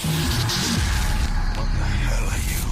What the hell are you?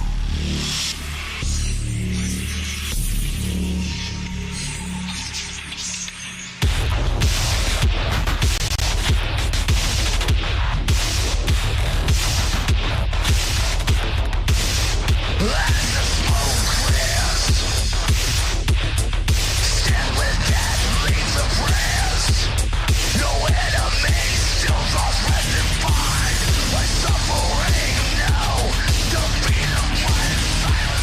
Suffering now, defeat of my silence.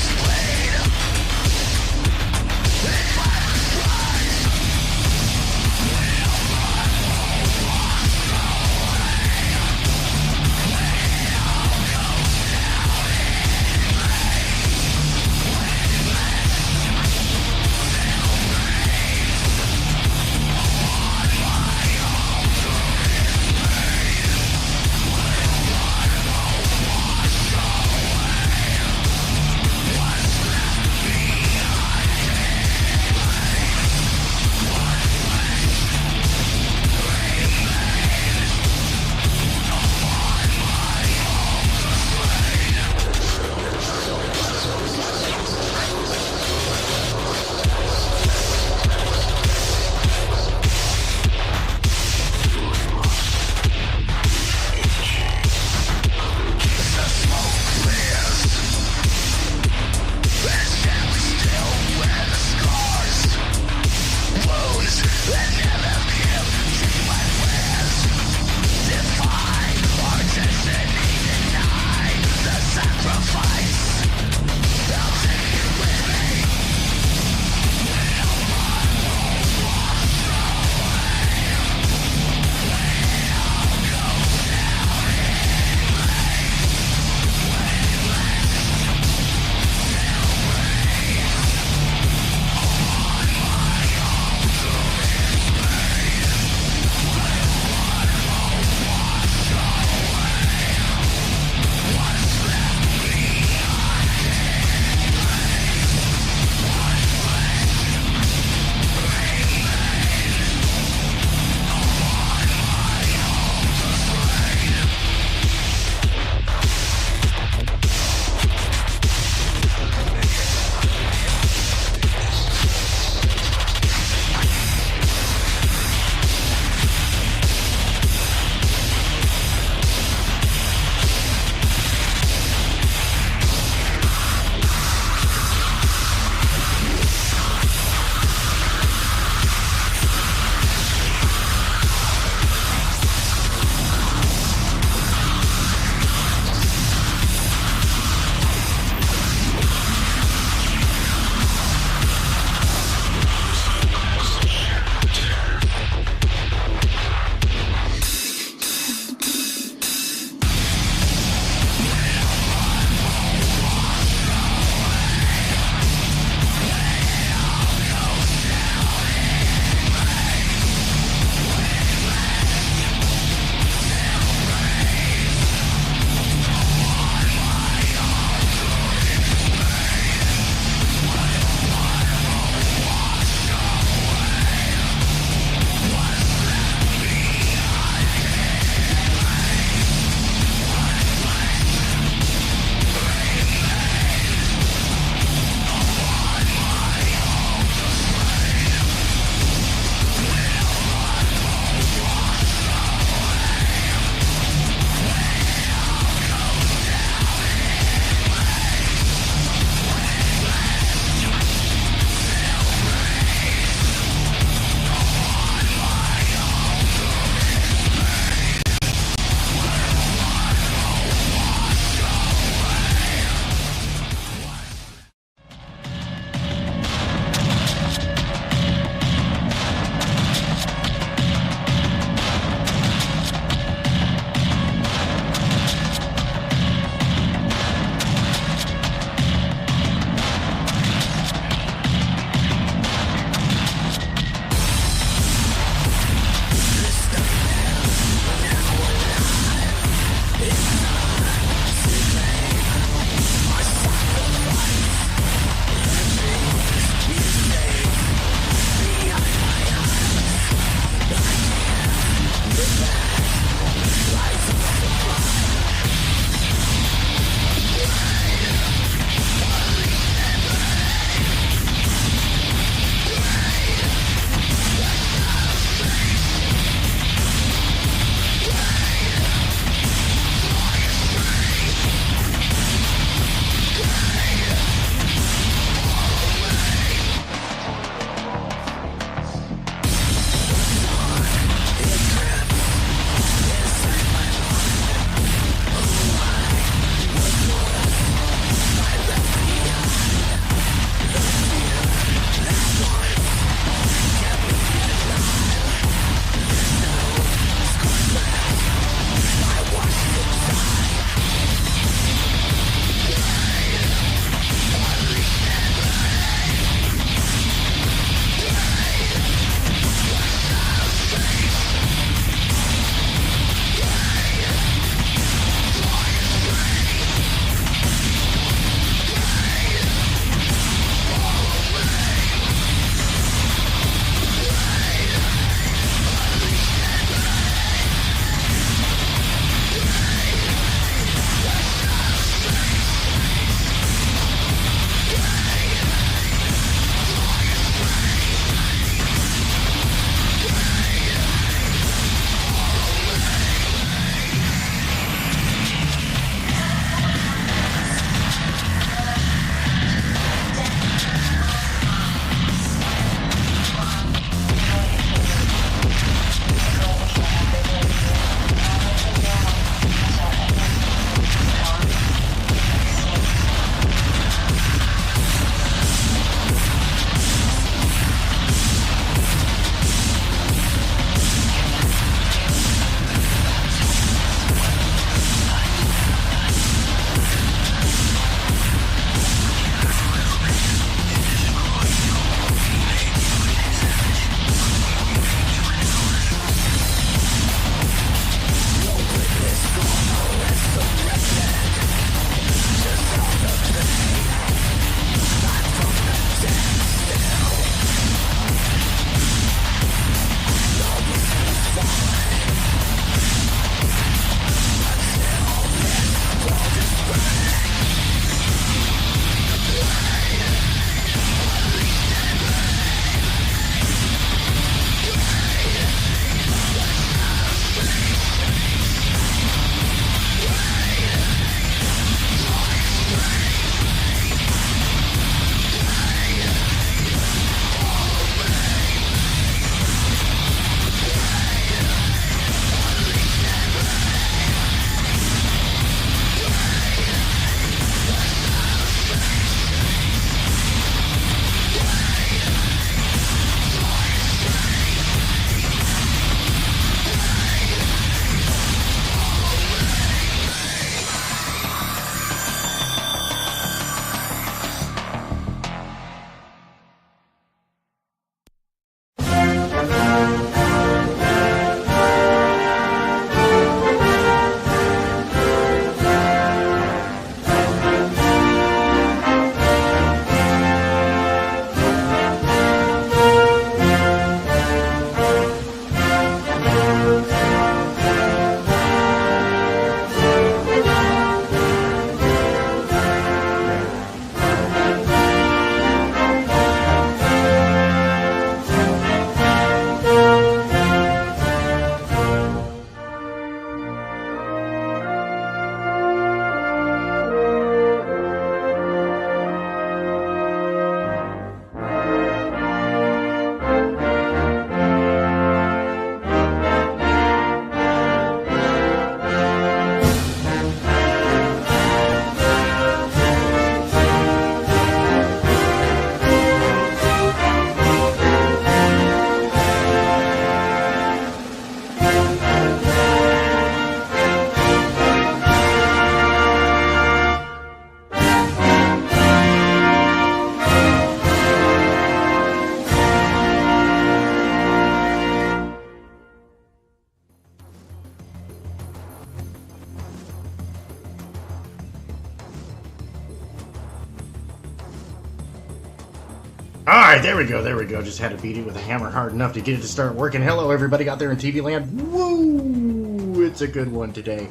Alright, there we go. Just had to beat it with a hammer hard enough to get it to start working. Hello, everybody out there in TV land. Woo! It's a good one today.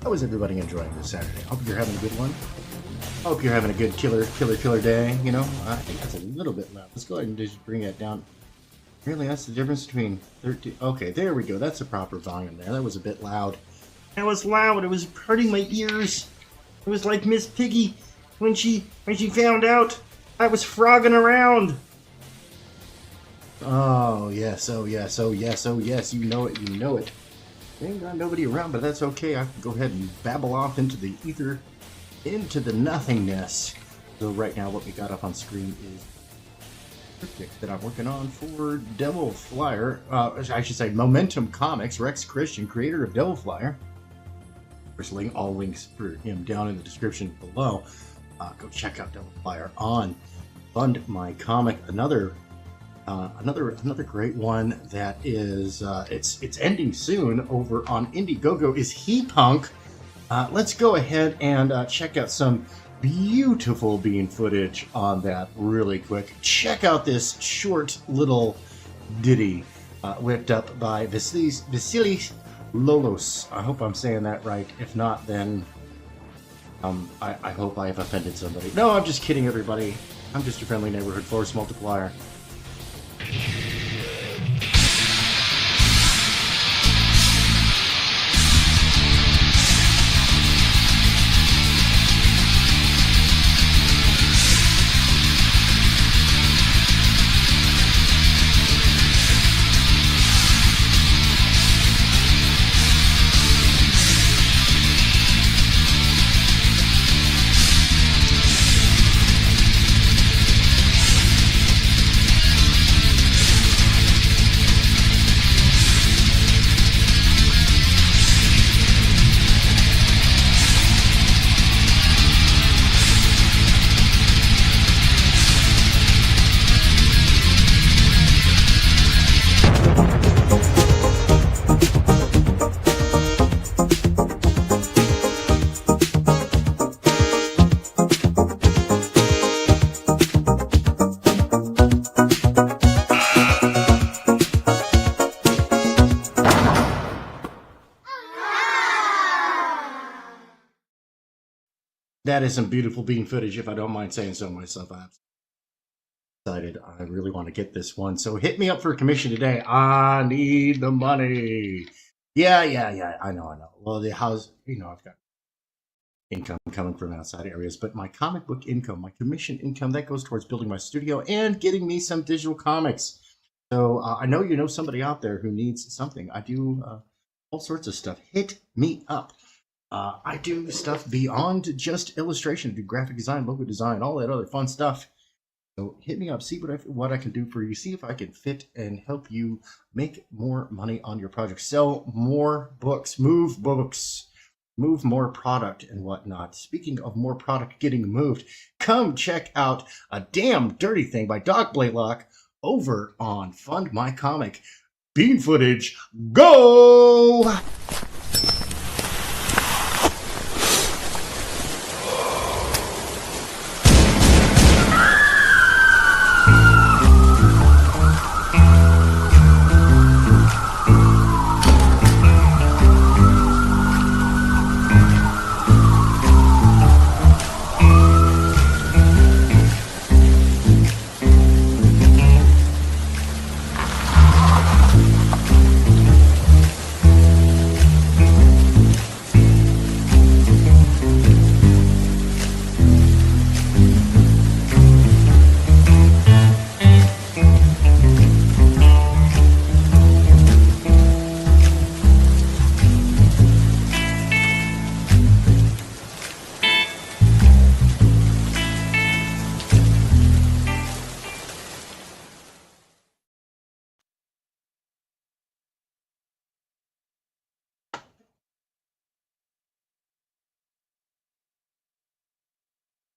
How is everybody enjoying this Saturday? Hope you're having a good one. Hope you're having a good killer day, you know? I think that's a little bit loud. Let's go ahead and just bring that down. Really, that's the difference between 13... Okay, there we go. That's the proper volume there. That was a bit loud. That was loud. It was hurting my ears. It was like Miss Piggy when she found out I was frogging around. Oh yes, oh yes, oh yes, oh yes, you know it. Ain't got nobody around, but that's okay. I can go ahead and babble off into the ether, into the nothingness. So right now what we got up on screen is cryptic that I'm working on for Devil Flyer. I should say Momentum Comics, Rex Christian, creator of Devil Flyer. There's all links for him down in the description below. Go check out Devil Flyer on Fund My Comic. Another great one that is it's ending soon over on IndieGoGo is EDGEPUNK. Let's go ahead and check out some beautiful bean footage on that really quick. Check out this short little ditty whipped up by Vasilis Lolos. I hope I'm saying that right. If not, then I hope I have offended somebody. No, I'm just kidding, everybody. I'm just your friendly neighborhood force multiplier. That is some beautiful bean footage, if I don't mind saying so myself. I'm excited. I really want to get this one. So hit me up for a commission today. I need the money. Yeah. I know. Well, the house, I've got income coming from outside areas, but my comic book income, my commission income, that goes towards building my studio and getting me some digital comics. So I know you know somebody out there who needs something. I do all sorts of stuff. Hit me up. I do stuff beyond just illustration. I do graphic design, logo design, all that other fun stuff. So hit me up, see what I can do for you, see if I can fit and help you make more money on your project, sell more books, move more product and whatnot. Speaking of more product getting moved, come check out A Damn Dirty Thing by Doc Blaylock over on Fund My Comic. Bean footage, go!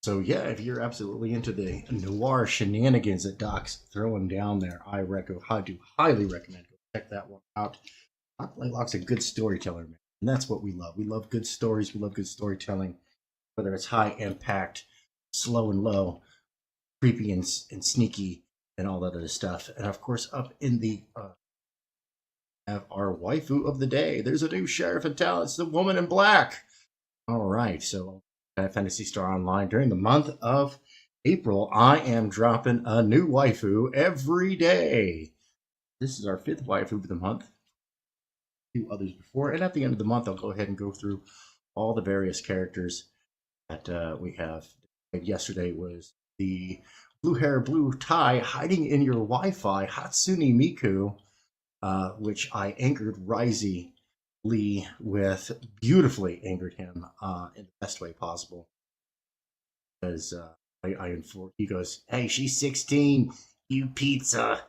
So yeah, if you're absolutely into the noir shenanigans that Doc's throwing down there, I do highly recommend go check that one out. Doc Blaylock's a good storyteller, man, and that's what we love. We love good stories. We love good storytelling, whether it's high impact, slow and low, creepy and sneaky, and all that other stuff. And of course, up in the have our waifu of the day. There's a new sheriff in town. It's the woman in black. All right, so Fantasy Star Online during the month of April, I am dropping a new waifu every day. This is our 5th waifu of the month. 2 others before, and at the end of the month, I'll go ahead and go through all the various characters that we have. Yesterday was the blue hair, blue tie, hiding in your Wi-Fi, Hatsune Miku, which I angered Risey Lee with, beautifully angered him in the best way possible. Because he goes, "Hey, she's 16, you pizza."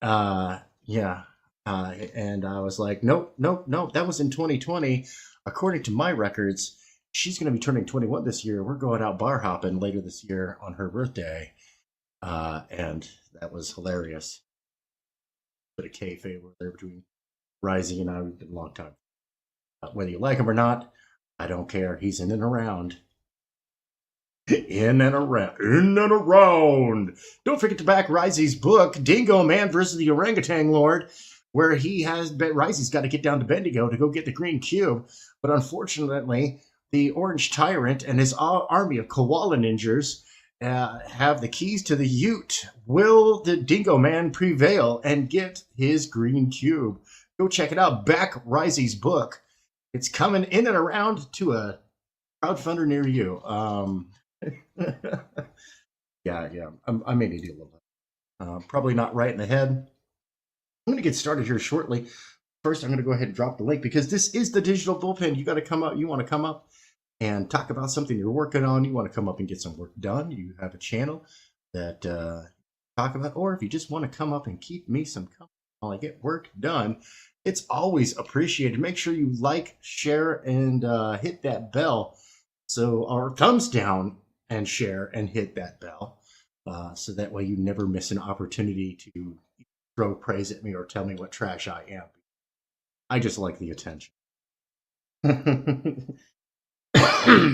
Yeah. And I was like, nope, that was in 2020. According to my records, she's going to be turning 21 this year. We're going out bar hopping later this year on her birthday. And that was hilarious. Bit of kayfabe there between Rising and I. We've been a long time. Whether you like him or not, I don't care. He's in and around. In and around. Don't forget to back Risey's book, Dingo Man versus the Orangutan Lord, where Risey's got to get down to Bendigo to go get the green cube. But unfortunately, the Orange Tyrant and his army of koala ninjas have the keys to the Ute. Will the Dingo Man prevail and get his green cube? Go check it out. Back Risey's book. It's coming in and around to a crowdfunder near you. Yeah. I may need you a little bit. Probably not right in the head. I'm going to get started here shortly. First, I'm going to go ahead and drop the link because this is the digital bullpen. You got to come up. You want to come up and talk about something you're working on. You want to come up and get some work done. You have a channel that talk about, or if you just want to come up and keep me some company while I get work done, it's always appreciated. Make sure you like, share, and hit that bell. So, or thumbs down and share and hit that bell. So that way you never miss an opportunity to throw praise at me or tell me what trash I am. I just like the attention.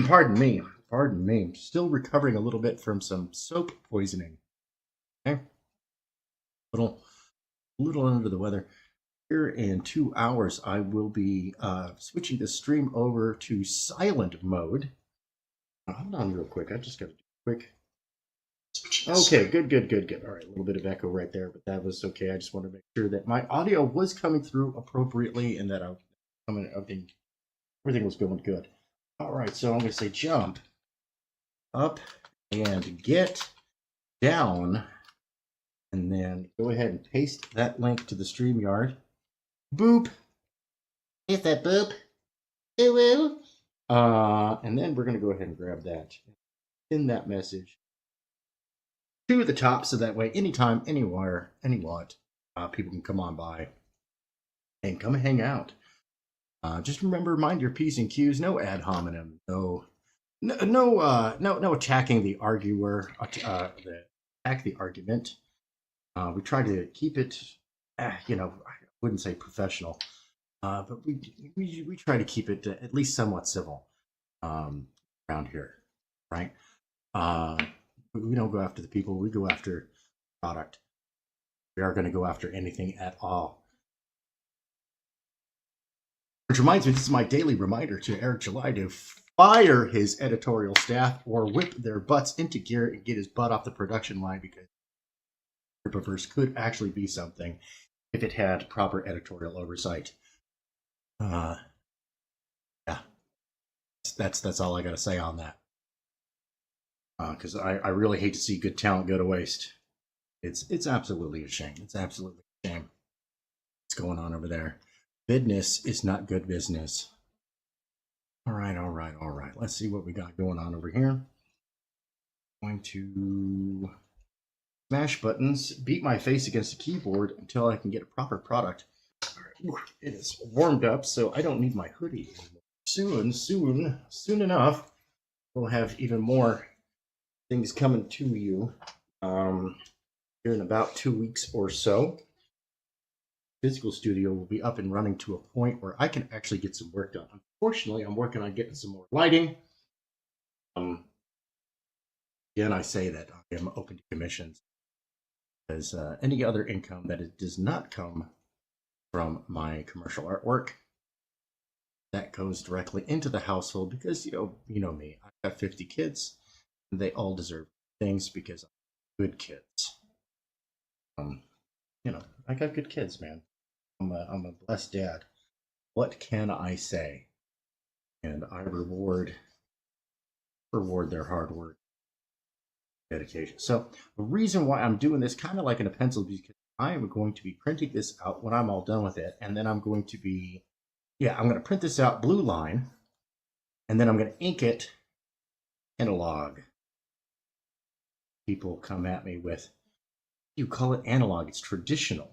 Pardon me. I'm still recovering a little bit from some soap poisoning. Okay. Little under the weather. Here in 2 hours, I will be switching the stream over to silent mode. Hold on real quick. I just got to do a quick. Okay, good. All right, a little bit of echo right there, but that was okay. I just wanted to make sure that my audio was coming through appropriately and that everything was going good. All right, so I'm going to say jump up and get down, and then go ahead and paste that link to the StreamYard. Boop. Hit that boop. Ooh. And then we're going to go ahead and grab that, pin that message to the top, so that way anytime, anywhere, anyone, people can come on by and come hang out. Just remember, mind your P's and Q's. No ad hominem. No attacking the arguer. Attack the argument. We try to keep it, I wouldn't say professional, but we try to keep it at least somewhat civil around here, right? We don't go after the people. We go after product. We are going to go after anything at all. Which reminds me, this is my daily reminder to Eric July to fire his editorial staff or whip their butts into gear and get his butt off the production line, because Perverse could actually be something if it had proper editorial oversight. Yeah, that's all I got to say on that. Because I really hate to see good talent go to waste. It's absolutely a shame. It's absolutely a shame what's going on over there. Business is not good business. All right. Let's see what we got going on over here. Going to smash buttons, beat my face against the keyboard until I can get a proper product. All right. It is warmed up, so I don't need my hoodie anymore. Soon enough, we'll have even more things coming to you here in about 2 weeks or so. Physical studio will be up and running to a point where I can actually get some work done. Unfortunately, I'm working on getting some more lighting. Again, I say that I am open to commissions. Because any other income that does not come from my commercial artwork, that goes directly into the household because you know me. I've got 50 kids, and they all deserve things because I'm good kids. I got good kids, man. I'm a blessed dad. What can I say? And I reward their hard work, dedication. So the reason why I'm doing this kind of like in a pencil because I am going to be printing this out when I'm all done with it, and then I'm going to be, I'm going to print this out blue line, and then I'm going to ink it analog. People come at me with, you call it analog? It's traditional.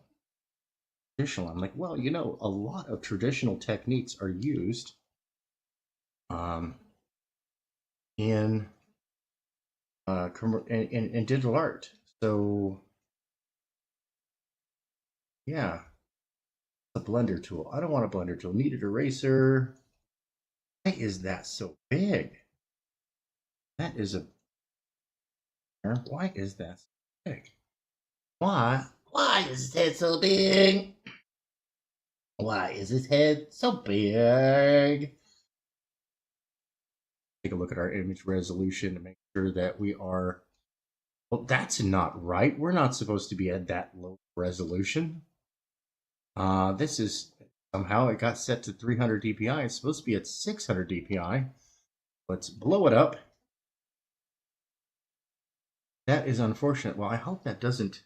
Traditional. I'm like, well, a lot of traditional techniques are used in digital art. So yeah, a blender tool. I don't want a blender tool. Kneaded eraser. Why is that so big? That is a. Why is that so big? Why? Why is his head so big? Why is his head so big? Take a look at our image resolution to make sure that we are. Well, that's not right. We're not supposed to be at that low resolution. This is somehow it got set to 300 dpi. It's supposed to be at 600 dpi. Let's blow it up. That is unfortunate. Well, I hope that doesn't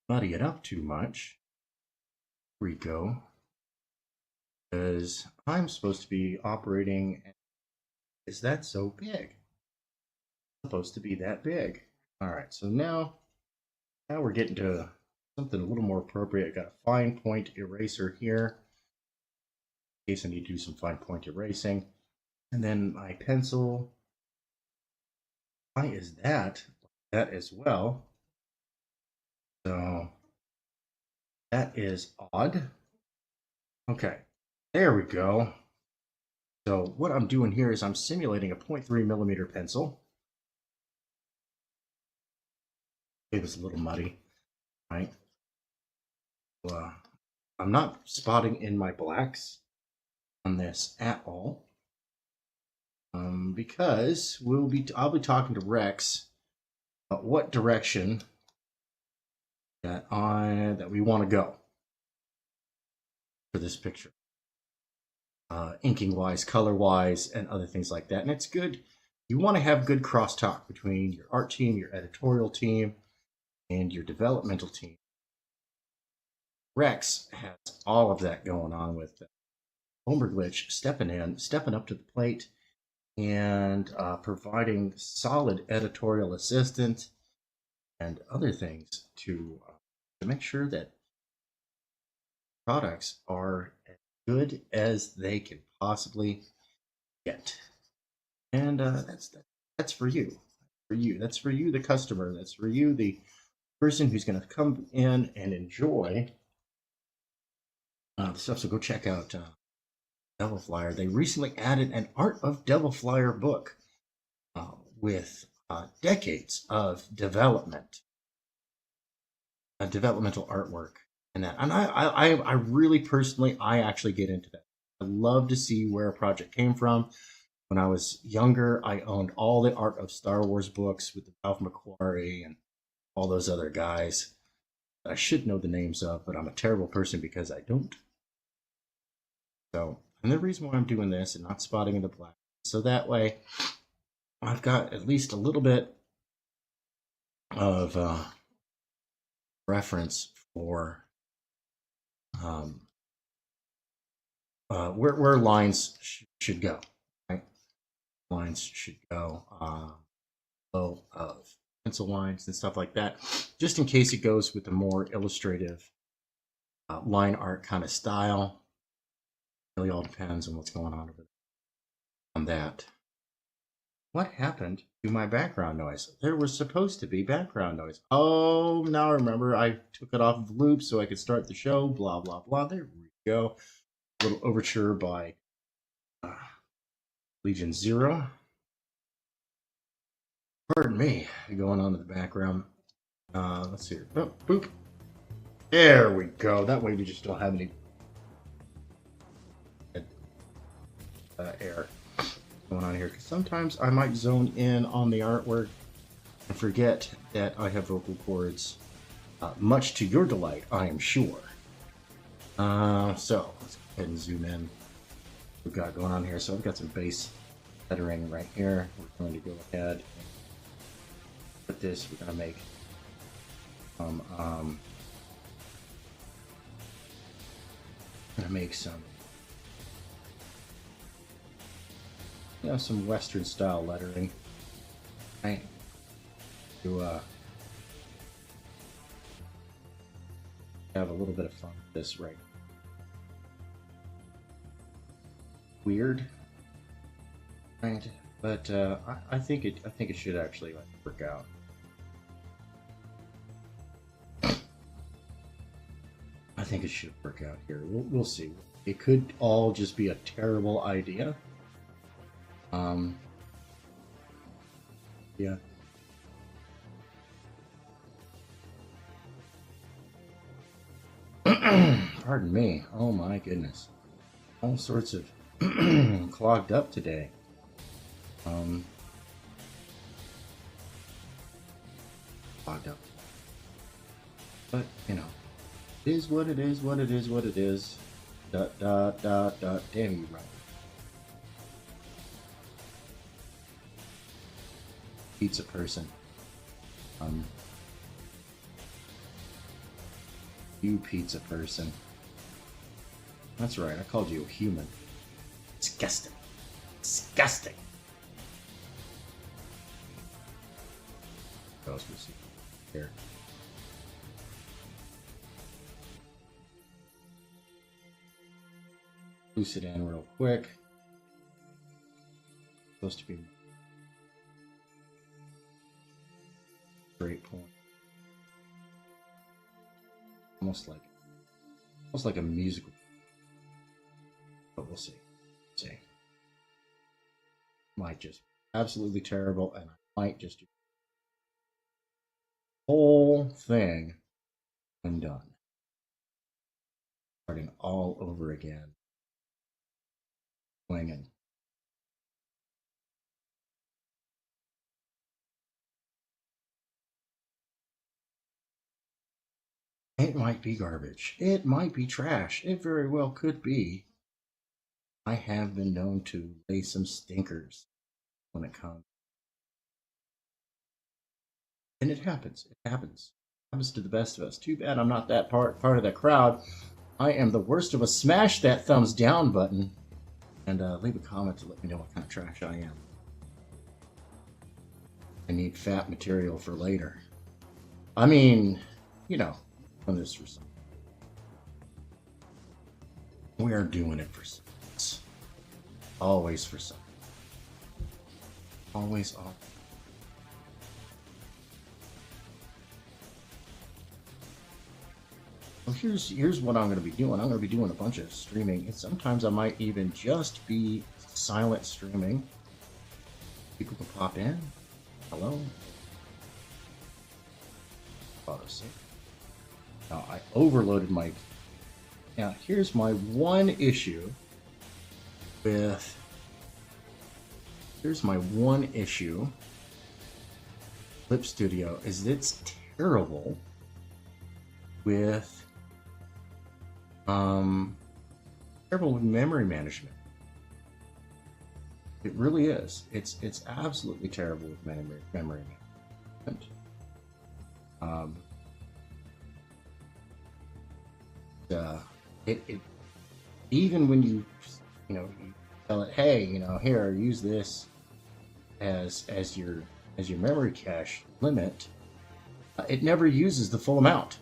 muddy it up too much. Here we go. Because I'm supposed to be operating. Is that so big? It's supposed to be that big. All right, so now we're getting to something a little more appropriate. I got a fine point eraser here. In case I need to do some fine point erasing. And then my pencil. Why is that? That as well. So that is odd. Okay, there we go. So what I'm doing here is I'm simulating a 0.3 millimeter pencil. It was a little muddy, right? Well, I'm not spotting in my blacks on this at all. Because I'll be talking to Rex about what direction that we want to go for this picture. Inking wise, color wise, and other things like that. And it's good. You want to have good crosstalk between your art team, your editorial team, and your developmental team. Rex has all of that going on with Glitch stepping up to the plate and providing solid editorial assistance and other things to make sure that products are as good as they can possibly get. And that's for you. That's for you, the customer. That's for you, the person who's going to come in and enjoy the stuff. So go check out Devil Flyer. They recently added an Art of Devil Flyer book with decades of developmental artwork and that. And I really personally, I actually get into that. I love to see where a project came from. When I was younger, I owned all the Art of Star Wars books with the Ralph McQuarrie and all those other guys that I should know the names of, but I'm a terrible person because I don't. So, and the reason why I'm doing this and not spotting in the black, so that way I've got at least a little bit of reference for where lines should go. Right? Lines should go below of pencil lines and stuff like that, just in case it goes with a more illustrative line art kind of style. Really all depends on what's going on over there on that. What happened to my background noise? There was supposed to be background noise. Oh, now I remember. I took it off of loop so I could start the show. Blah, blah, blah. There we go. A little overture by Legion Zero. Pardon me, going on in the background. Let's see. Oh, boop. There we go. That way we just don't have any air going on here. Because sometimes I might zone in on the artwork and forget that I have vocal cords. Much to your delight, I am sure. So let's go ahead and zoom in. We've got going on here. So I've got some bass lettering right here. We're going to go ahead and put this. We're going to make some some Western style lettering, right? To have a little bit of fun with this, right? Weird, right? But I think it should actually work out. I think it should work out here. We'll see. It could all just be a terrible idea. Yeah. Pardon me. Oh my goodness. All sorts of clogged up today. Clogged up. But, you know, it is what it is, what it is, what it is. Dot, dot, dot, dot. Damn you, right. Pizza person. You pizza person. That's right, I called you a human. Disgusting. Disgusting. What else we see here? Loose it in real quick. Supposed to be straight point. Almost like a musical. But we'll see. See. Might just be absolutely terrible, and I might just do the whole thing undone. Starting all over again. Swinging. It might be garbage. It might be trash. It very well could be. I have been known to lay some stinkers when it comes. And it happens. It happens. It happens to the best of us. Too bad I'm not that part of that crowd. I am the worst of us. Smash that thumbs down button and leave a comment to let me know what kind of trash I am. I need fat material for later. I mean, you know, on this for some. We are doing it for some. Always for some. Always on. Well, here's what I'm going to be doing. I'm going to be doing a bunch of streaming, and sometimes I might even just be silent streaming. People can pop in. Hello. Auto-save. Now I overloaded my. Now here's my one issue with. Here's my one issue. Clip Studio is it's terrible with terrible with memory management. It really is. It's absolutely terrible with memory management. It even when you tell it, hey, here, use this as your memory cache limit, it never uses the full amount.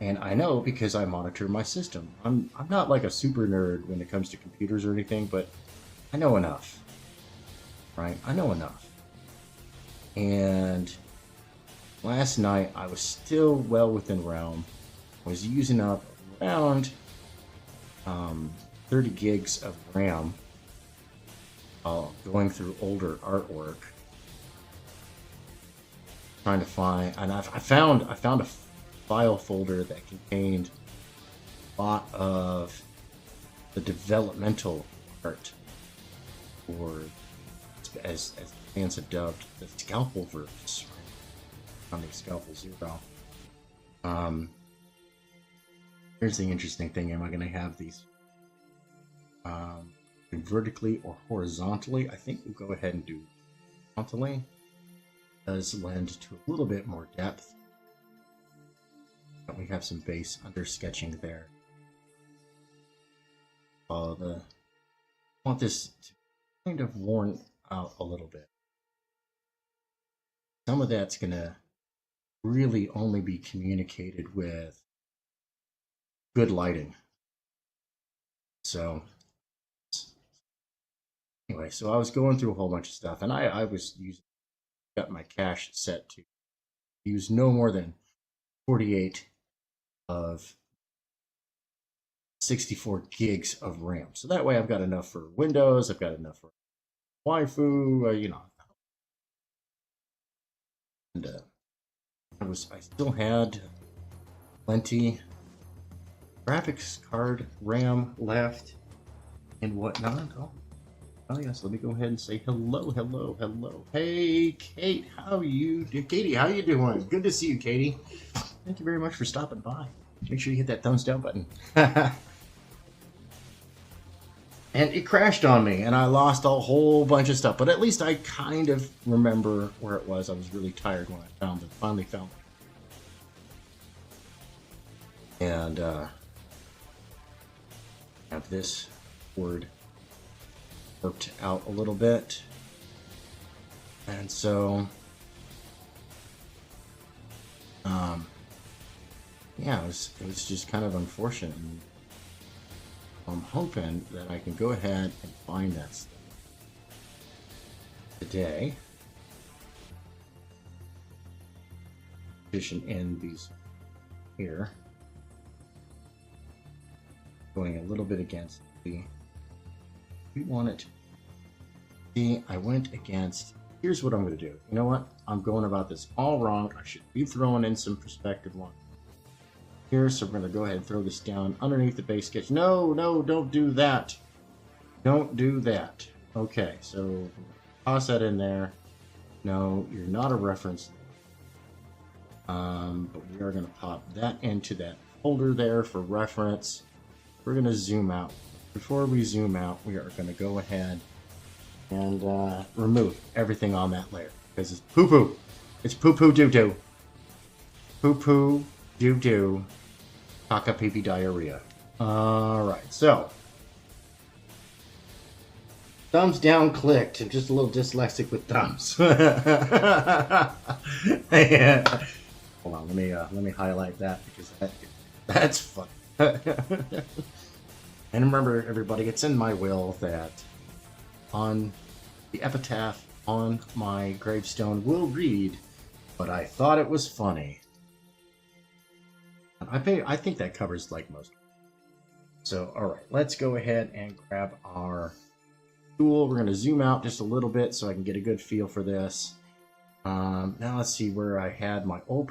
And I know because I monitor my system. I'm not like a super nerd when it comes to computers or anything, but I know enough, right? I know enough. And last night I was still well within realm. I was using up around 30 gigs of RAM going through older artwork. trying to find, and I found a file folder that contained a lot of the developmental art, or as fans have dubbed, the Scalpel verse, on the Scalpel Zero. Here's the interesting thing: am I going to have these vertically or horizontally? I think we'll go ahead and do horizontally. It does lend to a little bit more depth. But we have some base under sketching there. I want this to kind of worn out a little bit. Some of that's going to really only be communicated with good lighting. So anyway, so I was going through a whole bunch of stuff, and I was got my cache set to use no more than 48 of 64 gigs of RAM. So that way I've got enough for Windows, I've got enough for waifu, you know. And I still had plenty graphics card RAM left and whatnot. Oh yes, let me go ahead and say hello. Hey Kate, Katie, how you doing? Good to see you, Katie. Thank you very much for stopping by. Make sure you hit that thumbs down button. And it crashed on me, and I lost a whole bunch of stuff. But at least I kind of remember where it was. I was really tired when I finally found it. And have this word worked out a little bit. And so, yeah, it was just kind of unfortunate. And I'm hoping that I can go ahead and find that stuff today. Position in these here. Going a little bit against the. We want it. See, I went against. Here's what I'm going to do. You know what? I'm going about this all wrong. I should be throwing in some perspective lines here, so we're going to go ahead and throw this down underneath the base sketch. No, don't do that. Don't do that. Okay, so toss that in there. No, you're not a reference. But we are going to pop that into that folder there for reference. We're going to zoom out. Before we zoom out, we are going to go ahead and remove everything on that layer, because it's poo-poo. It's poo-poo doo-doo. Poo-poo doo-doo. Caca pee-pee diarrhea. Alright, so. Thumbs down clicked. I'm just a little dyslexic with thumbs. Yeah. Hold on, let me highlight that, because that's fun. And remember, everybody, it's in my will that on the epitaph on my gravestone will read, "But I thought it was funny." I think that covers like most. So, all right, let's go ahead and grab our tool. We're going to zoom out just a little bit so I can get a good feel for this. Now let's see where I had my old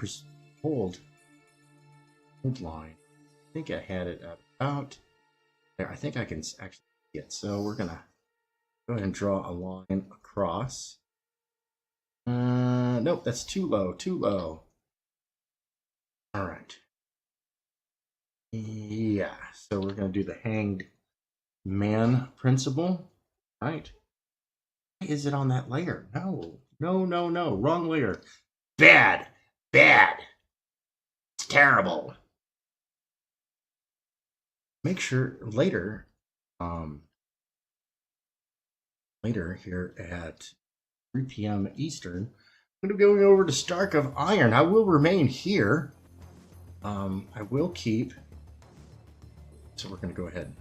line. I think I had it about there. I think I can actually see it. So we're going to go ahead and draw a line across. Nope, that's too low. All right. Yeah, so we're going to do the hanged man principle, right? Why is it on that layer? No, wrong layer. Bad. It's terrible. Make sure later here at 3 p.m. Eastern, I'm going to be going over to Stark of Iron. I will remain here. I will keep. So we're going to go ahead and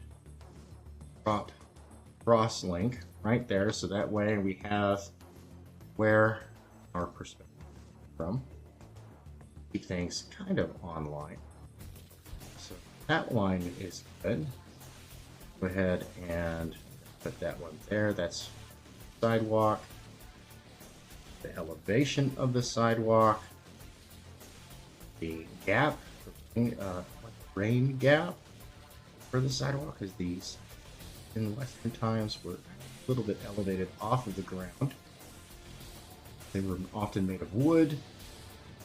drop cross link right there, so that way we have where our perspective from. Keep things kind of online. So that line is good. Go ahead and put that one there. That's sidewalk. the elevation of the sidewalk, the gap, rain gap for the sidewalk, because these in Western times were a little bit elevated off of the ground. They were often made of wood,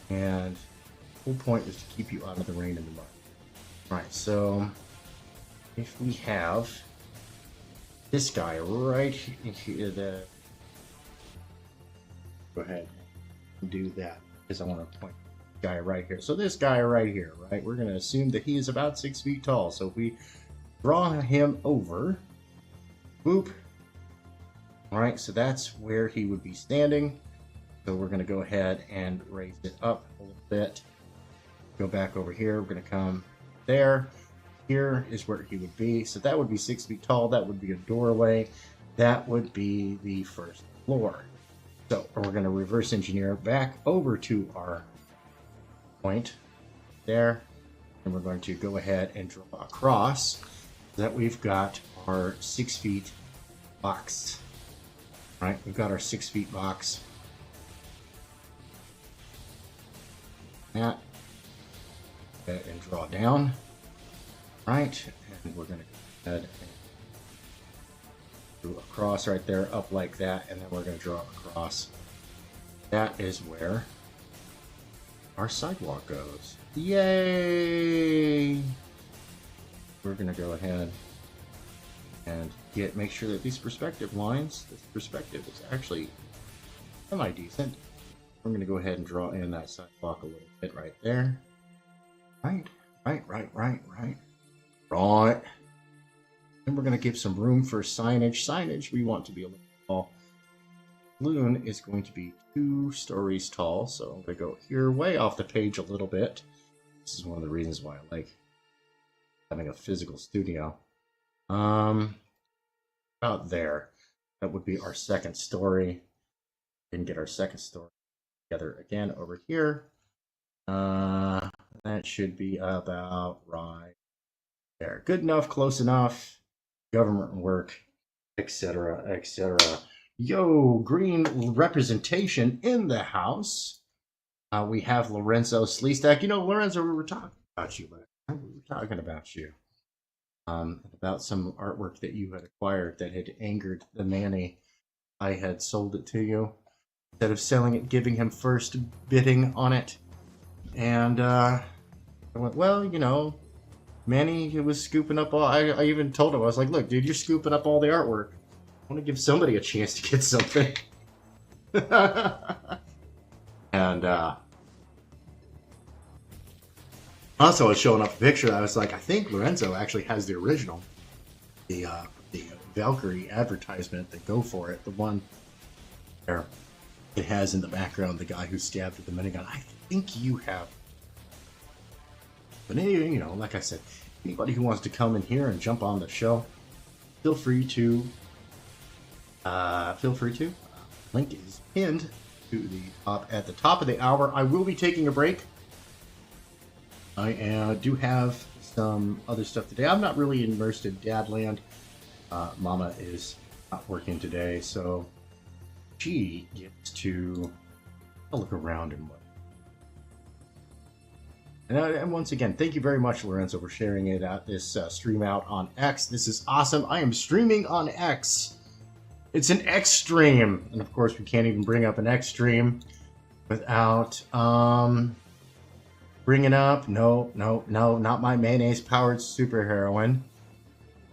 and the whole point was to keep you out of the rain and the mud. Right, so if we have this guy right here, go ahead and do that, because I want to point this guy right here. So this guy right here, right, we're going to assume that he is about 6 feet tall. So if we draw him over, boop, all right, so that's where he would be standing. So we're going to go ahead and raise it up a little bit. Go back over here. We're going to come there. Here is where he would be. So that would be 6 feet tall. That would be a doorway. That would be the first floor. So we're going to reverse engineer back over to our point there. And we're going to go ahead and draw across so that we've got our 6 feet box. All right, we've got our 6 feet box. That. And draw down. Right, and we're going to go ahead and do across right there, up like that, and then we're going to draw across. That is where our sidewalk goes. Yay! We're going to go ahead and make sure that these perspective lines, this perspective is actually semi-decent. We're going to go ahead and draw in that sidewalk a little bit right there. Right. Right. And we're going to give some room for signage. Signage we want to be a little tall. Balloon is going to be 2 stories tall, so I'm going to go here way off the page a little bit. This is one of the reasons why I like having a physical studio. About there. That would be our second story. Didn't get our second story together again over here. That should be about right there. Good enough, close enough. Government work, etc., etc. Yo, green representation in the house. We have Lorenzo Sleestack. You know, Lorenzo, we were talking about you. About some artwork that you had acquired that had angered the Manny. I had sold it to you. Instead of selling it, giving him first bidding on it. And I went, well, you know, Manny was scooping up all. I even told him, I was like, look, dude, you're scooping up all the artwork. I want to give somebody a chance to get something. And also, I was showing up a picture. I was like, I think Lorenzo actually has the original, the Valkyrie advertisement that go for it. The one there, it has in the background the guy who stabbed with the minigun. I think you have. But anyway, you know, like I said, anybody who wants to come in here and jump on the show, feel free to. Link is pinned to the top at the top of the hour. I will be taking a break. I do have some other stuff today. I'm not really immersed in Dadland. Mama is not working today, so she gets to look around and what. And once again, thank you very much, Lorenzo, for sharing it out this stream out on X. This is awesome. I am streaming on X. It's an X stream, and of course, we can't even bring up an X stream without bringing up. No, not my mayonnaise-powered superheroine.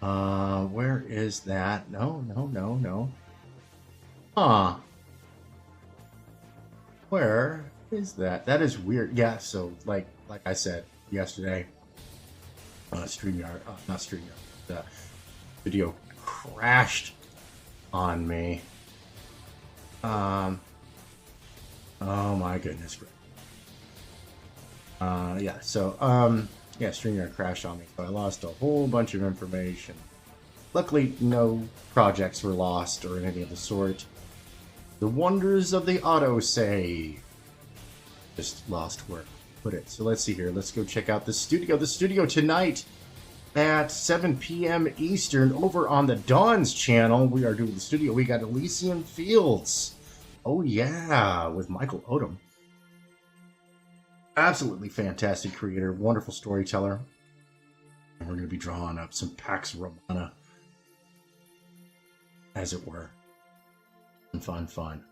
Where is that? No. Huh. Where is that? That is weird. Yeah, so like I said yesterday, StreamYard, not StreamYard, the video crashed on me. Oh my goodness. Yeah, so yeah, StreamYard crashed on me, so I lost a whole bunch of information. Luckily, no projects were lost or anything of the sort. The wonders of the autosave. Just lost where I put it. So let's see here. Let's go check out the studio. The studio tonight at 7 p.m. Eastern over on the Dawn's channel. We are doing the studio. We got Elysian Fields Oh yeah, with Michael Odom. Absolutely fantastic creator, wonderful storyteller. And we're going to be drawing up some Pax Romana, as it were. Fun.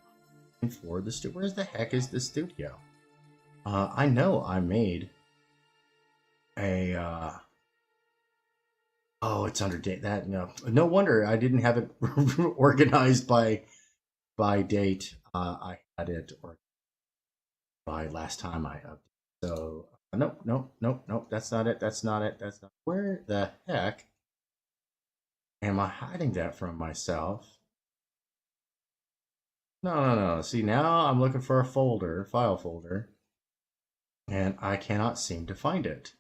For the studio. Where the heck is the studio? I know I made a. Oh, it's under date. That no wonder I didn't have it organized by date. I had it or by last time I updated. So nope. That's not it. That's not it. That's not. Where the heck am I hiding that from myself? No. See, now I'm looking for a folder, file folder, and I cannot seem to find it.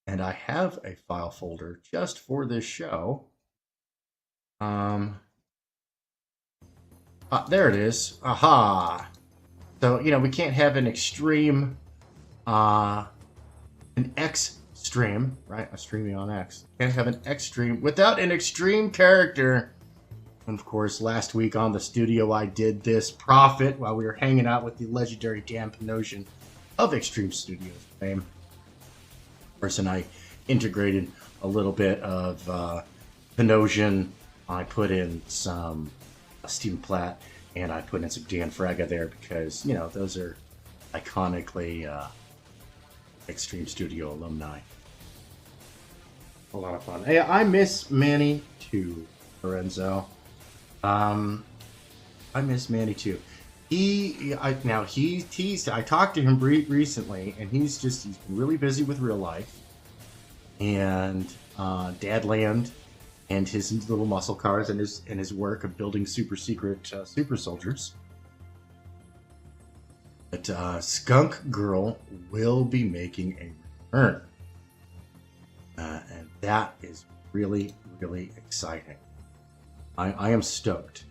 And I have a file folder just for this show. There it is. Aha. So, we can't have an extreme, an X stream, right? A streaming on X. Can't have an X stream without an extreme character. And of course, last week on the studio, I did this Prophet while we were hanging out with the legendary Dan Panosian of Extreme Studios fame. Of course, and I integrated a little bit of Panosian. I put in some Stephen Platt, and I put in some Dan Fraga there because, those are iconically Extreme Studio alumni. A lot of fun. Hey, I miss Manny too, Lorenzo. I miss Manny too. I talked to him recently, and he's been really busy with real life and Dadland and his little muscle cars and his work of building super secret super soldiers. But Skunk Girl will be making a return, and that is really exciting. I am stoked.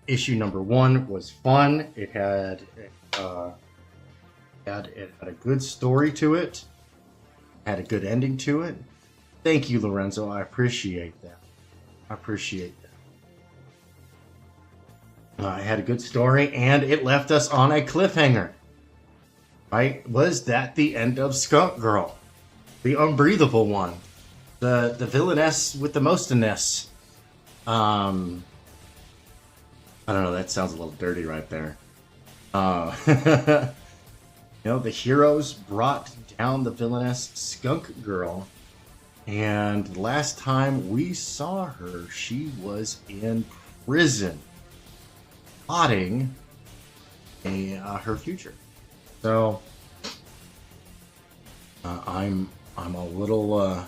Issue number 1 was fun. It had a good story to it. Had a good ending to it. Thank you, Lorenzo. I appreciate that. It had a good story, and it left us on a cliffhanger. Right? Was that the end of Skunk Girl? The unbreathable one. The villainess with the mostness. I don't know, that sounds a little dirty right there. The heroes brought down the villainess Skunk Girl, and last time we saw her, she was in prison, plotting her future. So I'm a little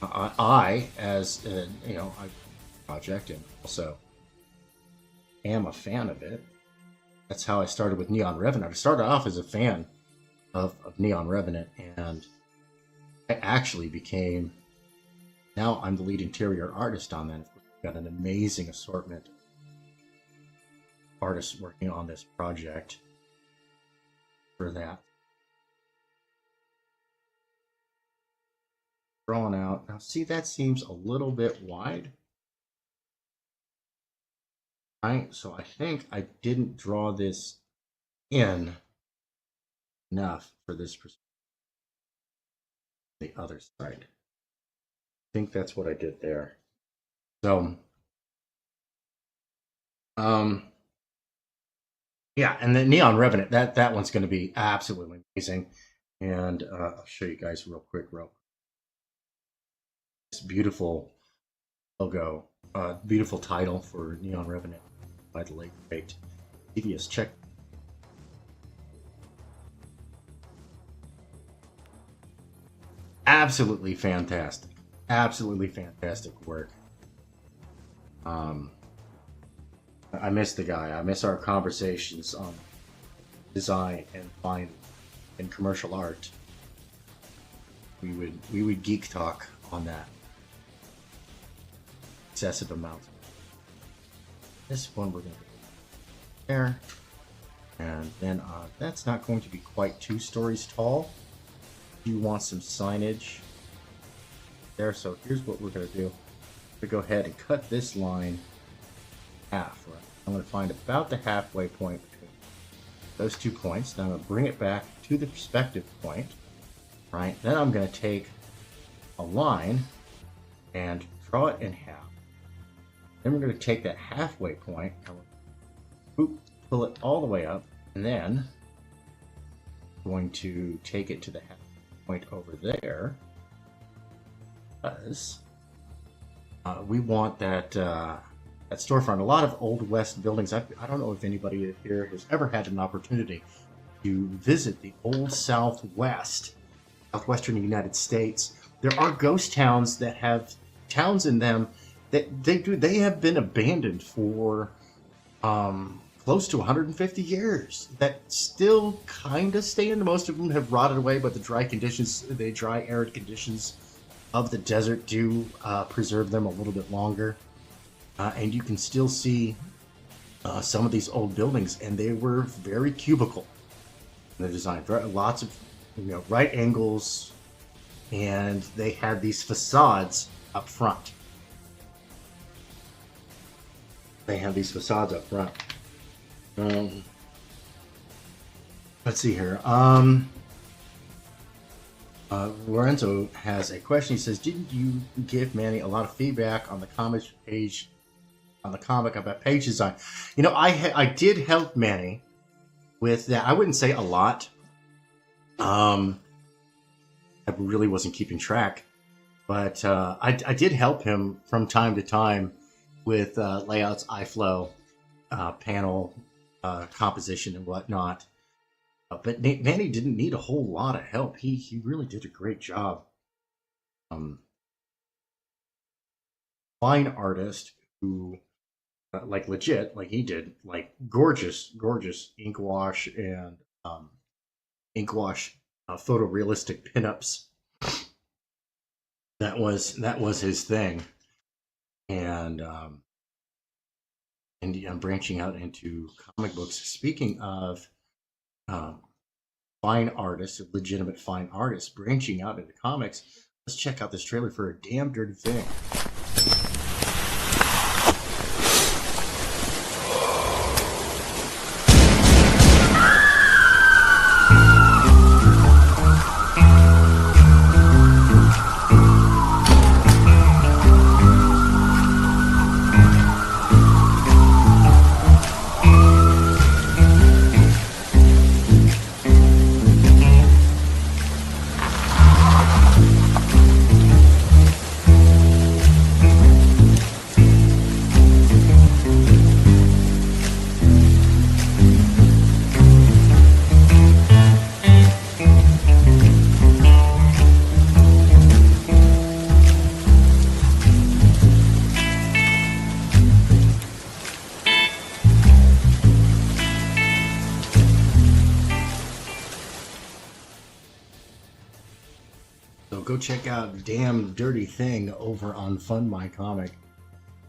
I as I project and also am a fan of it. That's how I started with Neon Revenant. I started off as a fan of Neon Revenant, and I actually became. Now I'm the lead interior artist on that. We've got an amazing assortment of artists working on this project for that. Drawn out. Now see, that seems a little bit wide. Right, so I think I didn't draw this in enough for this the other side. I think that's what I did there. So yeah, and the Neon Revenant, that one's going to be absolutely amazing. And I'll show you guys real quick. This beautiful logo, beautiful title for Neon Revenant by the late great Devious. Check. Absolutely fantastic work. I miss the guy. I miss our conversations on design and fine and commercial art. We would geek talk on that excessive amount. This one we're going to put there, and then that's not going to be quite 2 stories tall. You want some signage there, so here's what we're going to do. We're going to go ahead and cut this line half, right? I'm going to find about the halfway point between those 2 points. Then I'm going to bring it back to the perspective point, right? Then I'm going to take a line and draw it in half. Then we're going to take that halfway point and pull it all the way up, and then going to take it to the half point over there, because we want that that storefront. A lot of old West buildings. I don't know if anybody here has ever had an opportunity to visit the old Southwestern United States. There are ghost towns that have towns in them that they have been abandoned for close to 150 years, that still kind of stand. Most of them have rotted away, but the dry arid conditions of the desert do preserve them a little bit longer. And you can still see some of these old buildings, and they were very cubical in the design. Lots of right angles, and they had these facades up front. Let's see here. Lorenzo has a question. He says, "Didn't you give Manny a lot of feedback on the comic page, about page design?" I did help Manny with that. I wouldn't say a lot. I really wasn't keeping track, but I did help him from time to time with layouts, iFlow, panel composition, and whatnot. But Manny didn't need a whole lot of help. He really did a great job. Fine artist who, legit, like he did, like gorgeous ink wash and photorealistic pinups. That was his thing, and I'm branching out into comic books. Speaking of fine artists, legitimate fine artists branching out into comics, let's check out this trailer for A Damn Dirty Thing. Go check out Damn Dirty Thing over on Fund My Comic.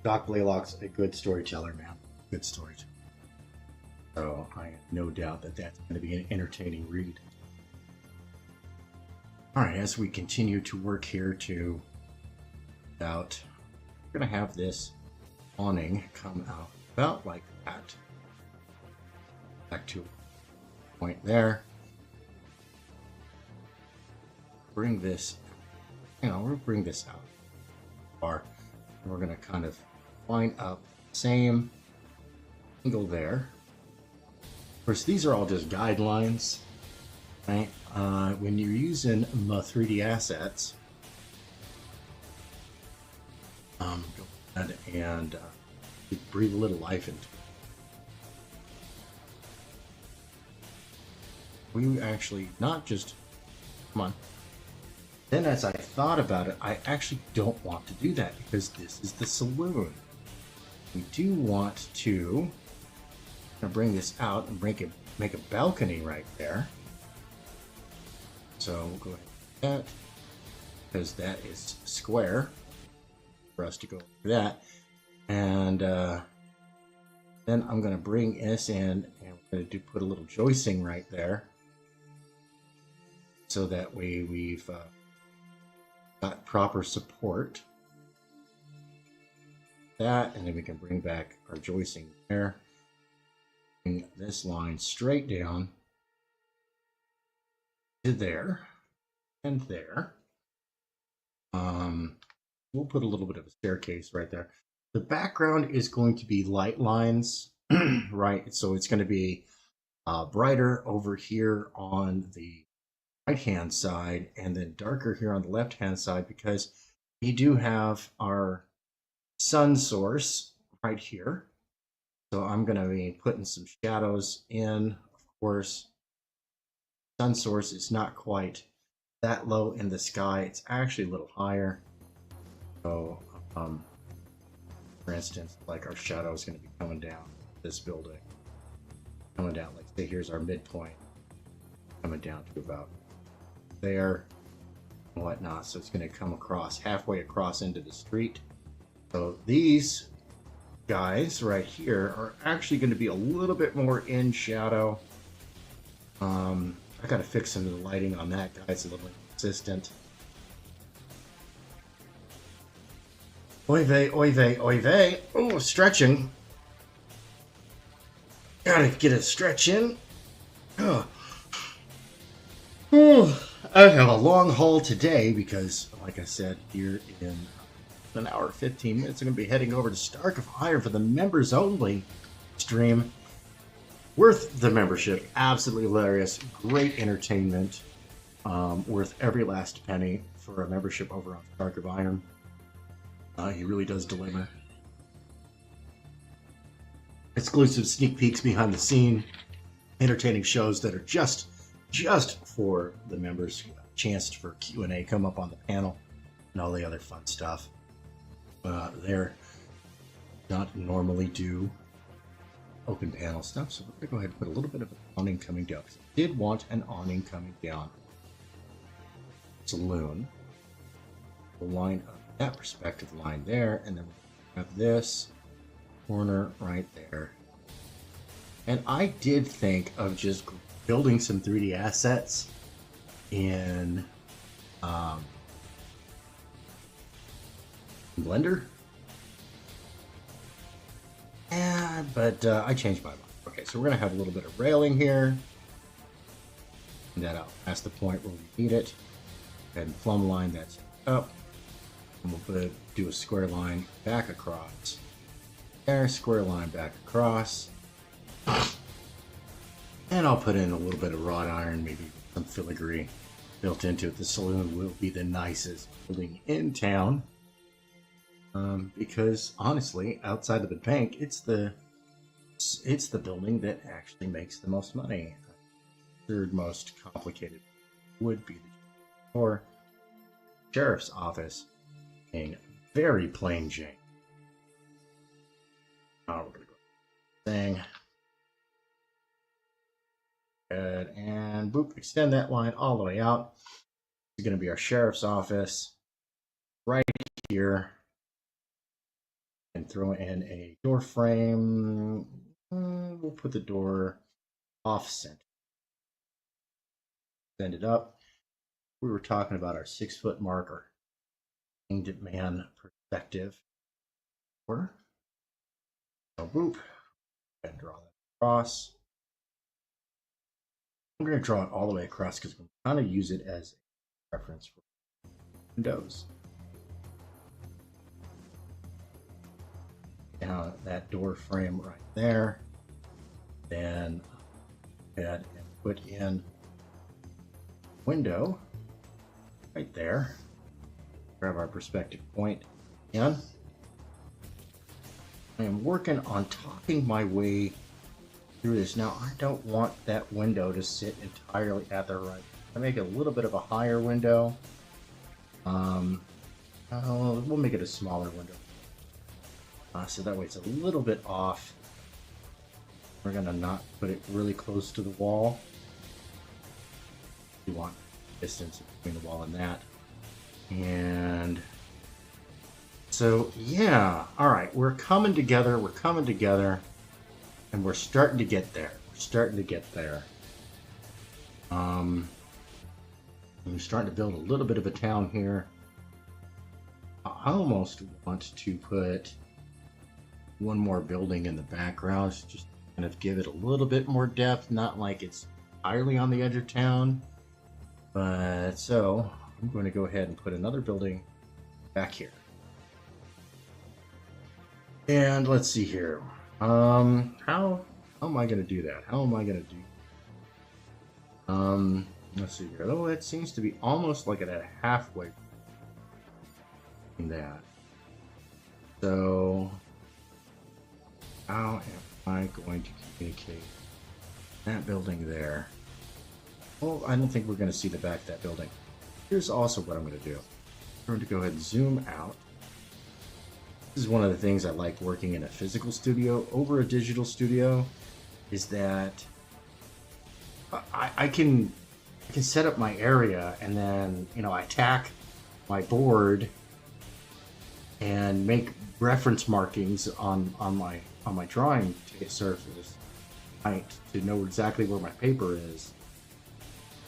Doc Blaylock's a good storyteller, man. Good storyteller. So I have no doubt that that's going to be an entertaining read. All right, as we continue to work here we're going to have this awning come out about like that. Back to a point there. Bring this. We'll bring this out far. We're going to kind of line up same angle there. Of course, these are all just guidelines, right? When you're using 3D assets, go ahead and breathe a little life into it. We actually not just, come on. Then as I thought about it, I actually don't want to do that because this is the saloon. We do want to bring this out and make a balcony right there. So we'll go ahead and do that because that is square for us to go over that. And then I'm going to bring this in and we're going to put a little joisting right there. So that way we've got proper support. That, and then we can bring back our joisting there. bring this line straight down to there and there. We'll put a little bit of a staircase right there. The background is going to be light lines, right? So it's going to be brighter over here on the right-hand side and then darker here on the left-hand side, because we do have our sun source right here. So I'm going to be putting some shadows in. Of course, sun source is not quite that low in the sky. It's actually a little higher. So, for instance, like our shadow is going to be coming down this building. Coming down, like say here's our midpoint. Coming down to about there and whatnot. So it's going to come across, halfway across into the street. So these guys right here are actually going to be a little bit more in shadow. I got to fix some of the lighting on that, guys. A little inconsistent. Oy vey, oy vey, oy vey. Oh, stretching. Gotta get a stretch in. Oh. I have a long haul today because, like I said, here in an hour 15 minutes, I'm going to be heading over to Stark of Iron for the members only stream. Worth the membership. Absolutely hilarious. Great entertainment. Worth every last penny for a membership over on Stark of Iron. He really does deliver. Exclusive sneak peeks behind the scene. Entertaining shows that are just for the members. Chance for Q&A, come up on the panel, and all the other fun stuff. They're not normally do open panel stuff, so we're going to go ahead and put a little bit of an awning coming down, because I did want an awning coming down. Saloon. We'll line up that perspective line there, and then we'll have this corner right there. And I did think of just building some 3D assets in Blender. Yeah, but I changed my mind. Okay, so we're going to have a little bit of railing here. And that out past the point where we need it. And plumb line that's up. And we'll do a square line back across. There, square line back across. And I'll put in a little bit of wrought iron, maybe some filigree built into it. The saloon will be the nicest building in town. Because honestly, outside of the bank, it's the building that actually makes the most money. Third most complicated would be the sheriff's office, paying very plain Jane. We're gonna go thing. Good, and boop, extend that line all the way out. It's going to be our sheriff's office right here. And throw in a door frame. We'll put the door off center. Send it up. We were talking about our 6-foot marker. Winged man perspective. So boop. And draw that across. I'm going to draw it all the way across because we're going to kind of use it as a reference for windows. Now that door frame right there. Then go ahead and put in window right there. Grab our perspective point in. I am working on talking my way through this. Now I don't want that window to sit entirely at the right. I make it a little bit of a higher window. We'll make it a smaller window. So that way it's a little bit off. We're gonna not put it really close to the wall. You want distance between the wall and that. And so yeah, all right, we're coming together, and we're starting to get there. I'm starting to build a little bit of a town here. I almost want to put one more building in the background, just kind of give it a little bit more depth, not like it's entirely on the edge of town. But so I'm going to go ahead and put another building back here. And let's see here. How am I going to do that? How am I going to do? Let's see here. Oh, it seems to be almost like at a halfway in that. So how am I going to communicate that building there? Well, I don't think we're going to see the back of that building. Here's also what I'm going to do. I'm going to go ahead and zoom out. This is one of the things I like working in a physical studio over a digital studio, is that I can set up my area and then, you know, I tack my board and make reference markings on my drawing surface to know exactly where my paper is.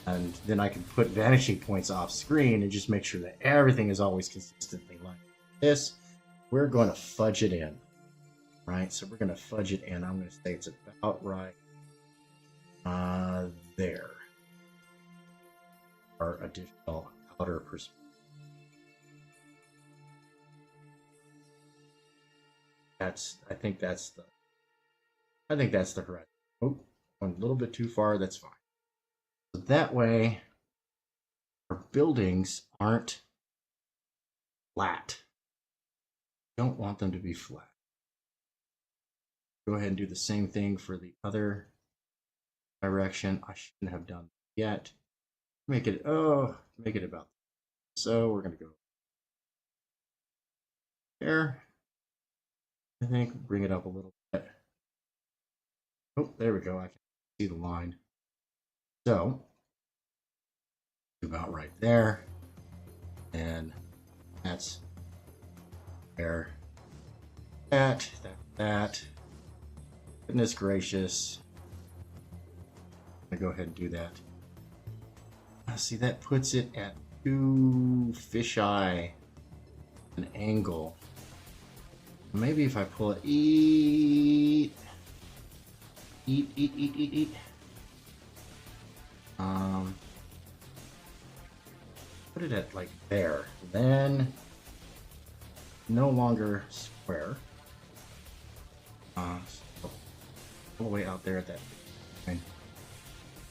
And then I can put vanishing points off screen and just make sure that everything is always consistently like this. We're going to fudge it in, right? So we're going to fudge it in. I'm going to say it's about right there. Our additional outer perspective. I think that's the horizon. Oh, went a little bit too far. That's fine. So that way, our buildings aren't flat. Don't want them to be flat. Go ahead and do the same thing for the other direction. I shouldn't have done that yet. Make it about. So we're gonna go there. I think bring it up a little bit. Oh, there we go. I can see the line. So about right there, and that's there. That. Goodness gracious. I'm gonna go ahead and do that. See, that puts it at too fisheye an angle. Maybe if I pull it, eat. Put it at like there. Then no longer square. So all the way out there at that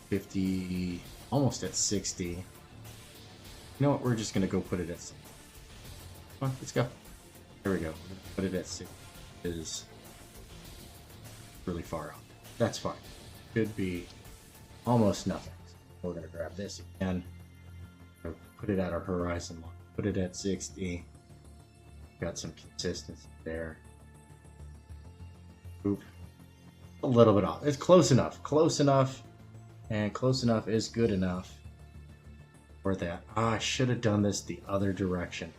50, almost at 60. You know what? We're just gonna go put it at 60. Come on, let's go. There we go. Put it at 60. It is really far out. That's fine. Could be almost nothing. So we're gonna grab this again. Put it at our horizon line. Put it at 60. Got some consistency there. Oop. A little bit off. It's close enough. Close enough. And close enough is good enough for that. I should have done this the other direction.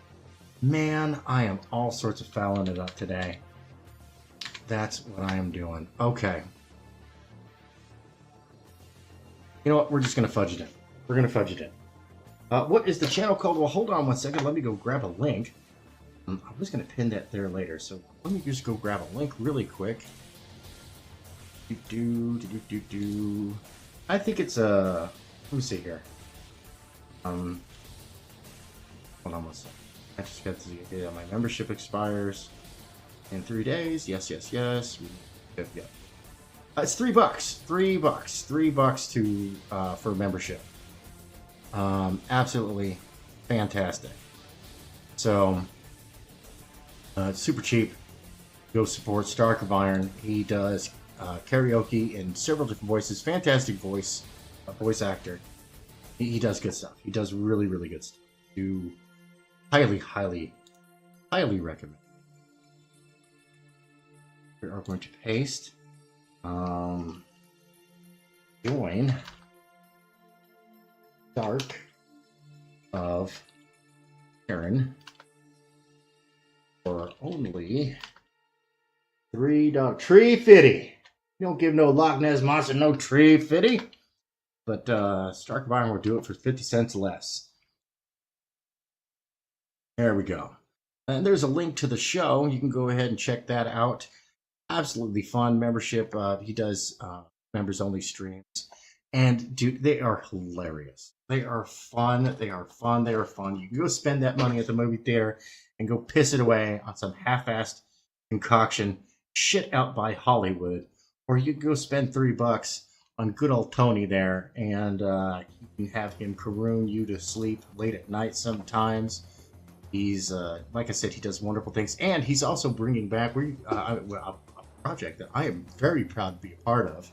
Man, I am all sorts of fouling it up today. That's what I am doing. Okay. You know what? We're just going to fudge it in. We're going to fudge it in. What is the channel called? Well, hold on one second. Let me go grab a link. I was going to pin that there later, so let me just go grab a link really quick. I think it's let me see here. Hold on one second. I just got to get my membership expires in 3 days. Yes. Yeah. It's $3. $3 to for membership. Absolutely fantastic. So it's super cheap. Go support Stark of Iron. He does karaoke in several different voices. Fantastic voice actor. He does good stuff. He does really good stuff. Do highly recommend. We are going to paste. Join Dark of Aaron for only $3. Tree Fitty. You don't give no Loch Ness Monster no Tree Fitty. But Stark of Iron will do it for 50 cents less. There we go. And there's a link to the show. You can go ahead and check that out. Absolutely fun membership. He does members only streams, and dude, they are hilarious. They are fun. They are fun. They are fun. You can go spend that money at the movie theater and go piss it away on some half-assed concoction shit out by Hollywood, or you can go spend $3 on good old Tony there, and you can have him caroon you to sleep late at night sometimes. He's like I said, he does wonderful things, and he's also bringing back a project that I am very proud to be a part of.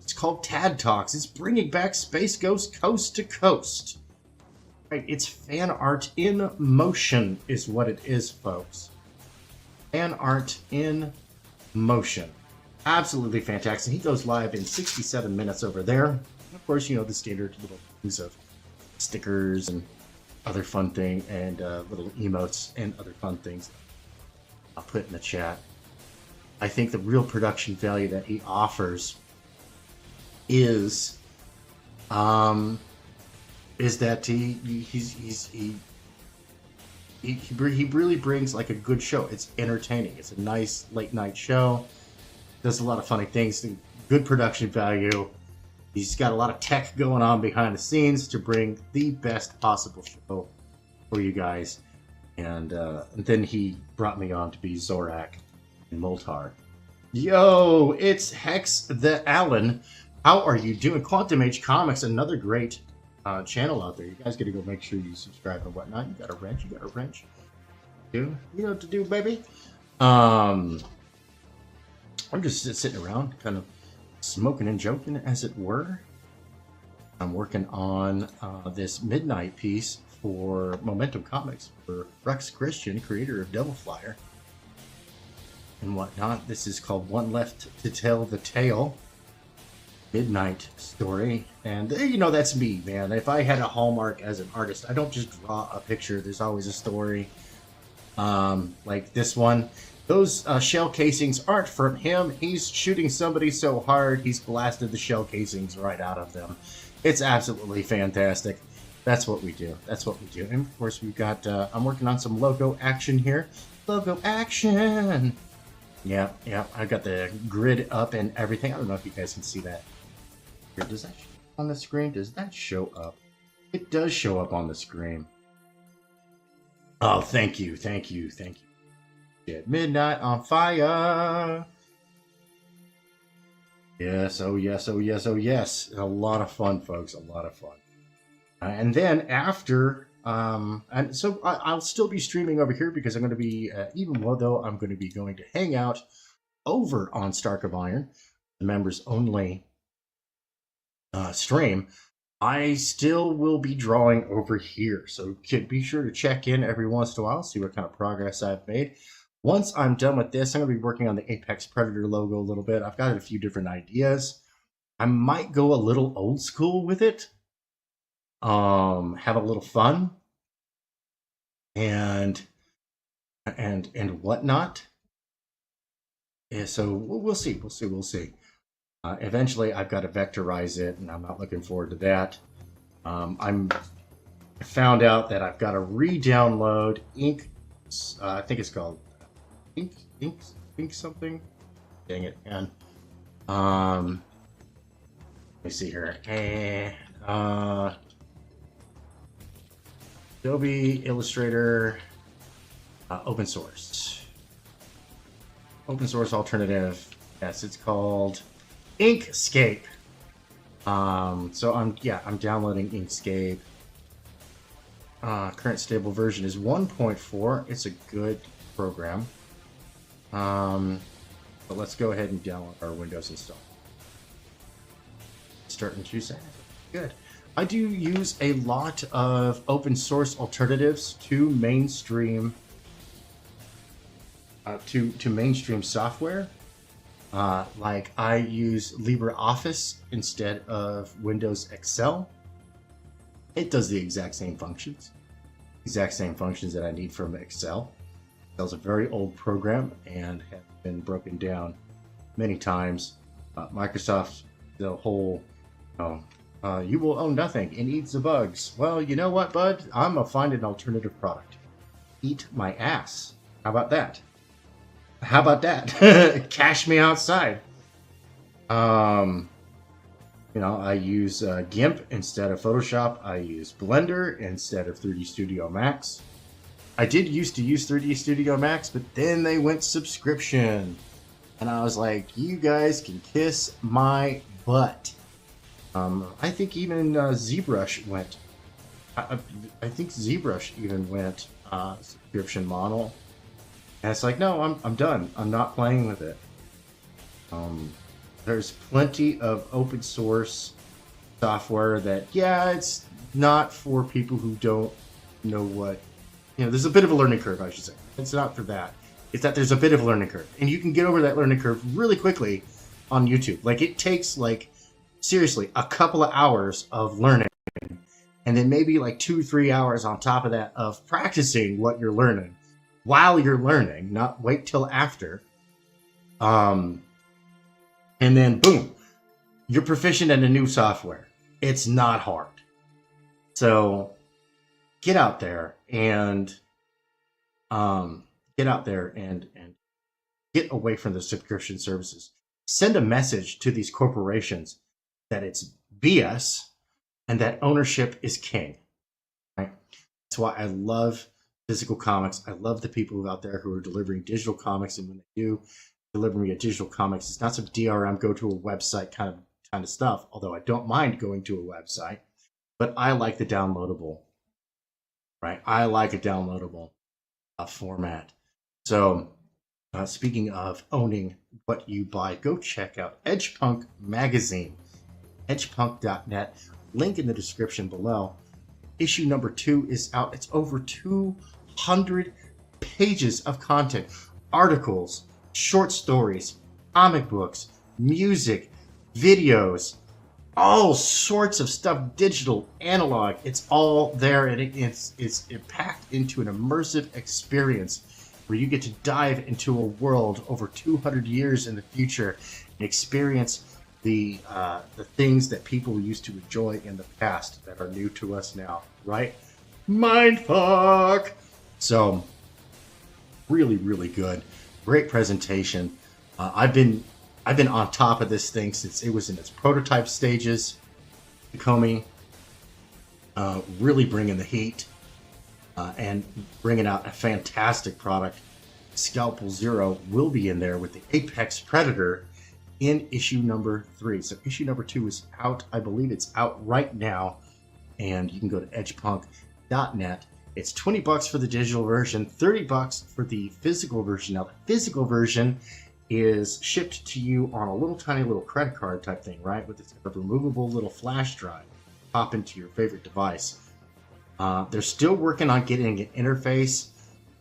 It's called Tad Talks. It's bringing back Space Ghost Coast to Coast. Right, it's fan art in motion, is what it is, folks. Fan art in motion. Absolutely fantastic. He goes live in 67 minutes over there. And of course, you know, the standard little things of stickers and other fun thing, and little emotes and other fun things I'll put in the chat. I think the real production value that he offers is that he really brings like a good show. It's entertaining. It's a nice late night show. Does a lot of funny things. Good production value. He's got a lot of tech going on behind the scenes to bring the best possible show for you guys. And then he brought me on to be Zorak and Moltar. Yo, it's Hex the Allen. How are you doing? Quantum Age Comics, another great channel out there. You guys got to go make sure you subscribe and whatnot. You got a wrench. You know what to do, baby. I'm just sitting around, kind of smoking and joking, as it were. I'm working on this midnight piece for Momentum Comics for Rex Christian, creator of Devil Flyer and whatnot. This is called One Left to Tell the Tale. Midnight story. And you know, that's me, man. If I had a hallmark as an artist, I don't just draw a picture. There's always a story. Like this one. Those shell casings aren't from him. He's shooting somebody so hard, he's blasted the shell casings right out of them. It's absolutely fantastic. That's what we do. That's what we do. And of course, we've got, I'm working on some logo action here. Logo action! Yeah, I got the grid up and everything. I don't know if you guys can see that. Here, does that show up on the screen? Does that show up? It does show up on the screen. Oh, thank you. At midnight on fire. Yes, oh yes. A lot of fun, folks. A lot of fun. And then after, and so I'll still be streaming over here because I'm going to be, even though I'm going to be going to hang out over on Stark of Iron, the members only stream. I still will be drawing over here. So be sure to check in every once in a while, see what kind of progress I've made. Once I'm done with this, I'm going to be working on the Apex Predator logo a little bit. I've got a few different ideas. I might go a little old school with it. Have a little fun. And whatnot. Yeah, so we'll see. Eventually, I've got to vectorize it, and I'm not looking forward to that. I found out that I've got to re-download Ink. I think it's called Ink something. Dang it, man. Let me see here. Adobe Illustrator, open source alternative. Yes, it's called Inkscape. So I'm downloading Inkscape. Current stable version is 1.4. It's a good program. But let's go ahead and download our Windows install. Start in 2 seconds. Good. I do use a lot of open source alternatives to mainstream to mainstream software. Like I use LibreOffice instead of Windows Excel. It does the exact same functions that I need from Excel. Excel's a very old program and has been broken down many times. Microsoft, the whole, you will own nothing. It eats the bugs. Well, you know what, bud? I'm gonna find an alternative product. Eat my ass. How about that? How about that? Cash me outside. I use GIMP instead of Photoshop. I use Blender instead of 3D Studio Max. I did used to use 3D Studio Max, but then they went subscription. And I was like, you guys can kiss my butt. I think even ZBrush went. I think ZBrush even went subscription model. And it's like, no, I'm done. I'm not playing with it. There's plenty of open source software that, yeah, it's not for people who don't know what, there's a bit of a learning curve, I should say. It's not for that. It's that there's a bit of a learning curve. And you can get over that learning curve really quickly on YouTube. Like, it takes, seriously, a couple of hours of learning. And then maybe 2-3 hours on top of that of practicing what you're learning while you're learning, not wait till after. And then, boom, you're proficient in a new software. It's not hard. So get out there and get away from the subscription services. Send a message to these corporations that it's BS and that ownership is king. Right? That's why I love physical comics. I love the people out there who are delivering digital comics, and when they do deliver me a digital comics, it's not some DRM, go to a website kind of stuff, although I don't mind going to a website, but I like the downloadable, right? I like a downloadable format. So speaking of owning what you buy, go check out EDGEPUNK Magazine, edgepunk.net, link in the description below. Issue number 2 is out. It's over 200 pages of content, articles, short stories, comic books, music, videos, all sorts of stuff, digital, analog. It's all there, and it's packed into an immersive experience where you get to dive into a world over 200 years in the future and experience the things that people used to enjoy in the past that are new to us now, right? Mindfuck! So, really, really good. Great presentation. I've been on top of this thing since it was in its prototype stages. Comey really bringing the heat and bringing out a fantastic product. Scalpel Zero will be in there with the Apex Predator in issue number 3. So issue number 2 is out. I believe it's out right now, and you can go to edgepunk.net. It's $20 for the digital version, $30 for the physical version. Now, the physical version is shipped to you on a little tiny little credit card type thing, right? With this removable little flash drive. Pop into your favorite device. They're still working on getting an interface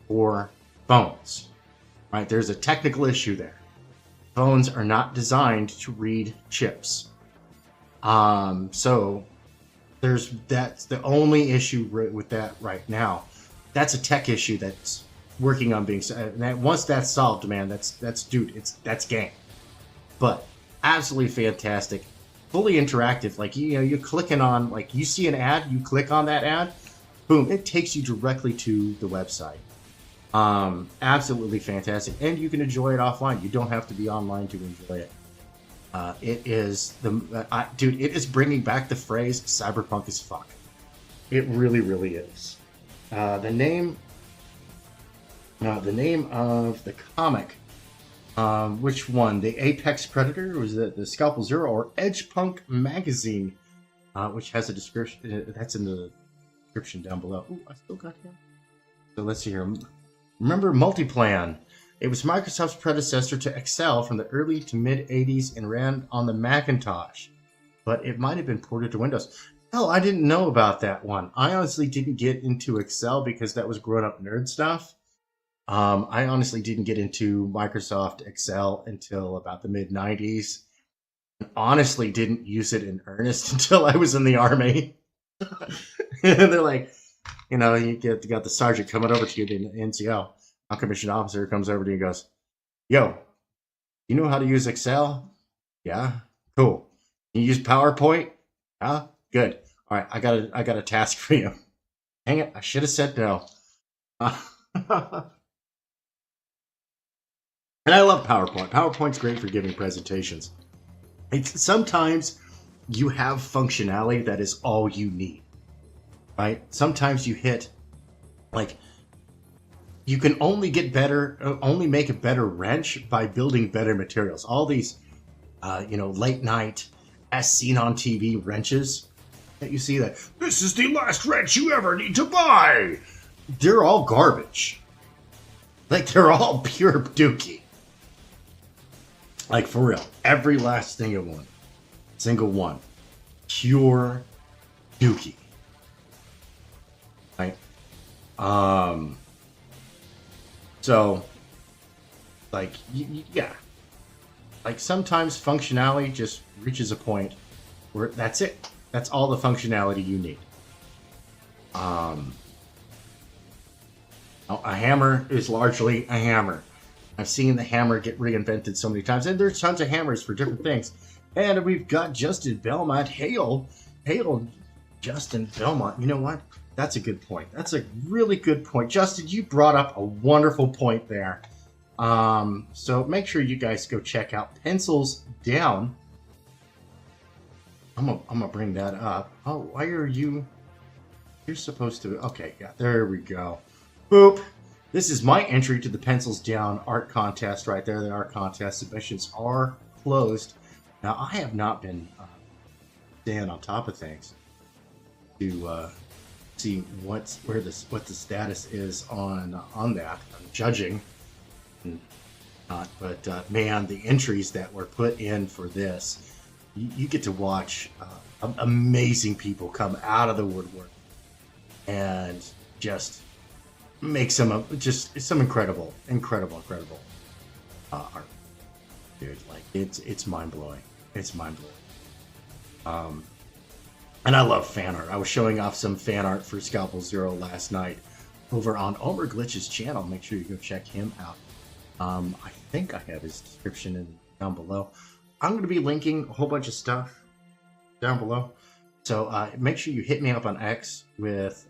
for phones, right? There's a technical issue there. Phones are not designed to read chips. So that's the only issue with that right now. That's a tech issue that's working on being, and once that's solved, man, that's game. But absolutely fantastic, fully interactive. Like, you're clicking on, you see an ad, you click on that ad, boom, it takes you directly to the website. Absolutely fantastic, and you can enjoy it offline. You don't have to be online to enjoy it. It is it is bringing back the phrase "cyberpunk as fuck." It really, really is. The name of the comic, which one? The Apex Predator, or was it the Scalpel Zero, or EDGEPUNK Magazine, which has a description that's in the description down below. Ooh, I still got him. So let's see here. Remember Multiplan? It was Microsoft's predecessor to Excel from the early to mid 80s and ran on the Macintosh, but it might have been ported to Windows. Hell, I didn't know about that one. I honestly didn't get into Excel because that was grown-up nerd stuff. I honestly didn't get into Microsoft Excel until about the mid 90s. Honestly, didn't use it in earnest until I was in the Army. And they're like, you got the sergeant coming over to you, the NCO, non-commissioned officer, comes over to you and goes, "Yo, you know how to use Excel? Yeah, cool. You use PowerPoint? Yeah, good. All right, I got a task for you. Dang it, I should have said no." And I love PowerPoint. PowerPoint's great for giving presentations. It's sometimes you have functionality that is all you need, right? Sometimes you hit, like, you can only get better, only make a better wrench by building better materials. All these, late night, as seen on TV wrenches that you see that, this is the last wrench you ever need to buy. They're all garbage. Like, they're all pure dookie. Like, for real. Every last thing of one. Single one. Pure dookie. Right? So, like, yeah. Like, sometimes functionality just reaches a point where that's it. That's all the functionality you need. A hammer is largely a hammer. I've seen the hammer get reinvented so many times, and there's tons of hammers for different things. And we've got Justin Belmont. Hail, Justin Belmont. You know what? That's a good point. That's a really good point. Justin, you brought up a wonderful point there. So make sure you guys go check out Pencils Down. I'm gonna bring that up. Oh, why are you? You're supposed to. Okay, yeah, there we go. Boop. This is my entry to the Pencils Down art contest right there. The art contest submissions are closed. Now, I have not been staying on top of things to see what the status is on that. I'm judging, but man, the entries that were put in for this, you get to watch amazing people come out of the woodwork and just make some incredible art, dude. Like, it's mind blowing. It's mind blowing. And I love fan art. I was showing off some fan art for Scalpel Zero last night over on Omer Glitch's channel. Make sure you go check him out. I think I have his description down below. I'm going to be linking a whole bunch of stuff down below. So make sure you hit me up on X with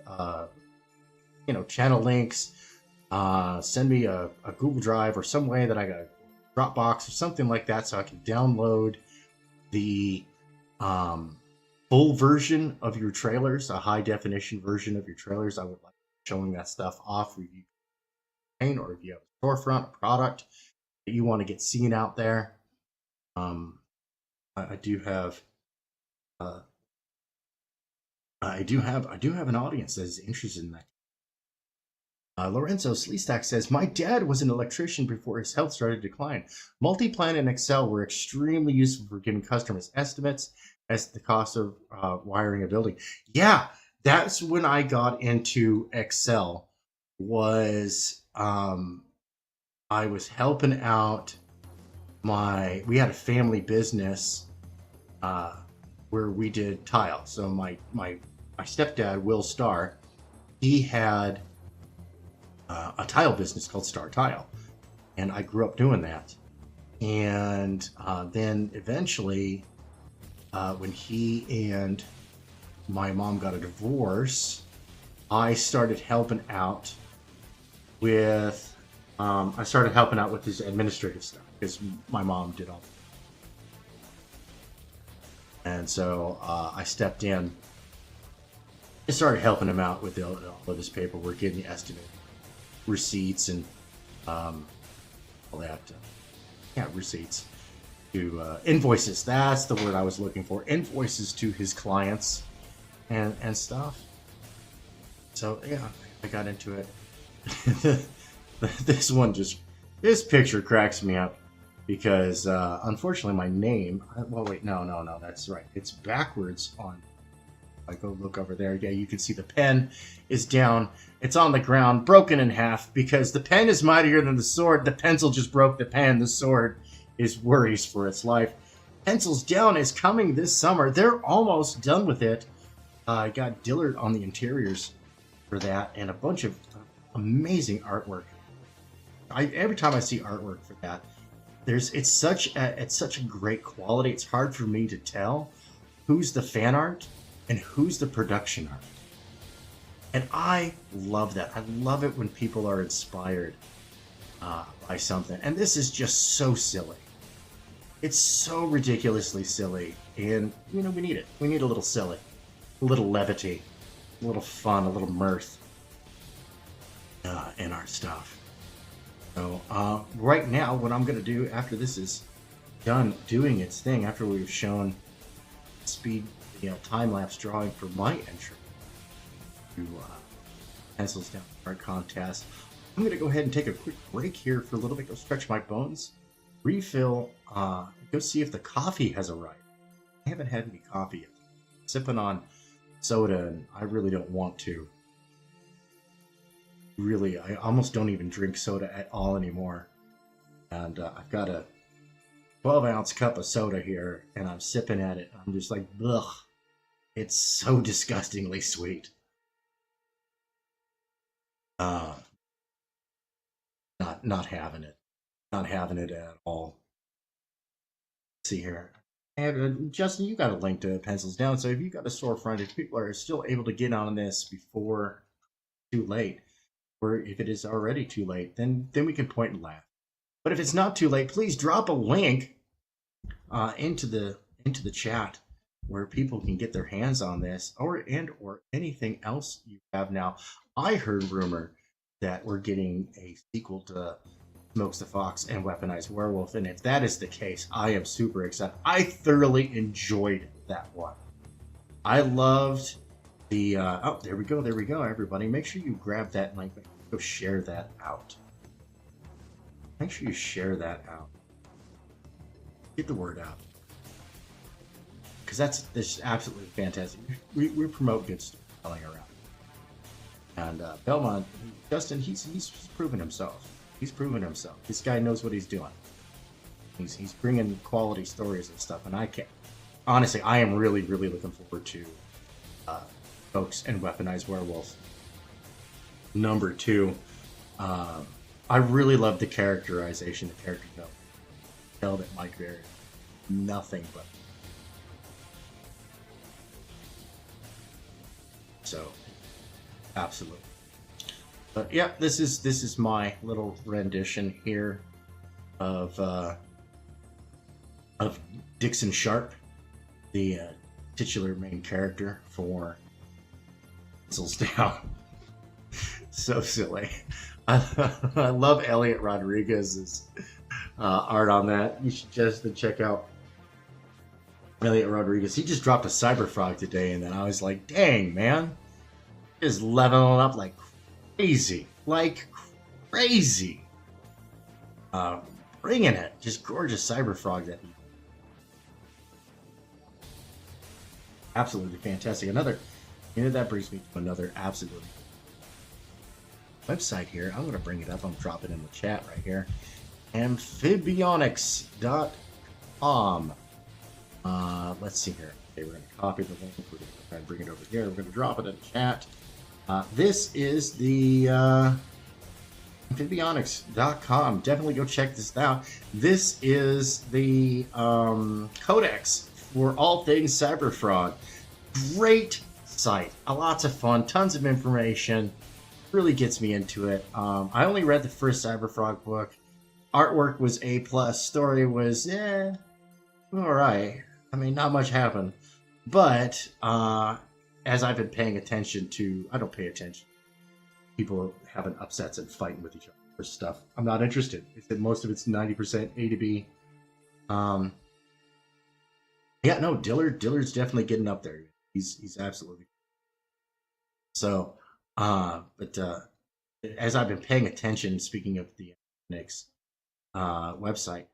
channel links. Send me a Google Drive or some way that I got a Dropbox or something like that, so I can download the full version of your trailers, a high definition version of your trailers. I would like showing that stuff off, or if you have a storefront product that you want to get seen out there. I do have an audience that is interested in that. Lorenzo Sleestack says, my dad was an electrician before his health started to decline. Multiplan and Excel were extremely useful for giving customers estimates as to the cost of wiring a building. Yeah, that's when I got into Excel. I was helping out we had a family business where we did tile. So my stepdad, Will Starr, he had a tile business called Star Tile, and I grew up doing that. And then eventually, when he and my mom got a divorce, I started helping out with his administrative stuff because my mom did all. And so I stepped in and started helping him out with all of his paperwork, getting the estimate, receipts, and all that. Receipts to invoices. That's the word I was looking for. Invoices to his clients and stuff. So yeah, I got into it. This picture cracks me up because unfortunately my name. No, that's right. It's backwards on. I go look over there. Yeah, you can see the pen is down. It's on the ground, broken in half, because the pen is mightier than the sword. The pencil just broke the pen. The sword is worries for its life. Pencils Down is coming this summer. They're almost done with it. I got Dillard on the interiors for that, and a bunch of amazing artwork. Every time I see artwork for that, it's such a great quality. It's hard for me to tell who's the fan art and who's the production art. And I love that. I love it when people are inspired by something. And this is just so silly. It's so ridiculously silly. And, you know, we need it. We need a little silly, a little levity, a little fun, a little mirth in our stuff. So right now, what I'm going to do after this is done doing its thing, after we've shown speed, time-lapse drawing for my entry to Pencils Down Art Contest, I'm going to go ahead and take a quick break here for a little bit, go stretch my bones, refill, go see if the coffee has arrived. I haven't had any coffee yet. I'm sipping on soda, and I really don't want to. Really, I almost don't even drink soda at all anymore. And I've got a 12-ounce cup of soda here, and I'm sipping at it. I'm just like, ugh. It's so disgustingly sweet. Not having it. Not having it at all. Let's see here. And Justin, you got a link to Pencils Down. So if you got a storefront, if people are still able to get on this before too late, or if it is already too late, then we can point and laugh. But if it's not too late, please drop a link into the chat where people can get their hands on this or anything else you have now. I heard rumor that we're getting a sequel to Smokes the Fox and Weaponized Werewolf, and if that is the case, I am super excited. I thoroughly enjoyed that one. I loved the oh, there we go, everybody. Make sure you grab that link, go share that out. Make sure you share that out. Get the word out, because this is absolutely fantastic. We promote good storytelling around. And Belmont, Justin, he's proven himself. He's proven himself. This guy knows what he's doing. He's bringing quality stories and stuff, and I can't. Honestly, I am really looking forward to Folks and Weaponized Werewolf #2. I really love the characterization, the character development. Tell that Mike Berry, nothing but. So, absolutely. But yeah, this is my little rendition here of Dixon Sharp, the titular main character for Pencils Down. So silly. I love Elliot Rodriguez's art on that. You should just check out Elliot Rodriguez. He just dropped a Cyberfrog today, and then I was like, dang, man. Just leveling up like crazy. Bringing it. Just gorgeous Cyberfrog that he. Absolutely fantastic. That brings me to another absolutely website here. I'm going to bring it up. I'm dropping it in the chat right here. Amphibionics.com. Let's see here. Okay, we're going to copy the link. We're going to try and bring it over here. We're going to drop it in the chat. This is the Amphibionics.com. Definitely go check this out. This is the codex for all things Cyberfrog. Great site. Lots of fun. Tons of information. Really gets me into it. I only read the first Cyberfrog book. Artwork was A+. Story was, all right. I mean, not much happened. But as I've been paying attention to, I don't pay attention. People having upsets and fighting with each other for stuff. I'm not interested. Most of it's 90% A to B. Yeah, no, Dillard's definitely getting up there. He's absolutely. So, but as I've been paying attention, speaking of the Nix website,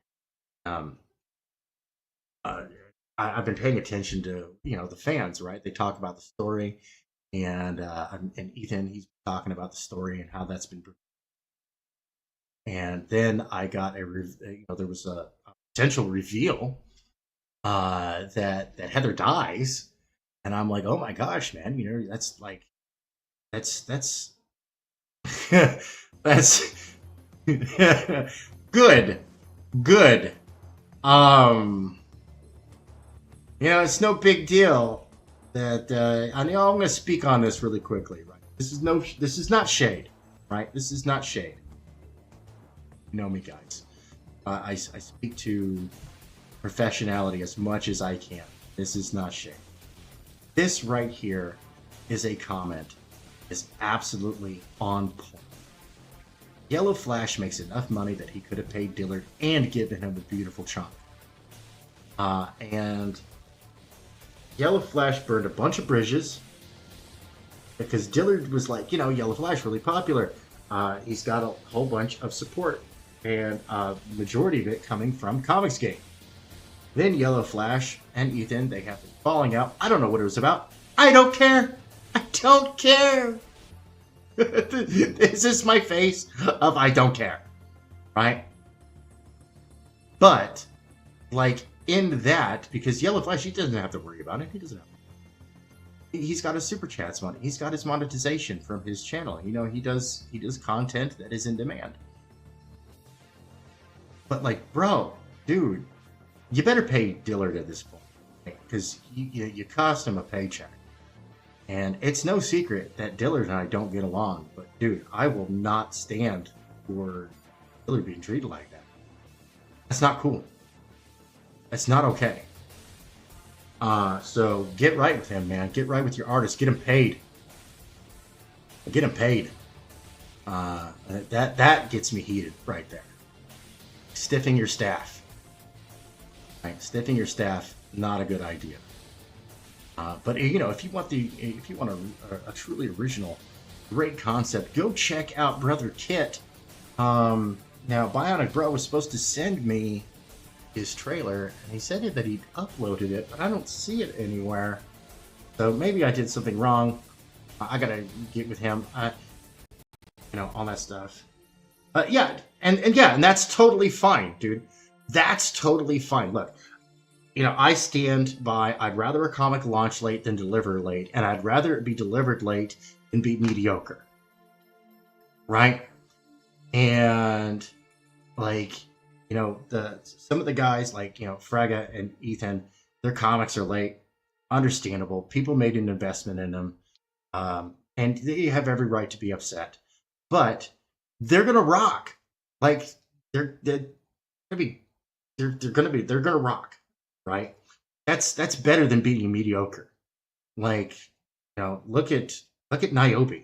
I've been paying attention to the fans, right? They talk about the story, and Ethan, he's talking about the story and how that's been. And then I got there was a potential reveal that Heather dies, and I'm like, oh my gosh, man, that's that's good. It's no big deal that I'm going to speak on this really quickly, right? This is not shade, right? This is not shade. You know me, guys. I speak to professionality as much as I can. This is not shame. This right here is a comment. Is absolutely on point. Yellow Flash makes enough money that he could have paid Dillard and given him a beautiful chunk. And Yellow Flash burned a bunch of bridges because Dillard was like, you know, Yellow Flash really popular. He's got a whole bunch of support, and majority of it coming from Comicsgate. Then Yellow Flash and Ethan, they have been falling out. I don't know what it was about. I don't care. I don't care. This is my face of I don't care. Right? But, like, in that, because Yellow Flash, he doesn't have to worry about it. He doesn't have to. He's got his super chats money. He's got his monetization from his channel. You know, he does content that is in demand. But, like, bro, dude, you better pay Dillard at this point, because you cost him a paycheck. And it's no secret that Dillard and I don't get along. But, dude, I will not stand for Dillard being treated like that. That's not cool. That's not okay. So get right with him, man. Get right with your artist. Get him paid. Get him paid. That gets me heated right there. Stiffing your staff. Right? Stiffing your staff, not a good idea. But you know, if you want a truly original, great concept, go check out Brother Kit. Now Bionic Bro was supposed to send me his trailer, and he said that he'd uploaded it, but I don't see it anywhere. So maybe I did something wrong. I gotta get with him. You know, all that stuff. Yeah, and that's totally fine, dude. That's totally fine. Look. You know, I stand by, I'd rather a comic launch late than deliver late, and I'd rather it be delivered late than be mediocre. Right? And, like, you know, some of the guys, like, you know, Fraga and Ethan, their comics are late. Understandable. People made an investment in them. And they have every right to be upset. But they're going to rock. Like, they're going to rock. Right? That's better than being mediocre. Like, you know, look at Niobe.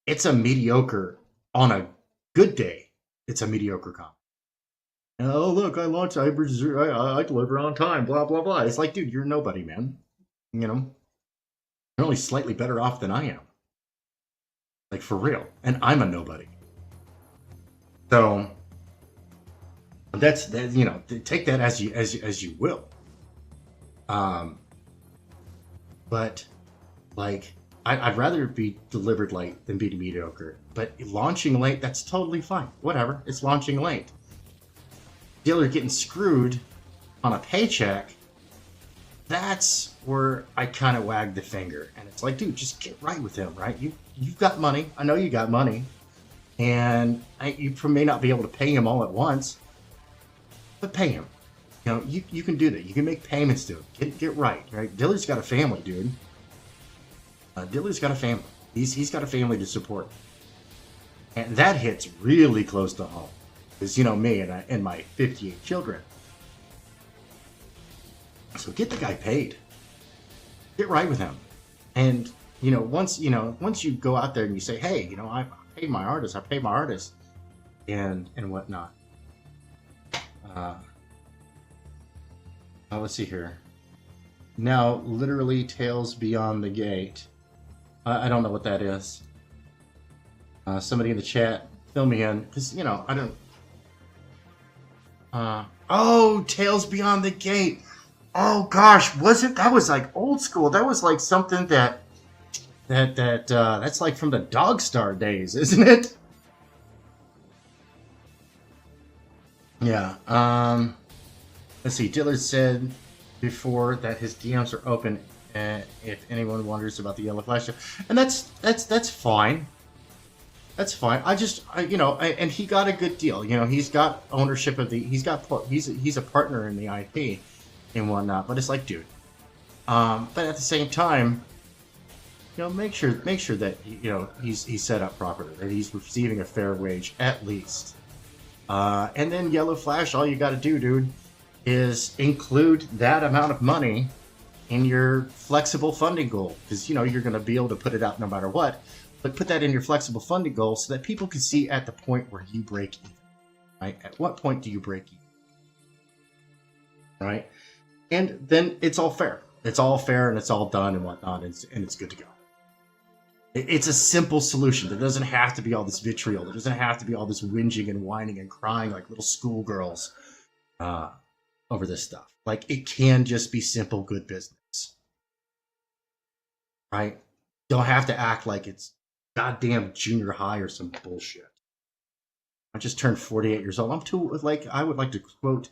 It's a mediocre on a good day. It's a mediocre comic. Oh, look, I launched I deliver on time, blah blah blah. It's like, dude, you're nobody, man. You know? You're only slightly better off than I am. Like, for real. And I'm a nobody. So that's you know, take that as you will. But like, I'd rather be delivered late than be mediocre. But launching late, that's totally fine. Whatever, it's launching late. Dealer getting screwed on a paycheck. That's where I kind of wag the finger, and it's like, dude, just get right with him, right? You've got money. I know you got money, and you may not be able to pay him all at once. But pay him. You know, you can do that. You can make payments to him. Get right. Dillard's got a family, dude. Dillard's got a family. He's got a family to support. And that hits really close to home. Because, you know, me and my 58 children. So get the guy paid. Get right with him. And, you know, once you go out there and you say, hey, you know, I paid my artist. And whatnot. Let's see here. Now, literally, Tales Beyond the Gate. I don't know what that is. Somebody in the chat, fill me in, because, you know, I don't. Oh, Tales Beyond the Gate. Oh gosh, was it? That was like old school. That was like something that's like from the Dogstar days, isn't it? Yeah. Let's see. Dillard said before that his DMs are open if anyone wonders about the Yellow Flash, and that's fine. That's fine. And he got a good deal. You know, he's got ownership of he's a partner in the IP and whatnot. But it's like, dude. But at the same time, you know, make sure that, you know, he's set up properly, that he's receiving a fair wage at least. And then Yellow Flash, all you got to do, dude, is include that amount of money in your flexible funding goal, because you know you're going to be able to put it out no matter what. But put that in your flexible funding goal so that people can see at the point where you break even. Right? At what point do you break even? Right? And then it's all fair. It's all fair and it's all done and whatnot, and it's good to go. It's a simple solution. There doesn't have to be all this vitriol. There doesn't have to be all this whinging and whining and crying like little schoolgirls over this stuff. Like, it can just be simple, good business. Right? Don't have to act like it's goddamn junior high or some bullshit. I just turned 48 years old. I'm too, like, I would like to quote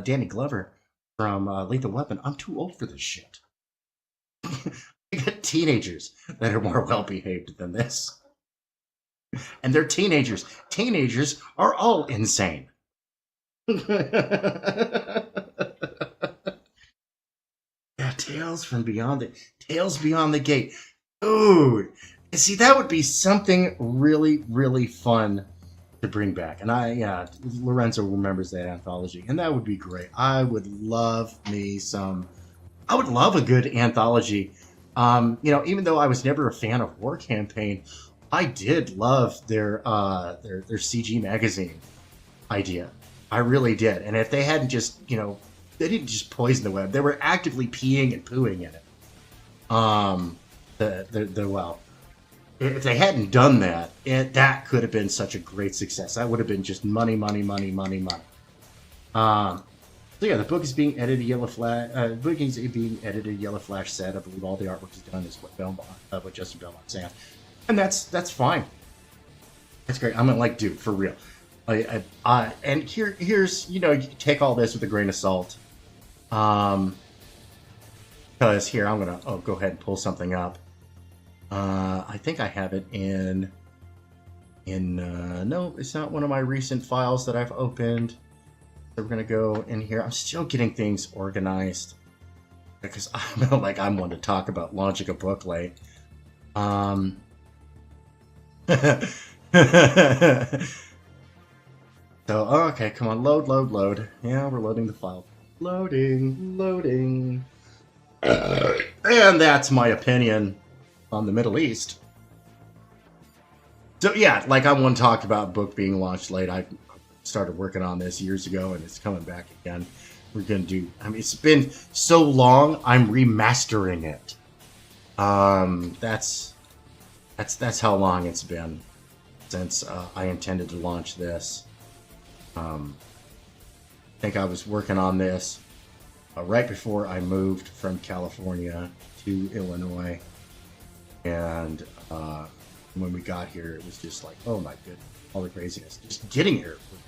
Danny Glover from Lethal Weapon. I'm too old for this shit. I got teenagers that are more well-behaved than this. And they're teenagers. Teenagers are all insane. Yeah, Tales Beyond the Gate. Dude. See, that would be something really, really fun to bring back. And Lorenzo remembers that anthology. And that would be great. I would love a good anthology. Even though I was never a fan of War Campaign, I did love their CG magazine idea. I really did. And if they hadn't just, they didn't just poison the web. They were actively peeing and pooing in it. If they hadn't done that, that could have been such a great success. That would have been just money, money, money, money, money. So yeah, the book is being edited Yellow Flash. Yellow Flash said. I believe all the artwork is done. Is what Justin Belmont saying, and that's fine. That's great. I'm like, dude, for real. And here's you take all this with a grain of salt. Because here I'm gonna go ahead and pull something up. I think I have it in no, it's not one of my recent files that I've opened. So we're gonna go in here. I'm still getting things organized because I'm one to talk about launching a book late. So okay, come on, load. Yeah, we're loading the file. Loading. And that's my opinion on the Middle East. So yeah, like I want to talk about book being launched late. I started working on this years ago and it's coming back again. We're gonna do, it's been so long, I'm remastering it. That's how long it's been since I intended to launch this. I think I was working on this right before I moved from California to Illinois. And when we got here, it was just like, oh my goodness, all the craziness. Just getting here was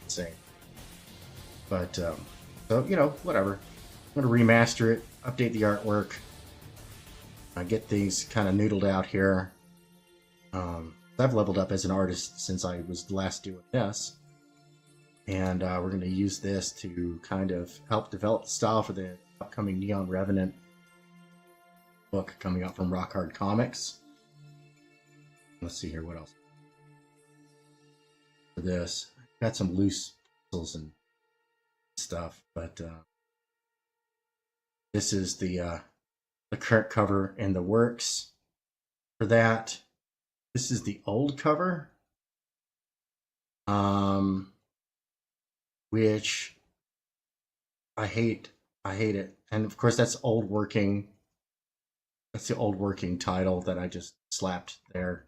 insane. But, so, whatever. I'm going to remaster it, update the artwork, get things kind of noodled out here. I've leveled up as an artist since I was last doing this. And we're going to use this to kind of help develop the style for the upcoming Neon Revenant book coming out from Rock Hard Comics. Let's see here, what else? For this, got some loose pencils and stuff, but this is the current cover in the works for that. This is the old cover, which I hate. I hate it, and of course that's old working. That's the old working title that I just slapped there.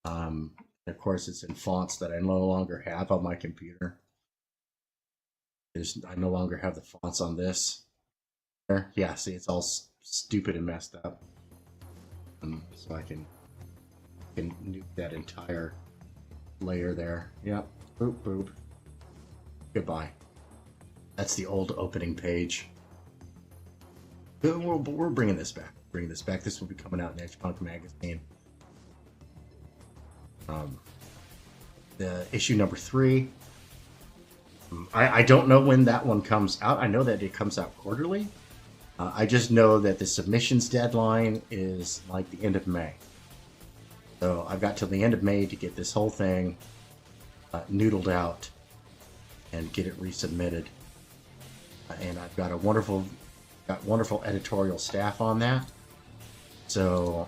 Of course, it's in fonts that I no longer have on my computer. I no longer have the fonts on this. There, yeah. See, it's all stupid and messed up. So I can nuke that entire layer there. Yep. Boop boop. Goodbye. That's the old opening page. We're bringing this back. This will be coming out in EDGEPUNK Magazine. The issue number 3. I don't know when that one comes out. I know that it comes out quarterly. I just know that the submissions deadline is like the end of May. So I've got till the end of May to get this whole thing noodled out and get it resubmitted. And I've got a wonderful editorial staff on that. So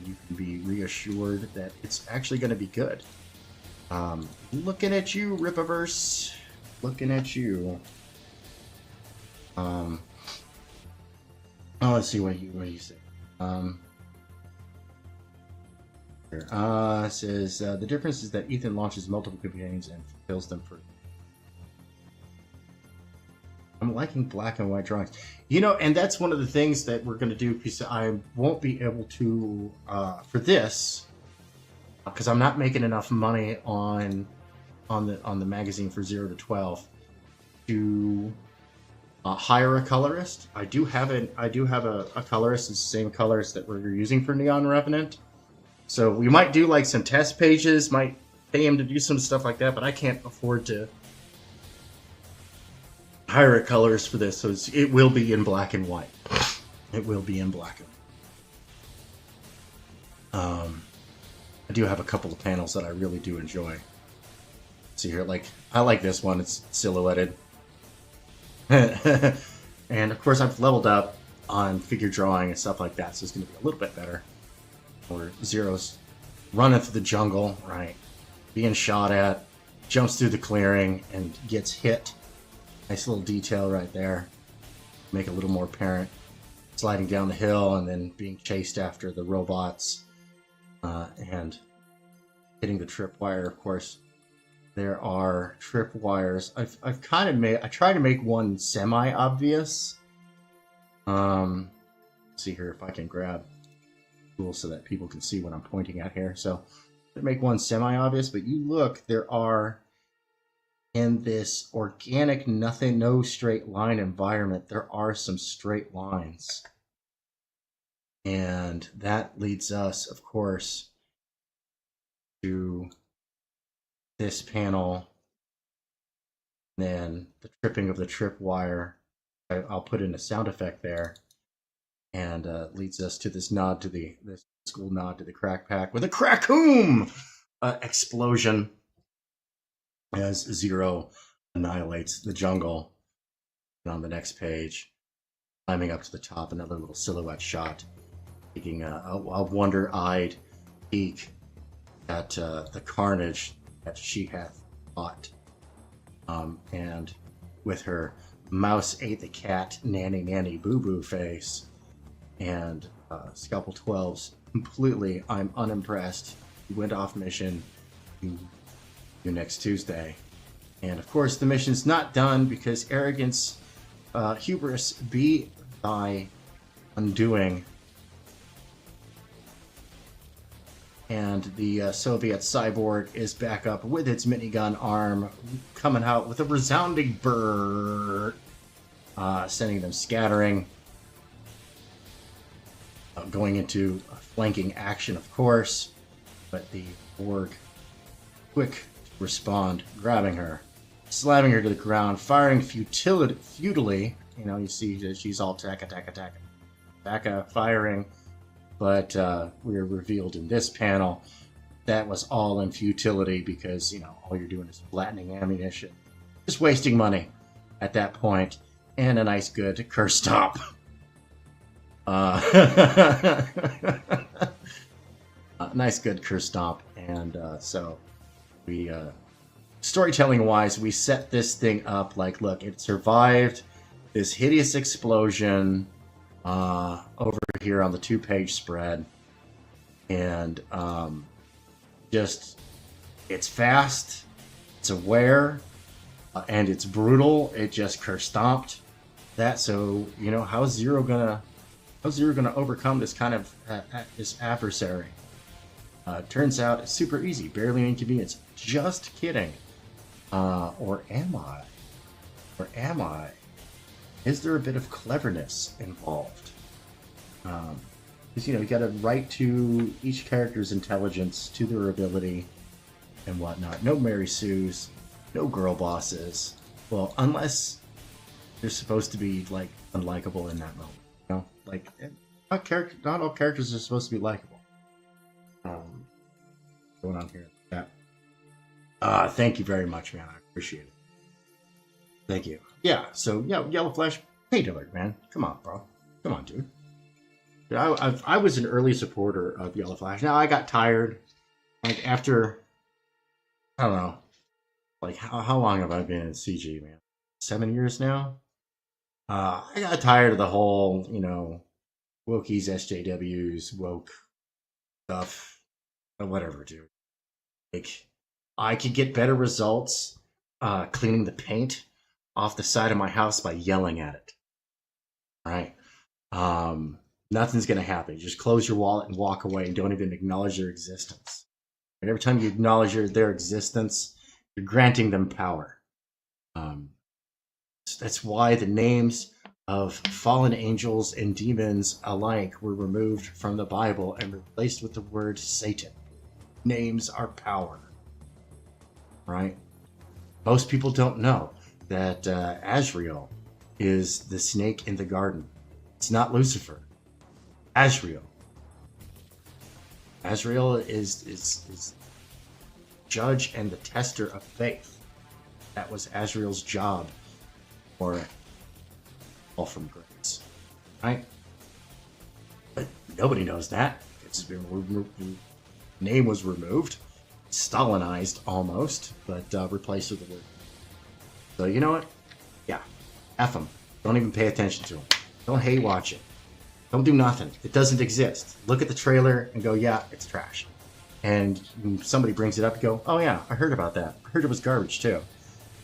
you can be reassured that it's actually going to be good. Looking at you, Ripaverse. Looking at you. Oh, let's see what you say. Says the difference is that Ethan launches multiple campaigns and fulfills them for. I'm liking black and white drawings, and that's one of the things that we're going to do, because I won't be able to for this, because I'm not making enough money on the magazine for 0 to 12 to hire a colorist. I do have a colorist. It's the same colorist that we're using for Neon Revenant. So we might do like some test pages, might pay him to do some stuff like that, but I can't afford to hire a colorist for this, so it will be in black and white. It will be in black and white. I do have a couple of panels that I really do enjoy. See here, I like this one. It's silhouetted. And of course I've leveled up on figure drawing and stuff like that, so it's going to be a little bit better. Or Zero's running through the jungle, right? Being shot at, jumps through the clearing and gets hit. Nice little detail right there. Make it a little more apparent. Sliding down the hill and then being chased after the robots and hitting the tripwire. Of course, there are tripwires. I've kind of made. I try to make one semi-obvious. See here if I can grab tool so that people can see what I'm pointing at here. So make one semi-obvious, but you look, there are, in this organic no straight line environment, there are some straight lines. And that leads us, of course, to this panel. Then the tripping of the tripwire. I'll put in a sound effect there. And leads us to this school nod to the Crack Pack with a Crackoom explosion as Zero annihilates the jungle. And on the next page, climbing up to the top, another little silhouette shot, taking a wonder-eyed peek at the carnage that she hath fought. And with her mouse ate the cat, nanny boo-boo face, and Scalpel 12's completely, I'm unimpressed. He went off mission next Tuesday. And of course, the mission's not done because arrogance, hubris be thy undoing. And the Soviet cyborg is back up with its minigun arm, coming out with a resounding brrr, sending them scattering. Going into a flanking action, of course, but the Borg, quick to respond, grabbing her, slamming her to the ground, firing futilely. You see that she's all taka, firing, but we're revealed in this panel that was all in futility because, all you're doing is flattening ammunition. Just wasting money at that point, and a nice good curse stop. Nice good curse stomp. And so we storytelling wise, we set this thing up like, look, it survived this hideous explosion over here on the 2-page spread, and just, it's fast, it's aware, and it's brutal. It just curse stomped that. So how's Zero gonna overcome this kind of this adversary? Turns out it's super easy, barely an inconvenience. Just kidding. Or am I? Is there a bit of cleverness involved? Because you got to write to each character's intelligence, to their ability, and whatnot. No Mary Sues, no girl bosses. Well, unless they're supposed to be unlikable in that moment. Not all characters are supposed to be likable. Going on here. Thank you very much, man. I appreciate it. Thank you. Yeah, so, yeah, Yellow Flash, pay Dillard, man. Come on, bro. Come on, dude. I was an early supporter of Yellow Flash. Now, I got tired. Like, after, I don't know, like, how long have I been in CG, man? 7 years now? I got tired of the whole, you know, wokies, SJWs, woke stuff, or whatever, dude. Like, I could get better results cleaning the paint off the side of my house by yelling at it. Right? Nothing's going to happen. Just close your wallet and walk away and don't even acknowledge their existence. And every time you acknowledge their existence, you're granting them power. That's why the names of fallen angels and demons alike were removed from the Bible and replaced with the word Satan. Names are power. Right? Most people don't know that Azrael is the snake in the garden. It's not Lucifer. Azrael. Azrael is judge and the tester of faith. That was Azrael's job, or all from grace, right? But nobody knows that. It's been name was removed, Stalinized almost, but replaced with the word. So you know what? Yeah, F them. Don't even pay attention to them. Don't hate watch it. Don't do nothing. It doesn't exist. Look at the trailer and go, yeah, it's trash. And when somebody brings it up, you go, oh yeah, I heard about that. I heard it was garbage too.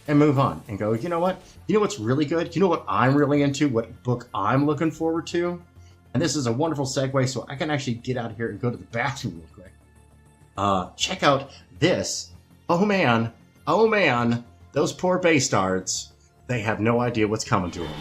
And move on and go, you know what? You know what's really good? You know what I'm really into? What book I'm looking forward to? And this is a wonderful segue, so I can actually get out of here and go to the bathroom real quick. Check out this. Oh man, those poor bastards. They have no idea what's coming to them.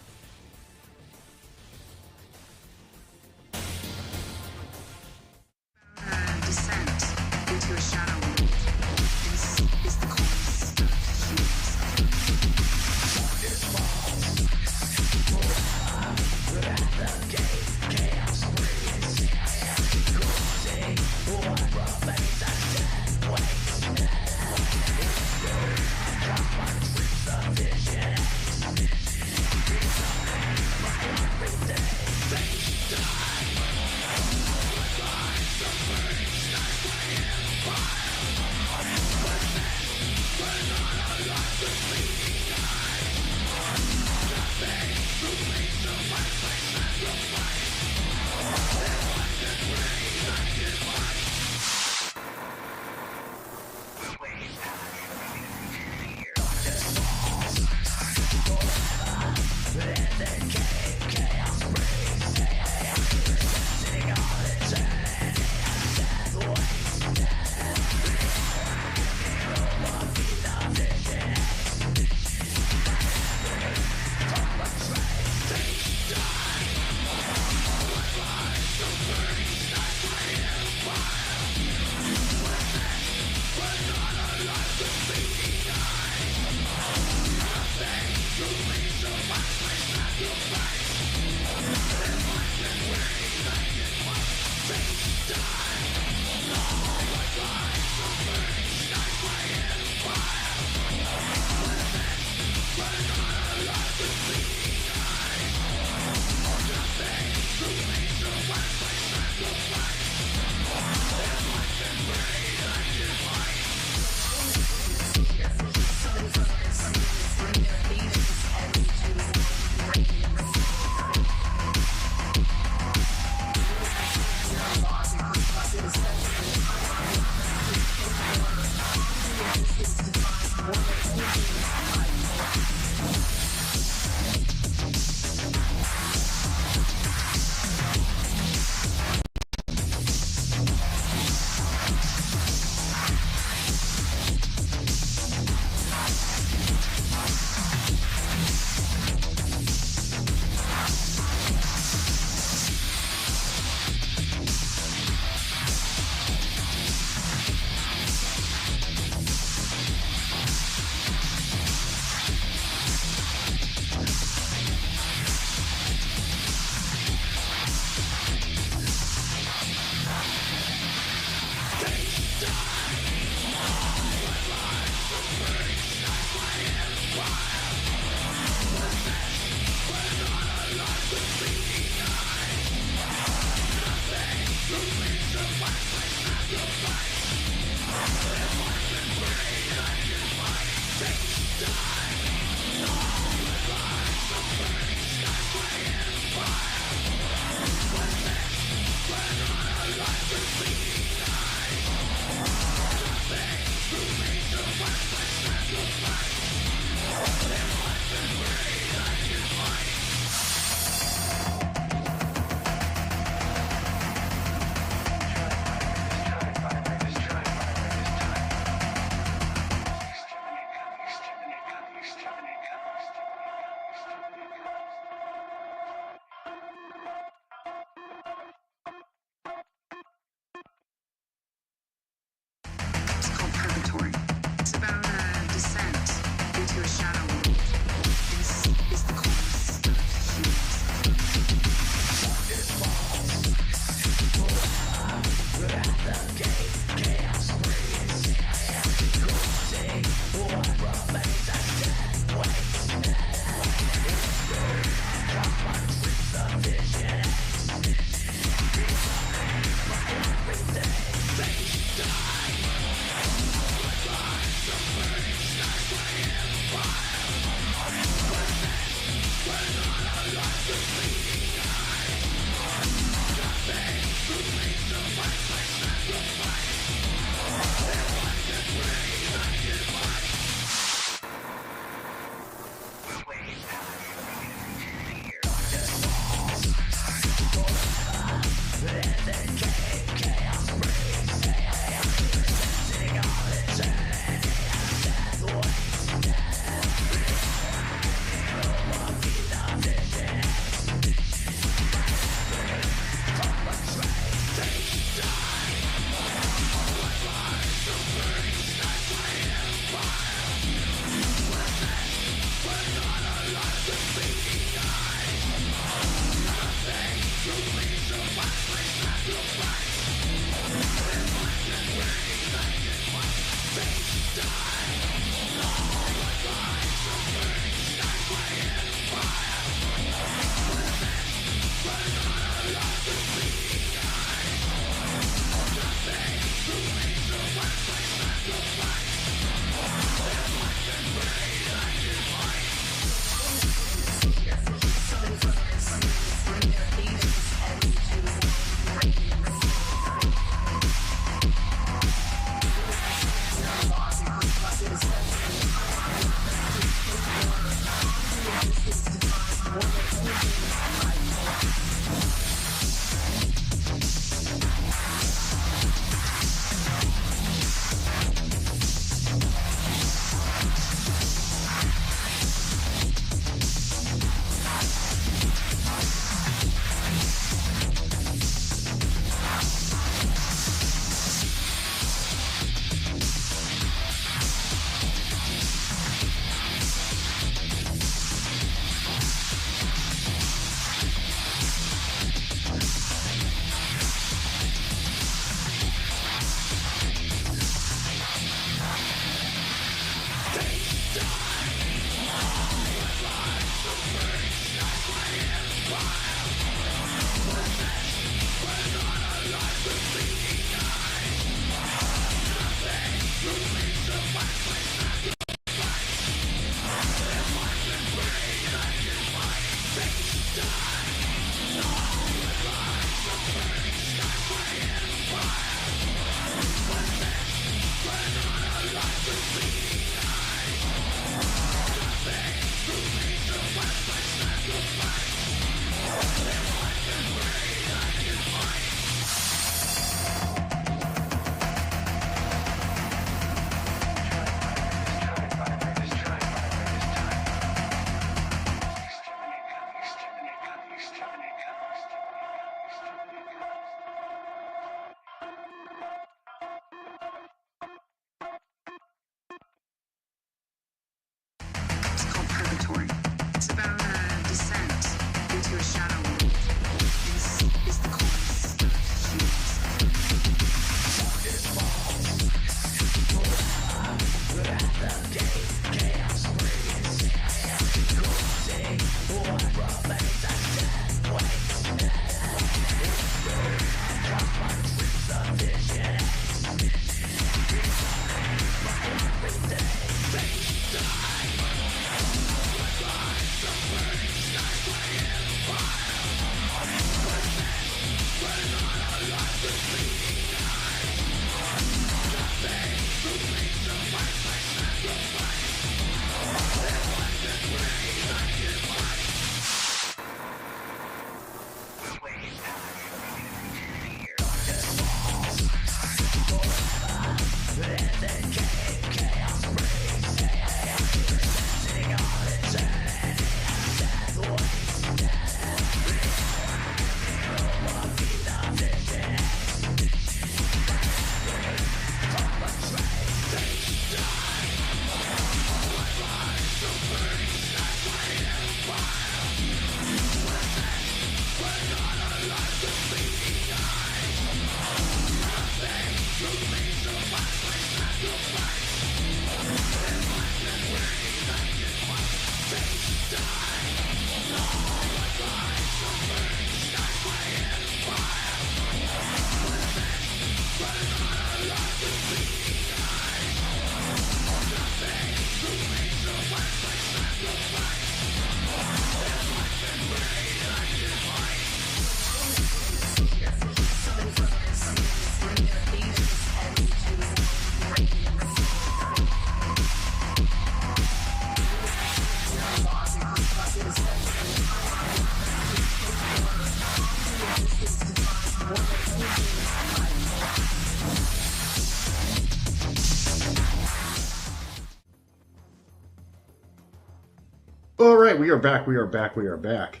All right, we are back. We are back. We are back.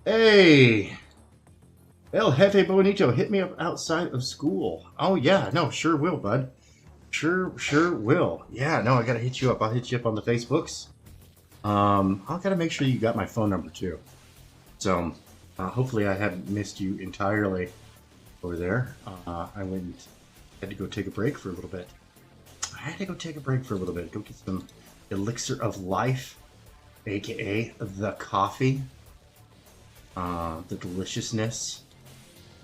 Hey, El Jefe Bonito, hit me up outside of school. Oh yeah, no, sure will, bud. Sure will. Yeah, no, I gotta hit you up. I'll hit you up on the Facebooks. I gotta make sure you got my phone number too. So, hopefully I haven't missed you entirely over there. I had to go take a break for a little bit. Go get some elixir of life, aka the coffee, the deliciousness,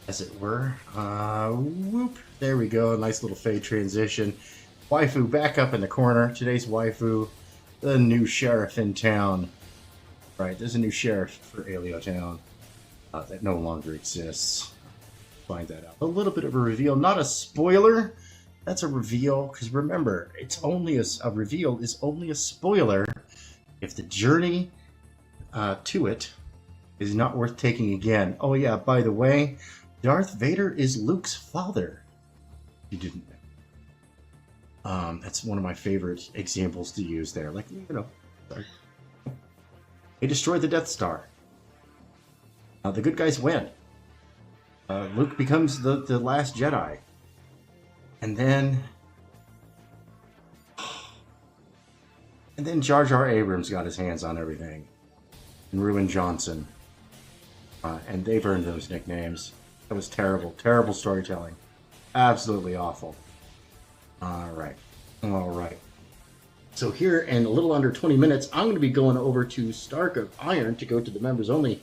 as it were. Whoop! There we go. A nice little fade transition. Waifu back up in the corner. Today's waifu, the new sheriff in town. Right, there's a new sheriff for Aleo Town that no longer exists. Find that out. A little bit of a reveal, not a spoiler. That's a reveal, because remember, it's only a reveal is only a spoiler if the journey to it is not worth taking again. Oh yeah, by the way, Darth Vader is Luke's father. You didn't know. That's one of my favorite examples to use there. Like, you know, sorry. They destroyed the Death Star. The good guys win. Luke becomes the last Jedi. And then Jar Jar Abrams got his hands on everything. And Ruin Johnson. And they've earned those nicknames. That was terrible. Terrible storytelling. Absolutely awful. Alright. So here in a little under 20 minutes, I'm going to be going over to Stark of Iron to go to the members only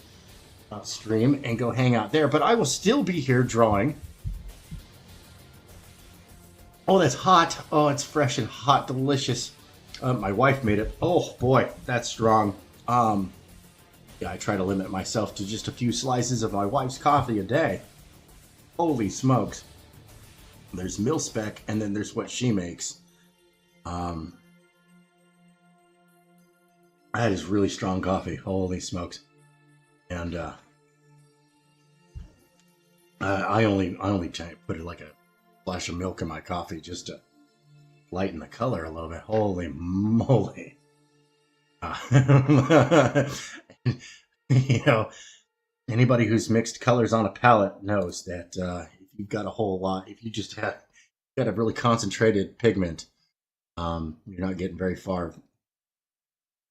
stream and go hang out there. But I will still be here drawing. Oh, that's hot. Oh, it's fresh and hot. Delicious. My wife made it. Oh, boy, that's strong. Yeah, I try to limit myself to just a few slices of my wife's coffee a day. Holy smokes. There's mil-spec, and then there's what she makes. That is really strong coffee. Holy smokes. And I only put it like a splash of milk in my coffee just to lighten the color a little bit. Holy moly. You know, anybody who's mixed colors on a palette knows that if you've got a whole lot, if you just got a really concentrated pigment, you're not getting very far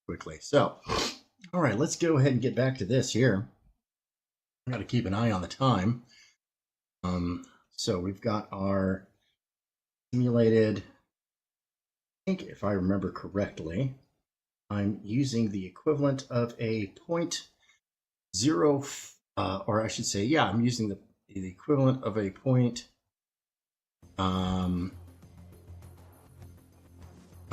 quickly. So, all right, let's go ahead and get back to this here. I got to keep an eye on the time. So we've got our simulated, I think if I remember correctly, I'm using the equivalent of a 0.0, or I should say, yeah, I'm using the equivalent of a I'm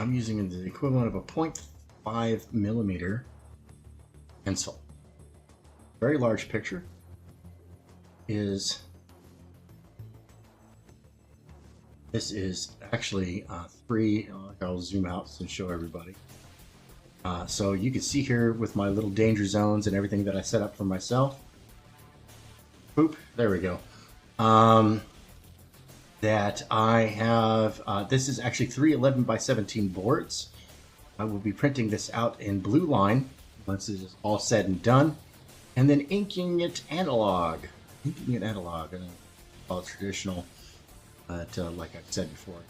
using the equivalent of a 0.5 millimeter pencil. Very large picture is, this is actually 3, I'll zoom out and show everybody. So you can see here with my little danger zones and everything that I set up for myself. Boop, there we go. That I have, this is actually 3 11x17 boards. I will be printing this out in blue line once it is all said and done, and then inking it analog. And all traditional, but like I've said before,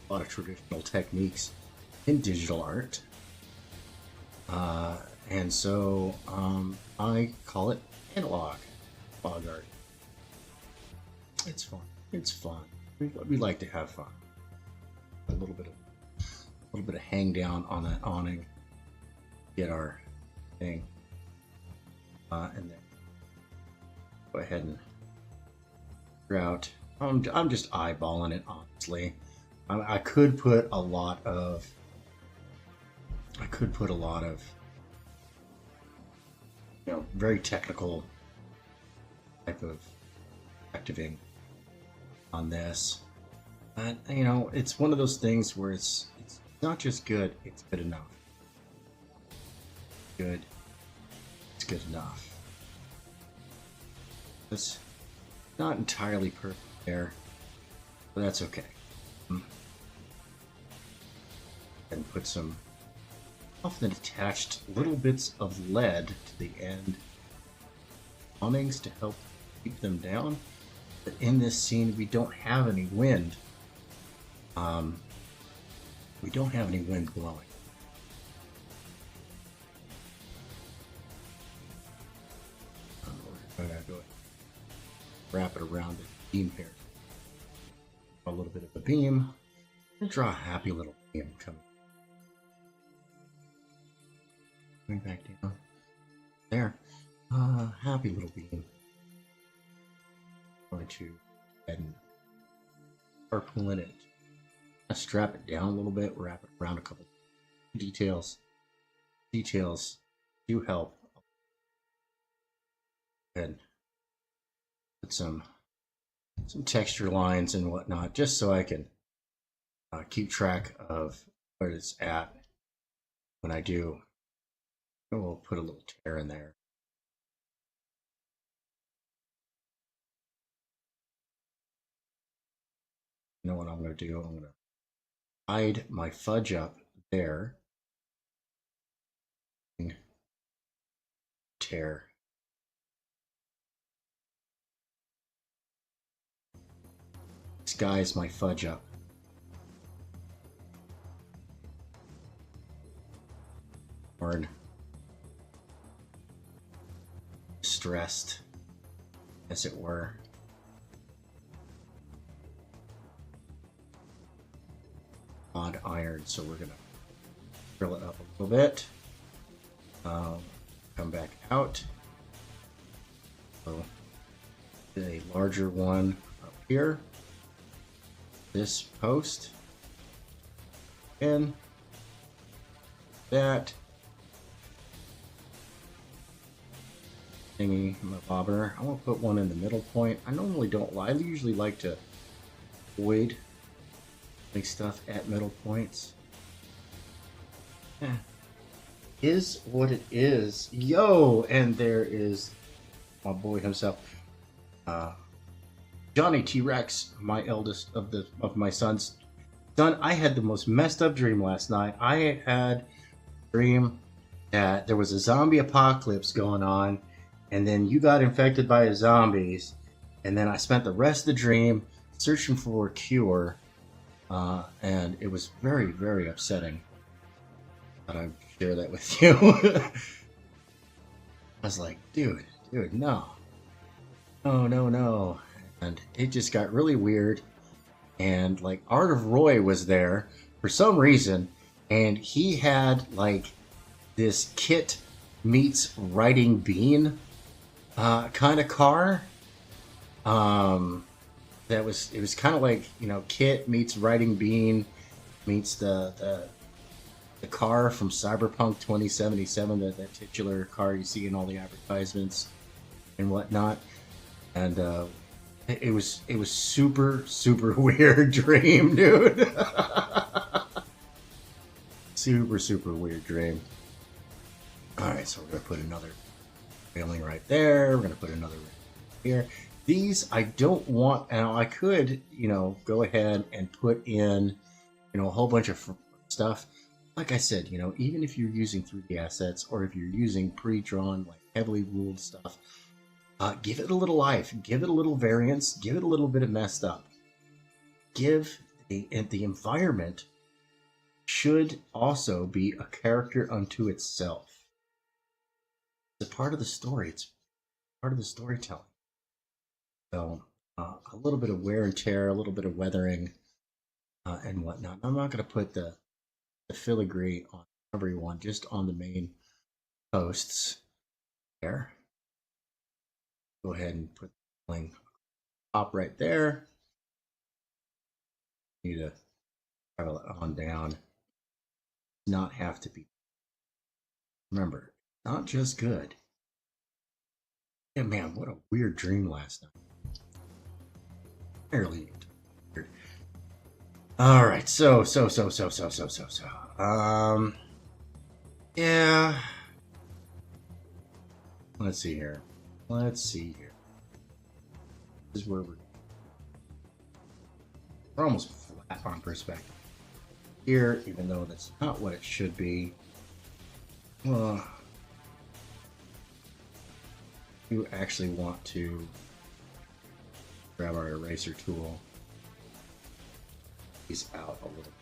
a lot of traditional techniques in digital art. And so I call it analog fog art. It's fun. It's fun. We like to have fun. A little bit of hang down on that awning. Get our thing, and then go ahead and figure out. I'm just eyeballing it, honestly. I could put a lot of. You know, very technical type of activating on this. But, you know, it's one of those things where it's not just good, it's good enough. It's good enough. It's not entirely perfect there, but that's okay. And put some often attached little bits of lead to the end awnings to help keep them down. But in this scene, we don't have any wind. We don't have any wind blowing. We're gonna go ahead and wrap it around the beam here. A little bit of a beam. And draw a happy little beam coming. Going back down. There. Happy little beam. I'm going to go ahead and harpoon it. Strap it down a little bit, wrap it around a couple details. Details do help. And put some texture lines and whatnot, just so I can keep track of where it's at when I do. We'll put a little tear in there. You know what I'm going to do? I'm going to hide my fudge up there. Tear. Disguise my fudge up. Or stressed, as it were. Odd iron, so we're gonna drill it up a little bit. Come back out. So a larger one up here. This post. And that thingy, my bobber. I want to put one in the middle point. I normally don't. I usually like to avoid putting stuff at middle points. Yeah. Is what it is. Yo, and there is my boy himself, Johnny T-Rex, my eldest of my sons. Son, I had the most messed up dream last night. I had a dream that there was a zombie apocalypse going on, and then you got infected by zombies, and then I spent the rest of the dream searching for a cure, and it was very, very upsetting. Thought I'd share that with you. I was like, dude, no. No. And it just got really weird. And like Art of Roy was there for some reason, and he had like this Kit meets Riding Bean kind of car. It was kind of like, you know, Kit meets Riding Bean meets the car from Cyberpunk 2077, that titular car you see in all the advertisements and whatnot. And it was super weird dream, dude. super weird dream. All right, so we're gonna put another railing right there. We're gonna put another right here. These I don't want. Now I could, you know, go ahead and put in, you know, a whole bunch of stuff. Like I said, you know, even if you're using 3D assets or if you're using pre-drawn, like heavily ruled stuff, give it a little life, give it a little variance, give it a little bit of messed up. Give the environment should also be a character unto itself. It's a part of the story. It's part of the storytelling. So a little bit of wear and tear, a little bit of weathering, and whatnot. I'm not going to put the filigree on everyone, just on the main posts there. Go ahead and put the link top right there. Need to travel it on down. Not have to be. Remember, not just good. Yeah, man, what a weird dream last night. Fairly weird. All right, so. Yeah. Let's see here. This is where we're almost flat on perspective here, even though that's not what it should be. you actually want to grab our eraser tool. He's out a little.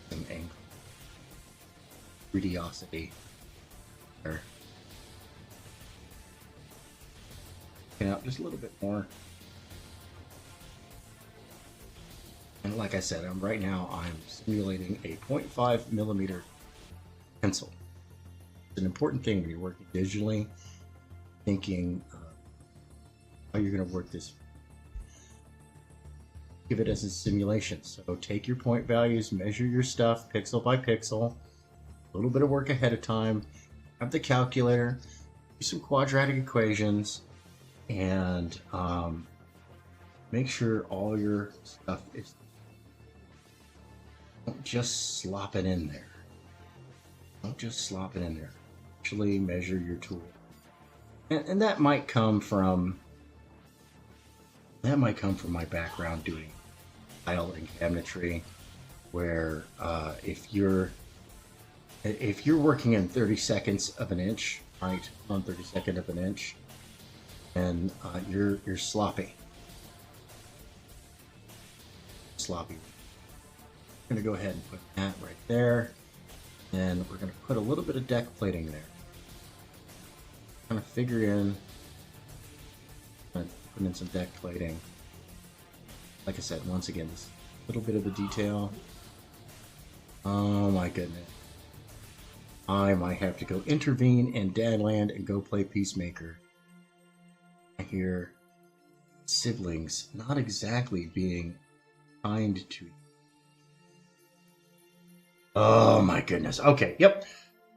Some angle. Grittiosity. There. Out just a little bit more. And like I said, right now I'm simulating a 0.5 millimeter pencil. It's an important thing when you're working digitally, thinking how you're going to work this. Give it as a simulation. So take your point values, measure your stuff pixel by pixel, a little bit of work ahead of time, have the calculator, do some quadratic equations, and make sure all your stuff is. Don't just slop it in there. Don't just slop it in there. Actually measure your tool. And that might come from my background doing tile and cabinetry, where if you're working in 30 seconds of an inch, right, on 32nd of an inch, and you're sloppy. I'm going to go ahead and put that right there, and we're going to put a little bit of deck plating there. Kind of figure in, put in some deck plating. Like I said, once again, this little bit of the detail. Oh my goodness. I might have to go intervene in Dadland and go play Peacemaker. I hear siblings not exactly being kind to you. Oh my goodness. Okay, yep.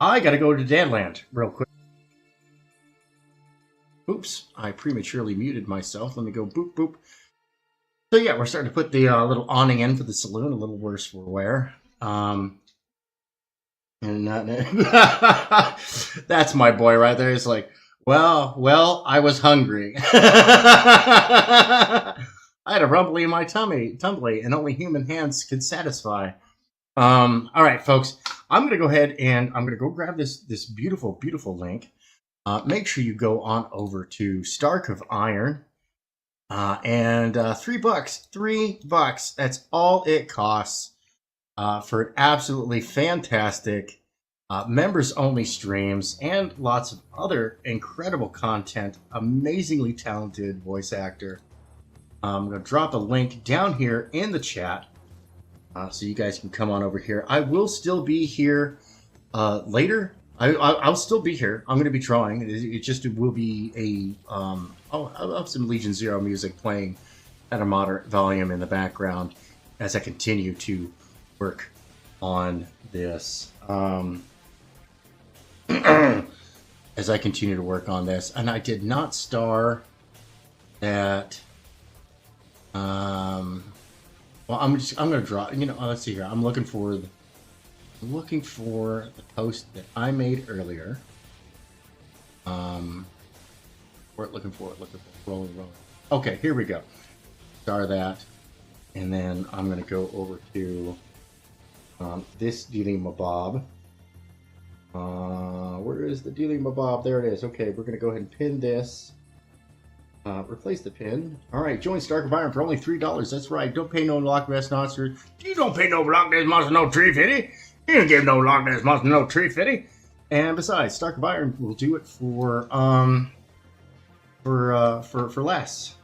I gotta go to Dadland real quick. Oops, I prematurely muted myself. Let me go boop boop. So yeah, we're starting to put the little awning in for the saloon, a little worse for wear. And that's my boy right there. He's like, well, I was hungry. I had a rumbly in my tumbly, and only human hands could satisfy. All right, folks, I'm going to go ahead and I'm going to go grab this beautiful, beautiful link. Make sure you go on over to Stark of Iron. And $3. That's all it costs for an absolutely fantastic members-only streams and lots of other incredible content. Amazingly talented voice actor. I'm going to drop a link down here in the chat. So you guys can come on over here. I will still be here later. I'll still be here. I'm going to be drawing. It just will be a... I'll have some Legion Zero music playing at a moderate volume in the background as I continue to work on this. As I continue to work on this. And I did not star that... well, I'm going to draw. You know, let's see here. I'm looking for the post that I made earlier. Looking for rolling. Okay, here we go. Star that, and then I'm going to go over to this Dealing Mabob. Where is the Dealing Mabob? There it is. Okay, we're going to go ahead and pin this. Replace the pin. All right, join Stark of Iron for only $3. That's right. Don't pay no Loch Ness monster. You don't pay no Loch Ness monster no tree fitty. You don't give no Loch Ness monster no tree fitty. And besides, Stark of Iron will do it for less.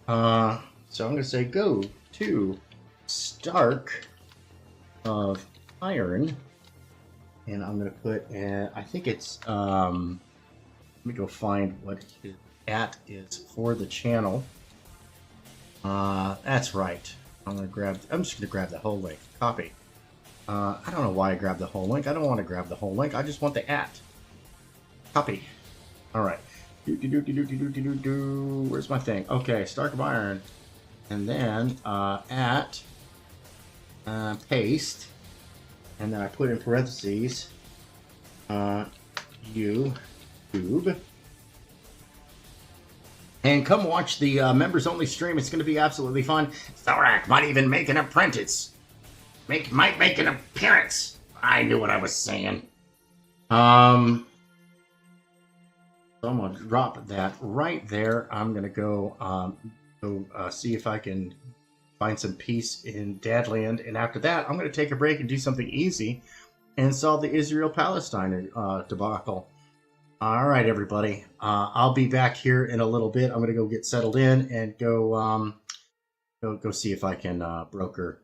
So I'm gonna say go to Stark of Iron, and I'm gonna put. I think it's. Let me go find what his @ is for the channel. That's right. I'm just gonna grab the whole link. Copy. I don't know why I grabbed the whole link. I don't want to grab the whole link. I just want the @ Copy. All right. Where's my thing? Okay, Stark of Iron, and then @ paste, and then I put in parentheses YouTube. And come watch the members-only stream. It's going to be absolutely fun. Thorak might even make an apprentice might make an appearance. I knew what I was saying. So I'm gonna drop that right there. I'm gonna go see if I can find some peace in Dadland, and after that, I'm gonna take a break and do something easy and solve the Israel-Palestine debacle. All right, everybody. I'll be back here in a little bit. I'm gonna go get settled in and go see if I can broker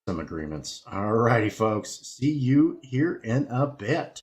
some agreements. All righty, folks. See you here in a bit.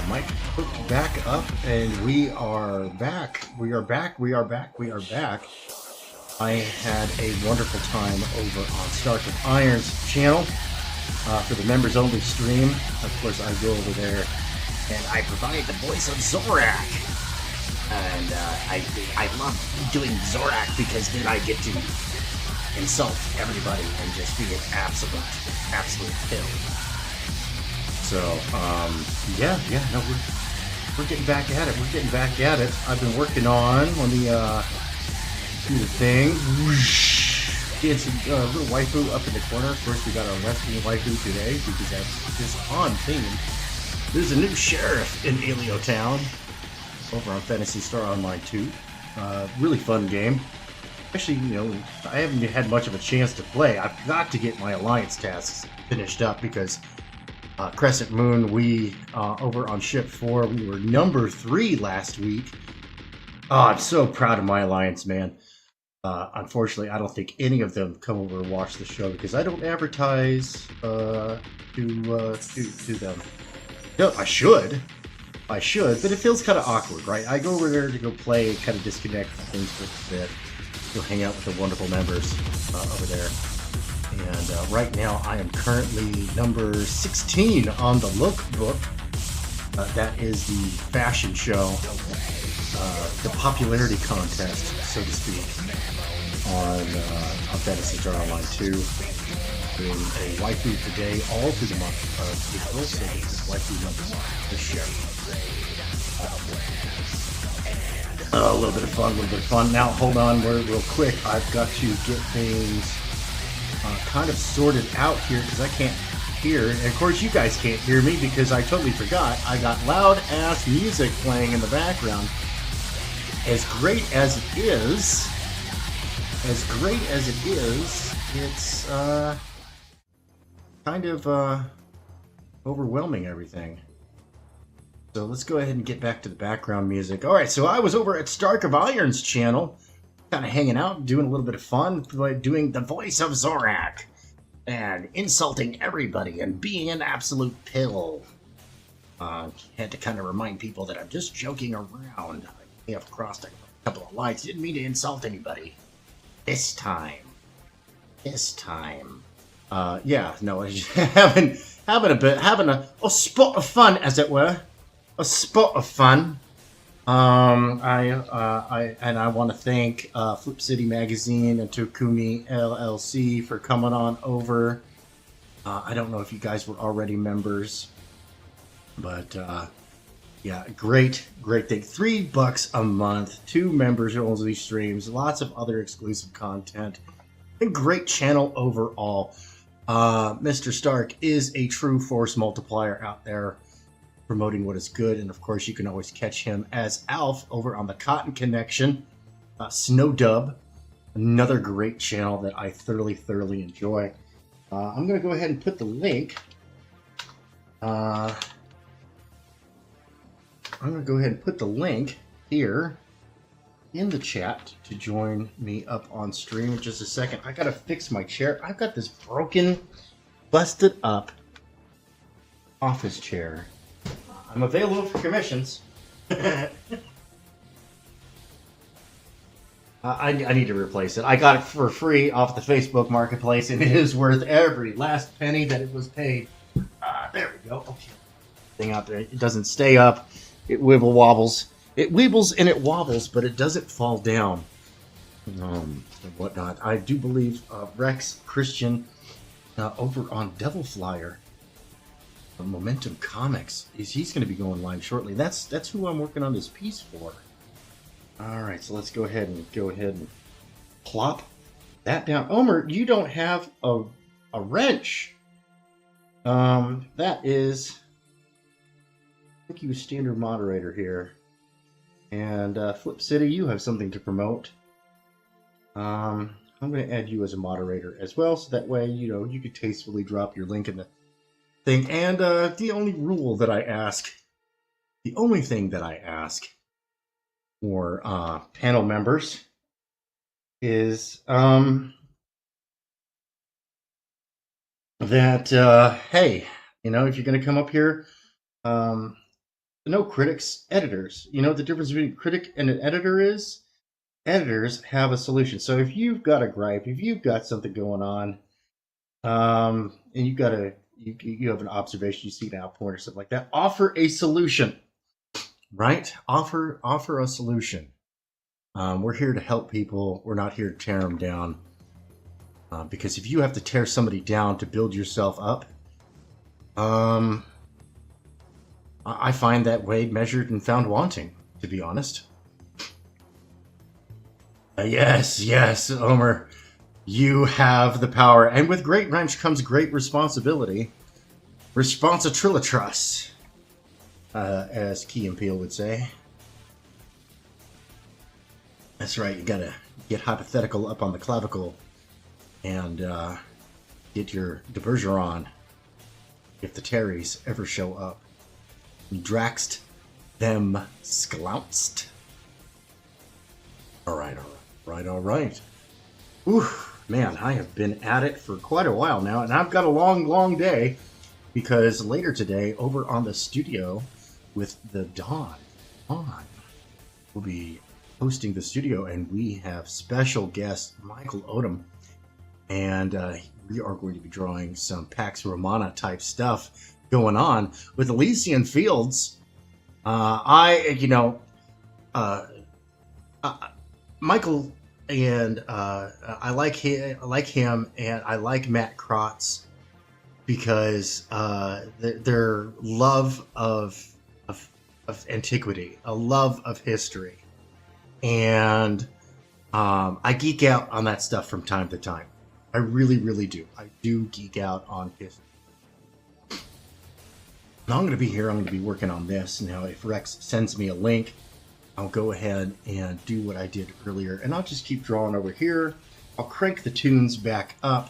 Mic hooked back up, and we are back. We are back. We are back. We are back. I had a wonderful time over on Stark of Iron's channel for the members only stream. Of course, I go over there and I provide the voice of Zorak. And I love doing Zorak because then I get to insult everybody and just be an absolute pill. So, yeah, no, we're getting back at it. We're getting back at it. I've been working on, let me, do the thing. Whoosh. Did some little waifu up in the corner. Of course, we got our wrestling waifu today because that's just on theme. There's a new sheriff in Elio Town over on Phantasy Star Online 2. Really fun game. Actually, you know, I haven't had much of a chance to play. I've got to get my alliance tasks finished up because Crescent Moon, we over on Ship 4, we were number 3 last week. Oh, I'm so proud of my alliance, man. Unfortunately, I don't think any of them come over and watch the show because I don't advertise to them. No, I should, but it feels kind of awkward, right? I go over there to go play, kind of disconnect from things for a bit. Go hang out with the wonderful members over there. And right now, I am currently number 16 on the lookbook. That is the fashion show, the popularity contest, so to speak, on Phantasy Star Online 2. Doing a waifu today, all through the month of April, so this is waifu month this year. A little bit of fun, Now, hold on, real quick. I've got to get things kind of sorted out here because I can't hear. And of course, you guys can't hear me because I totally forgot. I got loud ass music playing in the background. As great as it is, it's kind of overwhelming everything. So let's go ahead and get back to the background music. All right, so I was over at Stark of Iron's channel, kind of hanging out, doing a little bit of fun, doing the voice of Zorak, and insulting everybody and being an absolute pill. Had to kind of remind people that I'm just joking around. I may have crossed a couple of lines. Didn't mean to insult anybody. This time. Yeah, no, I just having a spot of fun, as it were. A spot of fun. I want to thank Flip City Magazine and Tokumi LLC for coming on over. I don't know if you guys were already members, but yeah, great thing. $3 a month, 2 members only streams, lots of other exclusive content, and great channel overall. Mr. Stark is a true force multiplier out there promoting what is good. And of course, you can always catch him as Alf over on the Cotton Connection. Snow Dub, another great channel that I thoroughly enjoy. I'm going to go ahead and put the link. I'm going to go ahead and put the link here in the chat to join me up on stream in just a second. I got to fix my chair. I've got this broken, busted up office chair. I'm available for commissions. I need to replace it. I got it for free off the Facebook Marketplace, and it is worth every last penny that it was paid. There we go. Okay. Thing out there. It doesn't stay up. It wibble wobbles. It weebles and it wobbles, but it doesn't fall down. And whatnot. I do believe Rex Christian over on Devil Flyer, Momentum Comics, he's going to be going live shortly. That's who I'm working on this piece for. All right, so let's go ahead and plop that down. Omer, you don't have a wrench. That is, I think you was standard moderator here. And Flip City, you have something to promote. I'm going to add you as a moderator as well, so that way, you know, you could tastefully drop your link in the thing. And the only rule that I ask, the only thing that I ask for panel members is that, hey, you know, if you're going to come up here, no critics, editors. You know what the difference between a critic and an editor is? Editors have a solution. So if you've got a gripe, if you've got something going on, and you have an observation, you see an outpoint or something like that, offer a solution, right? Offer a solution. We're here to help people. We're not here to tear them down. Because if you have to tear somebody down to build yourself up, I find that weighed, measured, and found wanting, to be honest. Yes, Omer. You have the power. And with great wrench comes great responsibility. Responsitrilatras, as Key and Peele would say. That's right, you gotta get hypothetical up on the clavicle and get your Bergeron if the Terrys ever show up. Draxed them sklounced. All right. Oof, man, I have been at it for quite a while now, and I've got a long day because later today, over on the studio with the Dawn, we'll be hosting the studio, and we have special guest Michael Odom, and we are going to be drawing some Pax Romana type stuff going on with Elysian Fields. Michael and I like him, and I like Matt Krotz because their love of antiquity, a love of history, and I geek out on that stuff from time to time. I really do. I do geek out on history. Now I'm going to be here. I'm going to be working on this. Now, if Rex sends me a link, I'll go ahead and do what I did earlier. And I'll just keep drawing over here. I'll crank the tunes back up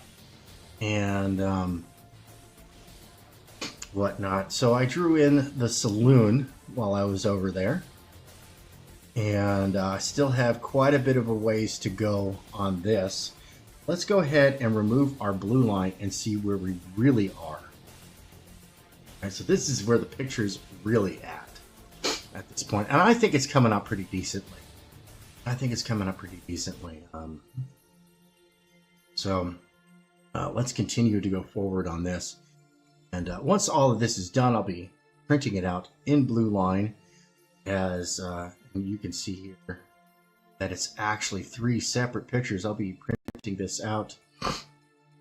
and whatnot. So I drew in the saloon while I was over there. And I still have quite a bit of a ways to go on this. Let's go ahead and remove our blue line and see where we really are. All right, so this is where the picture's really at this point. And I think it's coming up pretty decently. Let's continue to go forward on this. And once all of this is done, I'll be printing it out in blue line. As you can see here, that it's actually 3 separate pictures. I'll be printing this out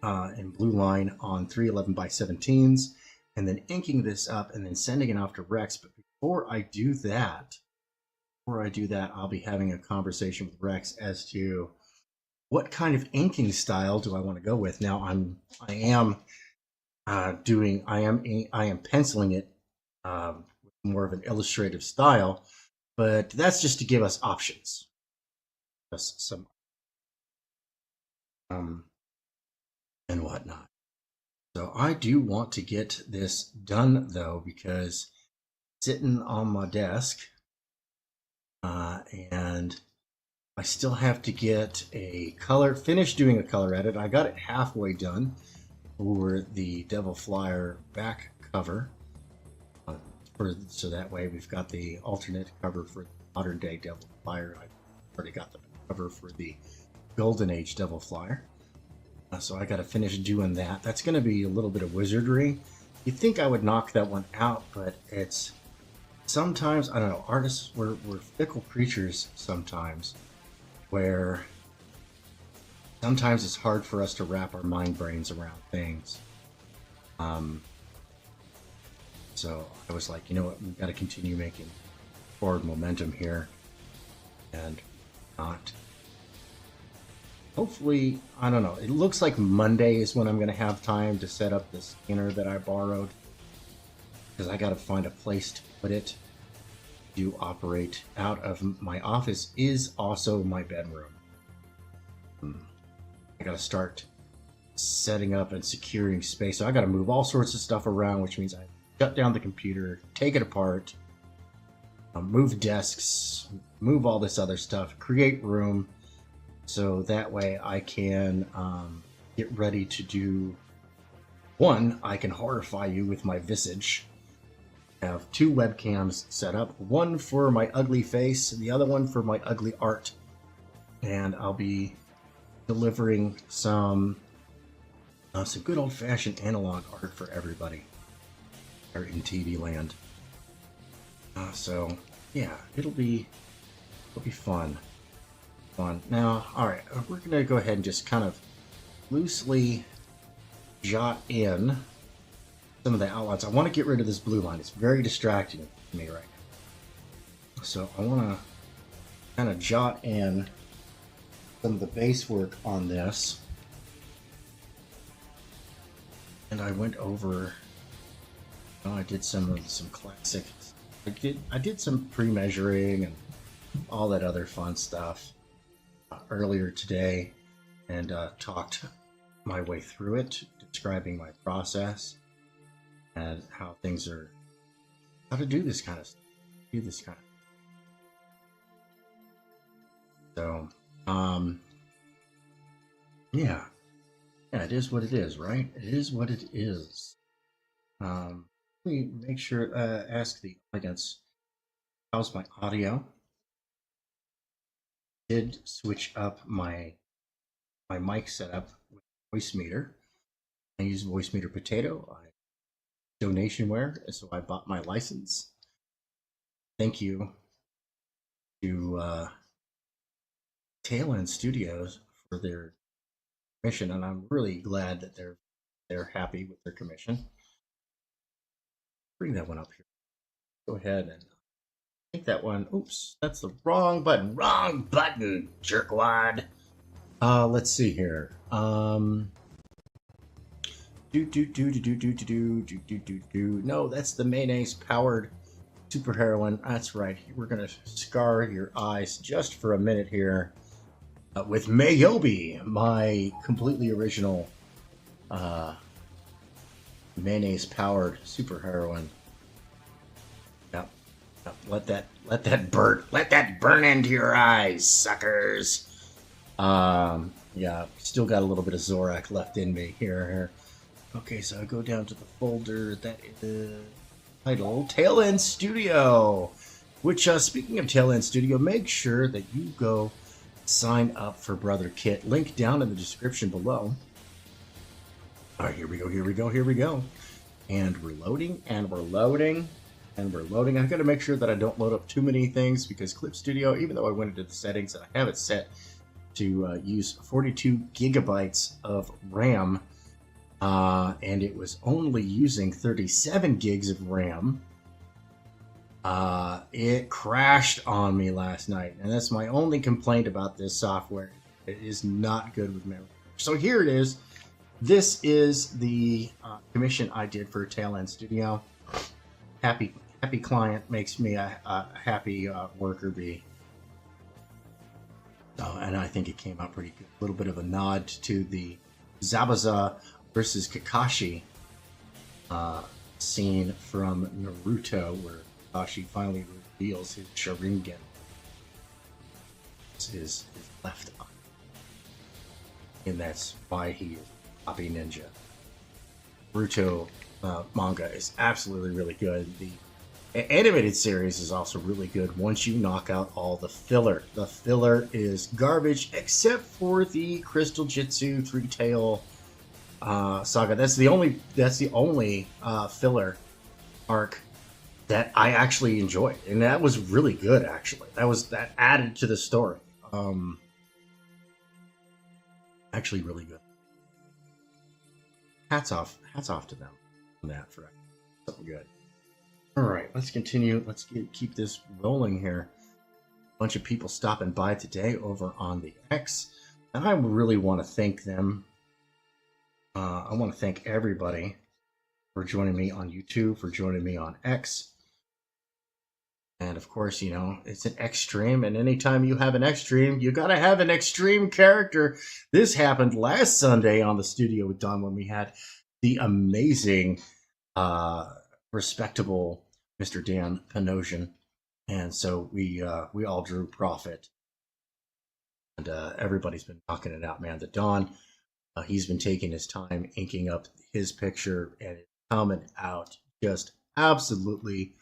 in blue line on 311x17s. And then inking this up and then sending it off to Rex. But before I do that, I'll be having a conversation with Rex as to what kind of inking style do I want to go with? Now I am penciling it with more of an illustrative style, but that's just to give us options. Just some and whatnot. So I do want to get this done though, because sitting on my desk, and I still have to get finished doing a color edit. I got it halfway done for the Devil Flyer back cover. So that way we've got the alternate cover for the modern day Devil Flyer. I've already got the cover for the Golden Age Devil Flyer. So I got to finish doing that. That's going to be a little bit of wizardry. You'd think I would knock that one out, but it's sometimes, I don't know, artists, we're fickle creatures sometimes, where sometimes it's hard for us to wrap our mind brains around things. So I was like, you know what, we've got to continue making forward momentum here, and not. Hopefully, I don't know, it looks like Monday is when I'm going to have time to set up the scanner that I borrowed, because I got to find a place to put it to operate out of. My office is also my bedroom. I got to start setting up and securing space, so I got to move all sorts of stuff around, which means I shut down the computer, take it apart, move desks, move all this other stuff, create room, so that way I can get ready to do one. I can horrify you with my visage. I have 2 webcams set up, one for my ugly face and the other one for my ugly art, and I'll be delivering some good old-fashioned analog art for everybody or in TV land. So yeah, it'll be fun. Now, all right, we're gonna go ahead and just kind of loosely jot in some of the outlines. I want to get rid of this blue line. It's very distracting to me right now. So I want to kind of jot in some of the base work on this. And I went over, I did some classics. I did some pre-measuring and all that other fun stuff earlier today, and talked my way through it, describing my process and how to do this kind of stuff. So, yeah, it is what it is, right? It is what it is. Let me make sure, ask the audience, how's my audio? Did switch up my mic setup with voice meter. I use voice meter potato. Donationware, so I bought my license. Thank you to Tail End Studios for their commission, and I'm really glad that they're happy with their commission. Bring that one up here. Go ahead and take that one. Oops, that's the wrong button. Wrong button, jerkwad. Let's see here. No, that's the mayonnaise powered superheroine. That's right. We're gonna scar your eyes just for a minute here with Mayobi, my completely original mayonnaise powered superheroine. Yep. Let that burn into your eyes, suckers. Yeah, still got a little bit of Zorak left in me here. Okay, so I go down to the folder that is titled Tail End Studio, which, speaking of Tail End Studio, make sure that you go sign up for Brother Kit. Link down in the description below. All right, here we go. And we're loading, and we're loading, and we're loading. I've got to make sure that I don't load up too many things, because Clip Studio, even though I went into the settings and I have it set to use 42 gigabytes of RAM, and it was only using 37 gigs of RAM. It crashed on me last night, and that's my only complaint about this software. It is not good with memory. So here it is. This is the commission I did for Tail End Studio. Happy client makes me a happy worker bee. And I think it came out pretty good. A little bit of a nod to the Zabuza versus Kakashi scene from Naruto, where Kakashi finally reveals his Sharingan. His left eye. And that's why he is Poppy Ninja. Naruto manga is absolutely really good. The animated series is also really good once you knock out all the filler. The filler is garbage except for the Crystal Jitsu three-tail saga. That's the only filler arc that I actually enjoyed, and that was really good. Actually, that added to the story. Actually, really good. Hats off to them on that for something good. All right, let's continue. Let's keep this rolling here. A bunch of people stopping by today over on the X, and I really want to thank them. I want to thank everybody for joining me on YouTube, for joining me on X. And of course, you know, it's an X stream, and anytime you have an X stream, you got to have an extreme character. This happened last Sunday on the Studio with Don when we had the amazing, respectable Mr. Dan Panosian. And so we all drew profit. And everybody's been knocking it out, man. The Don, he's been taking his time inking up his picture, and it's coming out just absolutely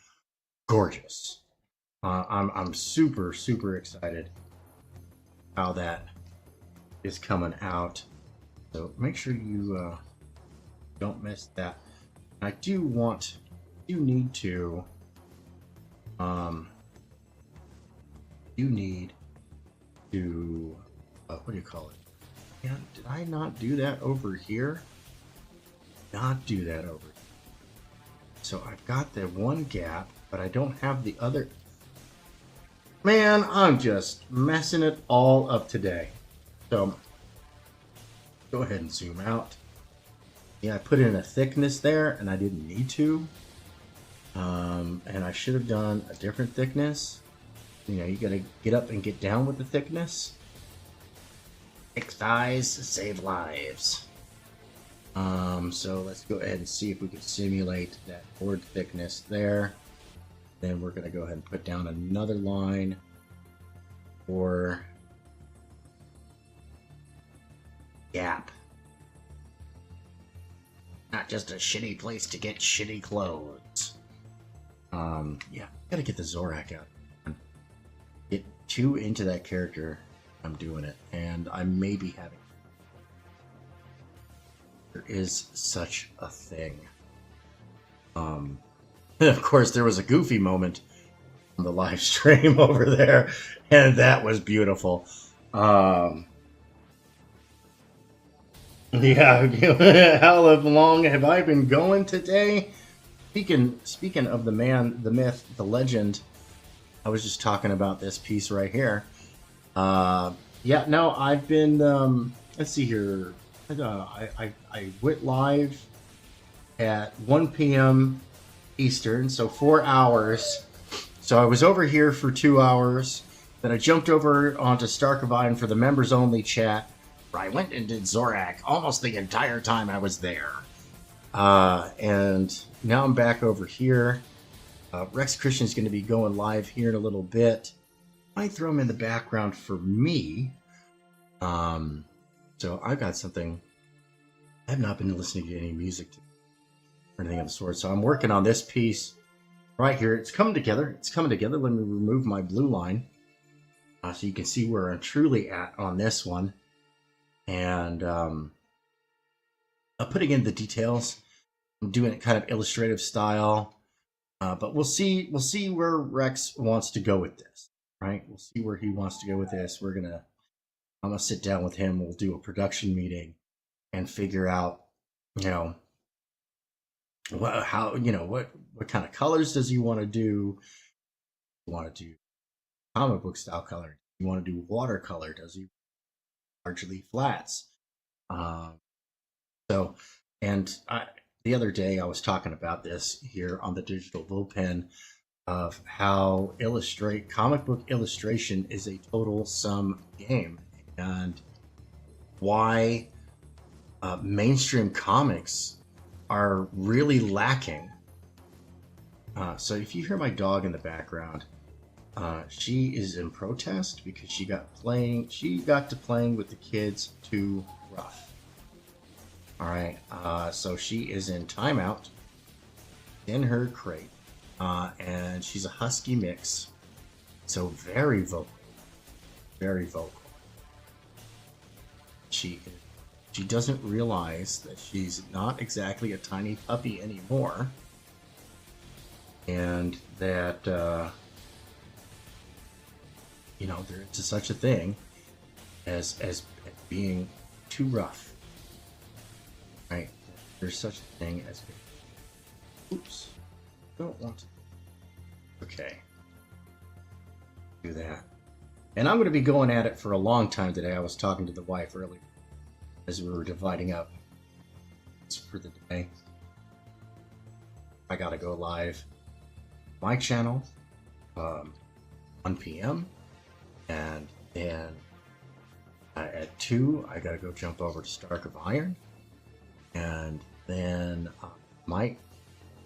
gorgeous. I'm super excited how that is coming out. So make sure you don't miss that. I do need to what do you call it? Yeah, did I not do that over here? Not do that over here. So I've got the one gap, but I don't have the other. Man, I'm just messing it all up today. So go ahead and zoom out. Yeah, I put in a thickness there, and I didn't need to. And I should have done a different thickness. You know, you gotta get up and get down with the thickness. Thick thighs save lives. So let's go ahead and see if we can simulate that board thickness there. Then we're going to go ahead and put down another line for Gap. Not just a shitty place to get shitty clothes. Yeah, gotta get the Zorak out. Get too into that character. I'm doing it, and I may be having. There is such a thing. Of course, there was a goofy moment on the live stream over there, and that was beautiful. Yeah, how long have I been going today? Speaking of the man, the myth, the legend, I was just talking about this piece right here. Yeah, no, I've been. Let's see here. I went live at 1 p.m. Eastern, so 4 hours. So I was over here for 2 hours. Then I jumped over onto Starkavine for the members only chat, where I went and did Zorak almost the entire time I was there. And now I'm back over here. Rex Christian's going to be going live here in a little bit. I might throw him in the background for me. So I've got something. I have not been listening to any music or anything of the sort. So I'm working on this piece right here. It's coming together. Let me remove my blue line so you can see where I'm truly at on this one. And I'm putting in the details. I'm doing it kind of illustrative style. But we'll see where Rex wants to go with this. Right? We'll see where he wants to go with this. I'm gonna sit down with him. We'll do a production meeting and figure out, what kind of colors does he want to do? You want to do comic book style color? You want to do watercolor? Does he largely flats. So, and the other day I was talking about this here on the Digital Bullpen of how comic book illustration is a total sum game, and why mainstream comics are really lacking. So if you hear my dog in the background, she is in protest because she got to playing with the kids too rough. All right, so she is in timeout in her crate, and she's a husky mix, so very vocal, very vocal. She doesn't realize that she's not exactly a tiny puppy anymore, and that there's such a thing as being too rough, right? There's such a thing as being, oops, don't want to. Okay, do that. And I'm going to be going at it for a long time today. I was talking to the wife earlier as we were dividing up for the day. I got to go live my channel 1 p.m. and then at 2 I got to go jump over to Stark of Iron, and then might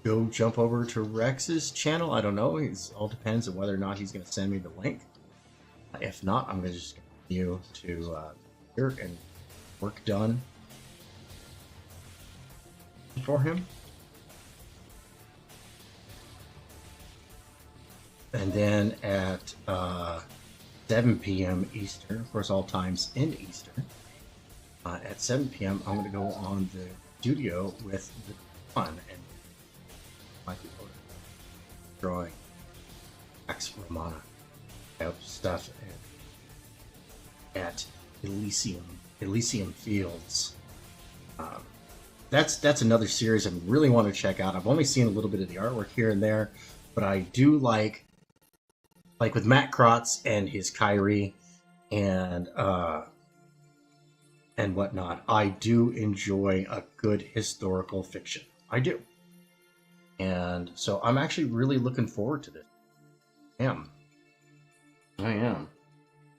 go jump over to Rex's channel. I don't know. It all depends on whether or not he's going to send me the link. If not, I'm going to just continue to here and work done for him. And then at 7 p.m. Eastern, of course, all times in Eastern, at 7 p.m. I'm going to go on the studio with the fun and Michael drawing Pax Romana stuff at Elysium Fields. That's another series I really want to check out. I've only seen a little bit of the artwork here and there, but I do like with Matt Krotz and his Kyrie and whatnot. I do enjoy a good historical fiction. I do, and so I'm actually really looking forward to this. I am.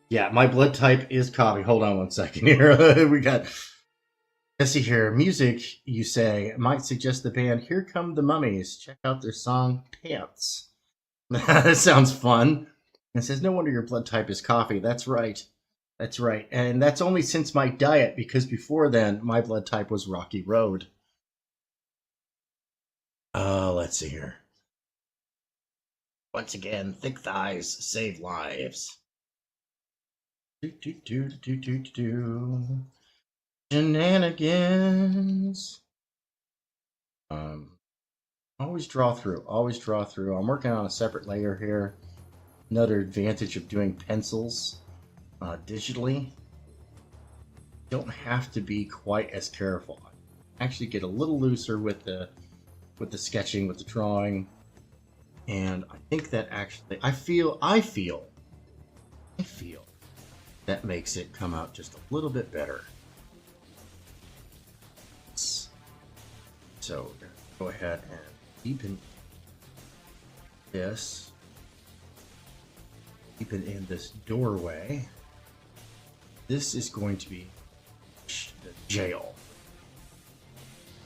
Yeah, my blood type is coffee. Hold on one second here. We got Jesse here. Music, you say, might suggest the band Here Come the Mummies. Check out their song Pants. That sounds fun. And it says, no wonder your blood type is coffee. That's right. That's right. And that's only since my diet, because before then, my blood type was Rocky Road. Let's see here. Once again, thick thighs save lives. Shenanigans. Always draw through. Always draw through. I'm working on a separate layer here. Another advantage of doing pencils digitally. Don't have to be quite as careful. Actually, get a little looser with the sketching, with the drawing. And I think that actually, I feel that makes it come out just a little bit better. So go ahead and deepen this. Deepen in this doorway. This is going to be the jail.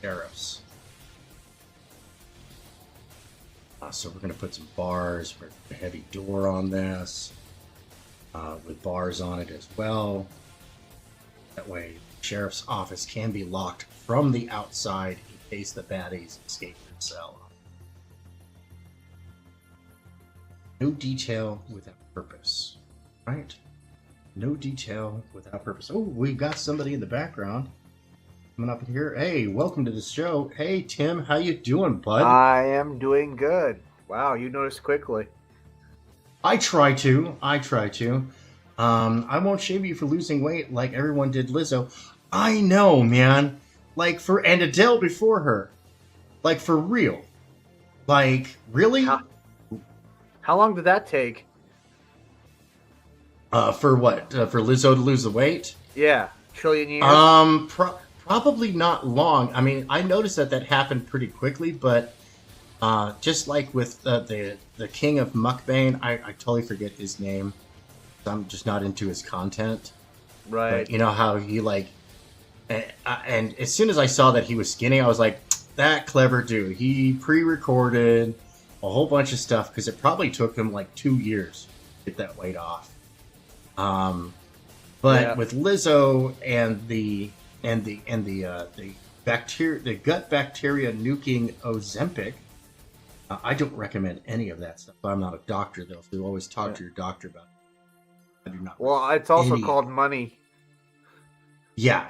Sheriffs. So we're going to put some bars, we're going to put a heavy door on this, with bars on it as well. That way, the sheriff's office can be locked from the outside in case the baddies escape their cell. No detail without purpose, right? No detail without purpose. Oh, we've got somebody in the background coming up in here. Hey, welcome to the show. Hey, Tim, how you doing, bud? I am doing good. Wow, you noticed quickly. I try to. I won't shame you for losing weight like everyone did Lizzo. I know, man. And Adele before her. For real. Really? How long did that take? For what? For Lizzo to lose the weight? Yeah, trillion years. Probably not long. I mean, I noticed that happened pretty quickly, but just like with the king of mukbang, I totally forget his name. I'm just not into his content. Right. But you know how he like, and as soon as I saw that he was skinny, I was like, that clever dude. He pre-recorded a whole bunch of stuff because it probably took him like 2 years to get that weight off. But with Lizzo and the gut bacteria nuking Ozempic, I don't recommend any of that stuff. I'm not a doctor though, so you always talk to your doctor about it. I do not. Well, it's also called money. Yeah,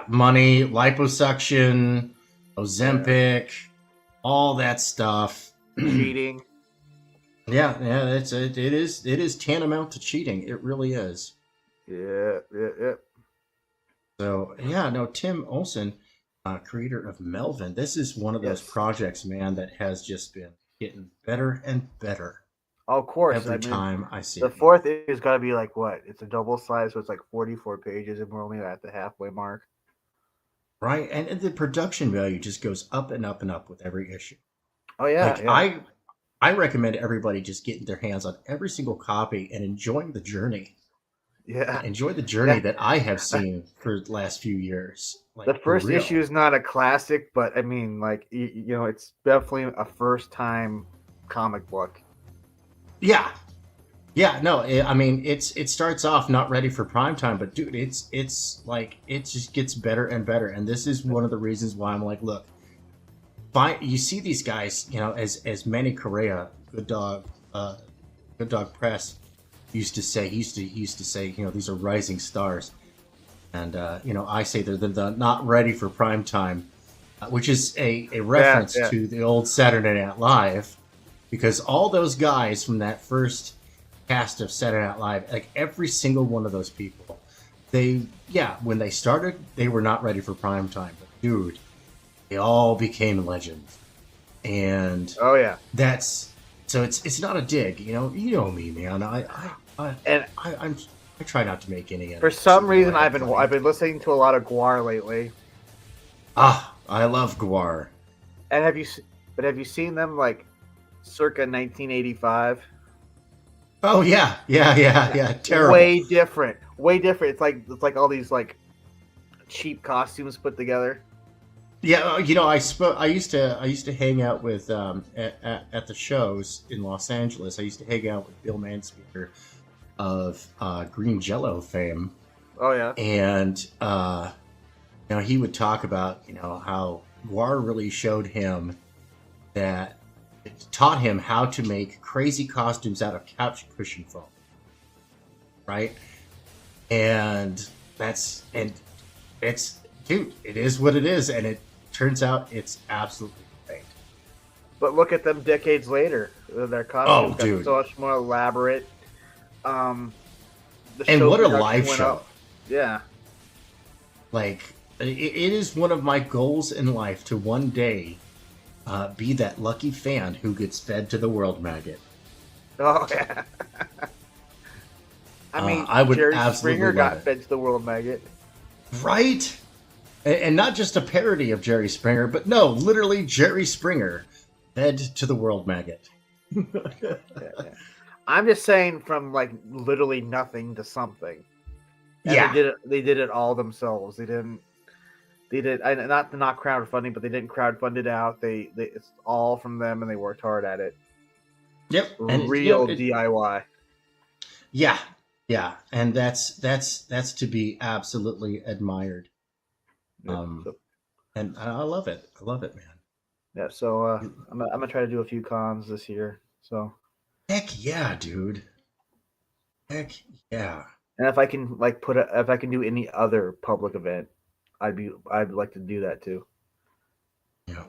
money, liposuction, Ozempic, all that stuff. Cheating. Yeah, it is tantamount to cheating. It really is. Yeah. So yeah, no, Tim Olson, creator of Melvin. This is one of those projects, man, that has just been getting better and better. Oh, of course. Every time I see the it. fourth is got to be like what? It's a double size, so it's like 44 pages, and we're only at the halfway mark. Right, and the production value just goes up and up and up with every issue. Oh yeah, I recommend everybody just getting their hands on every single copy and enjoying the journey. Yeah, enjoy the journey that I have seen for the last few years. Like, the first issue is not a classic, but I mean, like you know, it's definitely a first-time comic book. Yeah, no, I mean, it starts off not ready for prime time, but dude, it's like it just gets better and better, and this is one of the reasons why I'm like, look, you see these guys, you know, as Manny Correa, Good Dog Press used to say, he used to say, you know, these are rising stars, and you know, I say they're not ready for prime time, which is a reference to the old Saturday Night Live, because all those guys from that first cast of Saturday Night Live, like every single one of those people, when they started, they were not ready for prime time, but dude, they all became legends, and that's so it's not a dig, you know me, man. I try not to make any. For some reason, I've been listening to a lot of Guar lately. I love Guar. And have you seen them like circa 1985? Oh yeah. Terrible. Way different. It's like all these like cheap costumes put together. Yeah, you know, I used to hang out with at the shows in Los Angeles. I used to hang out with Bill Manspeaker of Green Jello fame. Oh yeah. And you know, he would talk about, you know, how Guar really showed him that it taught him how to make crazy costumes out of couch cushion foam. Right? And it's dude, it is what it is, and it turns out it's absolutely great. But look at them decades later. Their costumes got so much more elaborate. And what a live show. Yeah. Like, it is one of my goals in life to one day be that lucky fan who gets fed to the world maggot. Oh, yeah. I mean, I would Jerry absolutely Springer got fed to the world maggot. Right? And not just a parody of Jerry Springer, but no, literally Jerry Springer fed to the world maggot. Yeah. I'm just saying, from like literally nothing to something. And they did it all themselves. They did not crowdfunding, but they didn't crowdfund it out. It's all from them, and they worked hard at it. Yep, and real DIY. Yeah, and that's to be absolutely admired. And I love it. I love it, man. Yeah, so I'm gonna try to do a few cons this year. So. Heck yeah, dude. Heck yeah. And if I can if I can do any other public event, I'd like to do that too. Yeah.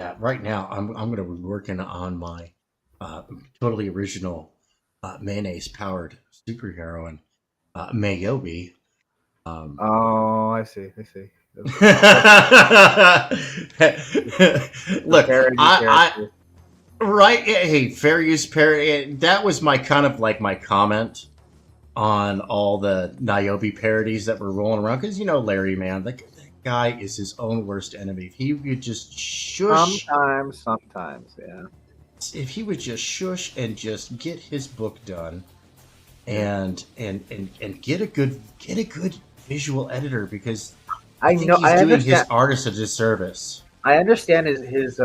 Yeah. Right now, I'm going to be working on my totally original mayonnaise powered superhero, Mayobi. Oh, I see. Look, right? Hey, fair use parody. That was my kind of like my comment on all the Niobe parodies that were rolling around. Because, Larry, man, that guy is his own worst enemy. If he would just shush. Sometimes, yeah. If he would just shush and just get his book done and get a good visual editor, because I think he's doing his artist a disservice. I understand his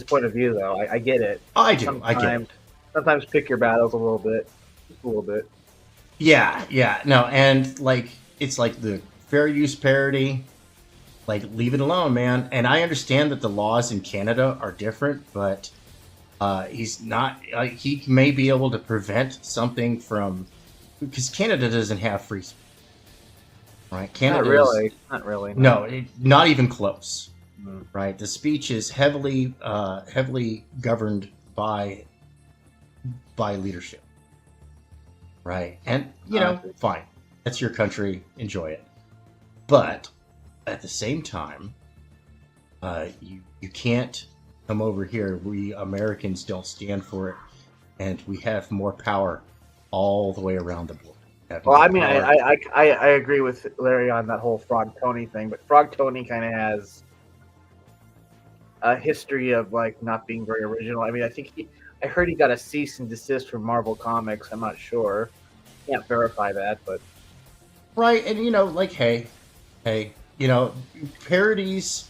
point of view, though. I get it. I do. I get it. Sometimes pick your battles a little bit. Just a little bit. Yeah. No, and it's like the fair use parody. Like, leave it alone, man. And I understand that the laws in Canada are different, but he's not. He may be able to prevent something from, because Canada doesn't have free speech, right? Canada not really. No, not even close. Right, the speech is heavily governed by leadership. Right, and fine, that's your country, enjoy it. But at the same time, you can't come over here. We Americans don't stand for it, and we have more power all the way around the board. Well, I mean, I agree with Larry on that whole Frog Tony thing, but Frog Tony kind of has a history of not being very original. I mean, I heard he got a cease and desist from Marvel Comics. I'm not sure. Can't verify that, but right. And hey, parodies.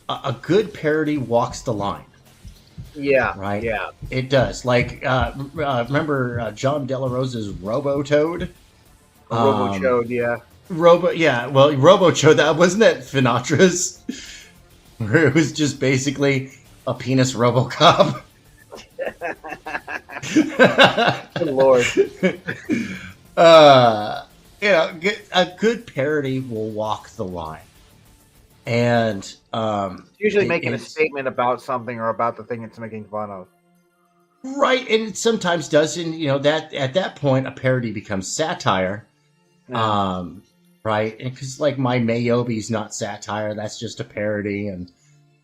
A good parody walks the line. Yeah. Right. Yeah. It does. Remember John De La Rosa's Robo-Toad? Robo-Chode, yeah. Well, Robo-Chode, that wasn't that Finatra's? Where it was just basically a penis RoboCop. Good Lord. A good parody will walk the line. And usually making a statement about something or about the thing it's making fun of. Right, and it sometimes doesn't. That at that point a parody becomes satire. Yeah. Right, because my Mayobi's not satire; that's just a parody, and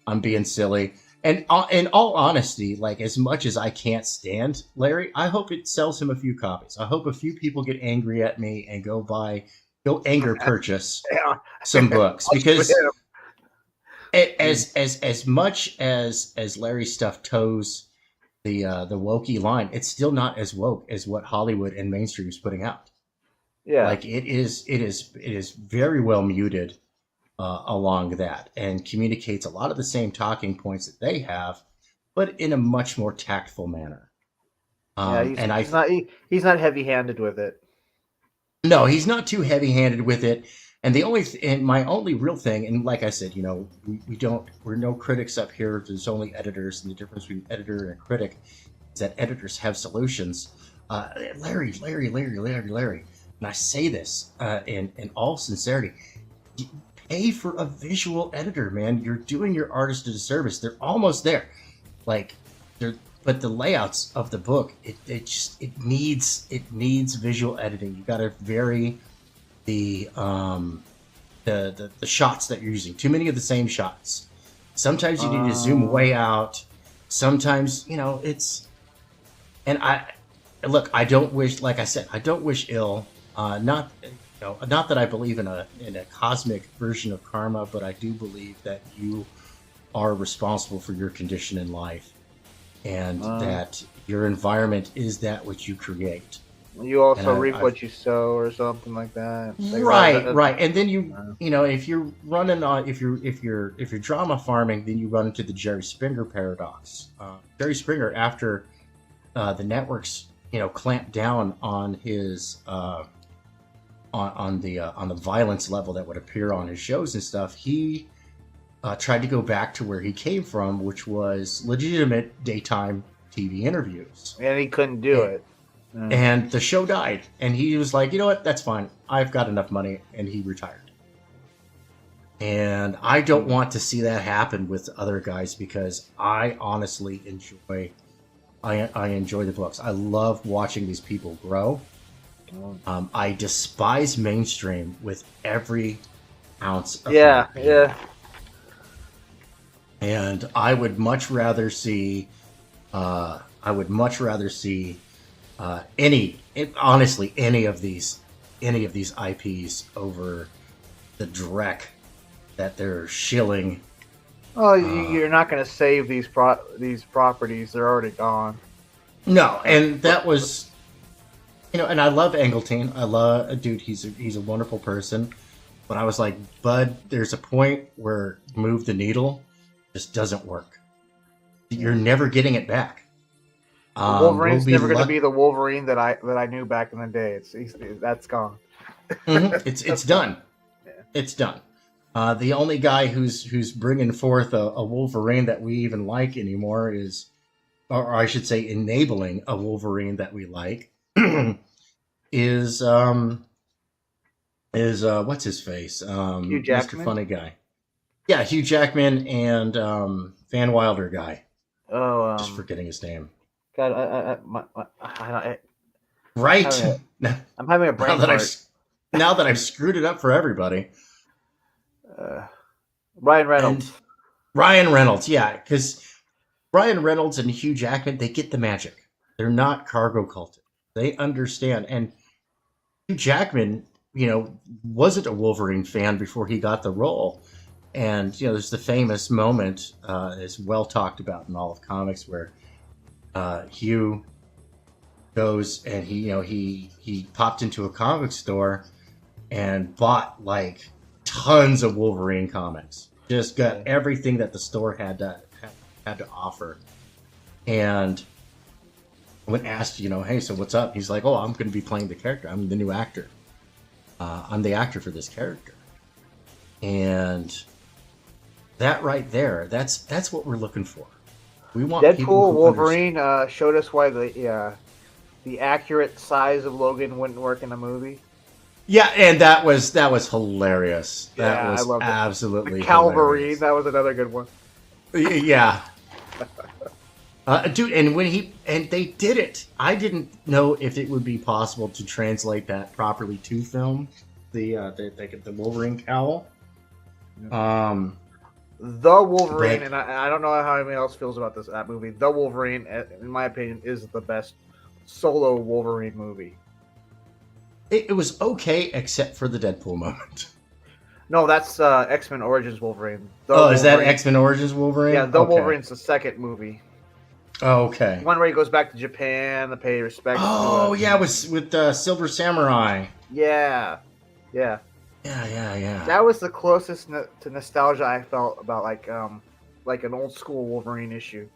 I'm being silly. And in all honesty, as much as I can't stand Larry, I hope it sells him a few copies. I hope a few people get angry at me and go anger purchase some books, because as much as Larry stuff toes the wokey line, it's still not as woke as what Hollywood and mainstream is putting out. Yeah, it is very well muted along that, and communicates a lot of the same talking points that they have, but in a much more tactful manner. He's not heavy-handed with it. No, he's not too heavy-handed with it. And my only real thing, and like I said, we're no critics up here. There's only editors, and the difference between editor and critic is that editors have solutions. Larry. And I say this in all sincerity: pay for a visual editor, man. You're doing your artist a disservice. They're almost there, but the layouts of the book, it needs visual editing. You got to vary the shots that you're using. Too many of the same shots. Sometimes you need to zoom way out. Sometimes it's. And I don't wish, like I said, I don't wish ill. Not that I believe in a cosmic version of karma, but I do believe that you are responsible for your condition in life, and that your environment is that which you create. You also reap what you sow, or something like that. Right. And then if you're running on, if you're drama farming, then you run into the Jerry Springer paradox. Jerry Springer, after the networks clamped down on his on the violence level that would appear on his shows and stuff, he tried to go back to where he came from, which was legitimate daytime TV interviews. And he couldn't do it. And the show died. And he was like, you know what? That's fine. I've got enough money. And he retired. And I don't want to see that happen with other guys, because I honestly enjoy the books. I love watching these people grow. I despise mainstream with every ounce of my being. Yeah. And I would much rather see Honestly, any of these IPs over the dreck that they're shilling. Oh, you're not going to save these properties; they're already gone. No, and that was, and I love Engeltine. I love dude. He's a wonderful person. But I was like, Bud, there's a point where move the needle just doesn't work. You're never getting it back. Wolverine's never going to be the Wolverine that I knew back in the day. That's gone. It's done. Yeah. It's done. The only guy who's bringing forth a Wolverine that we even like anymore is, or I should say, enabling a Wolverine that we like, is what's his face? Hugh Jackman? Mr. Funny Guy. Yeah, Hugh Jackman and Van Wilder guy. Oh, just forgetting his name. God, right. I'm having a brain fart. Now that I've screwed it up for everybody. Ryan Reynolds. Ryan Reynolds, yeah, because Ryan Reynolds and Hugh Jackman, they get the magic. They're not cargo cultists. They understand. And Hugh Jackman, wasn't a Wolverine fan before he got the role. And, there's the famous moment, it's well talked about in all of comics, where Hugh goes and he popped into a comic store and bought like tons of Wolverine comics. Just got everything that the store had to offer. And when asked, hey, so what's up? He's like, oh, I'm going to be playing the character. I'm the new actor. I'm the actor for this character. And that right there, that's what we're looking for. We want Deadpool Wolverine showed us why the accurate size of Logan wouldn't work in a movie. Yeah, and that was hilarious. That was I loved absolutely it. Calvary, hilarious. that was another good one. Yeah. Dude, and they did it. I didn't know if it would be possible to translate that properly to film. The Wolverine cowl. The Wolverine, and I don't know how anyone else feels about that movie. The Wolverine, in my opinion, is the best solo Wolverine movie. It was okay, except for the Deadpool moment. No, that's X-Men Origins Wolverine. Is that X-Men Origins Wolverine? Yeah, Wolverine's the second movie. Oh, okay. One where he goes back to Japan to pay respect. Yeah, with Silver Samurai. Yeah. Yeah. That was the closest to nostalgia I felt about like an old school Wolverine issue.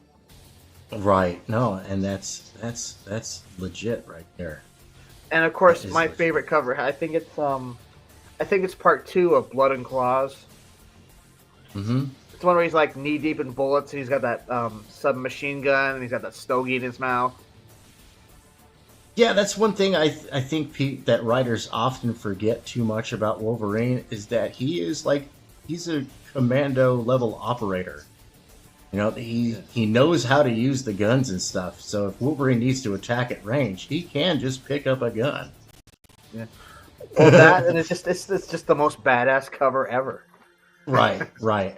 Right. No, and that's legit right there. And of course, my favorite cover. I think it's part 2 of Blood and Claws. Mm-hmm. It's one where he's like knee deep in bullets, and he's got that submachine gun, and he's got that stogie in his mouth. Yeah, that's one thing I think that writers often forget too much about Wolverine is that he's a commando level operator. He knows how to use the guns and stuff. So if Wolverine needs to attack at range, he can just pick up a gun. Yeah. Well, that and it's just the most badass cover ever. Right.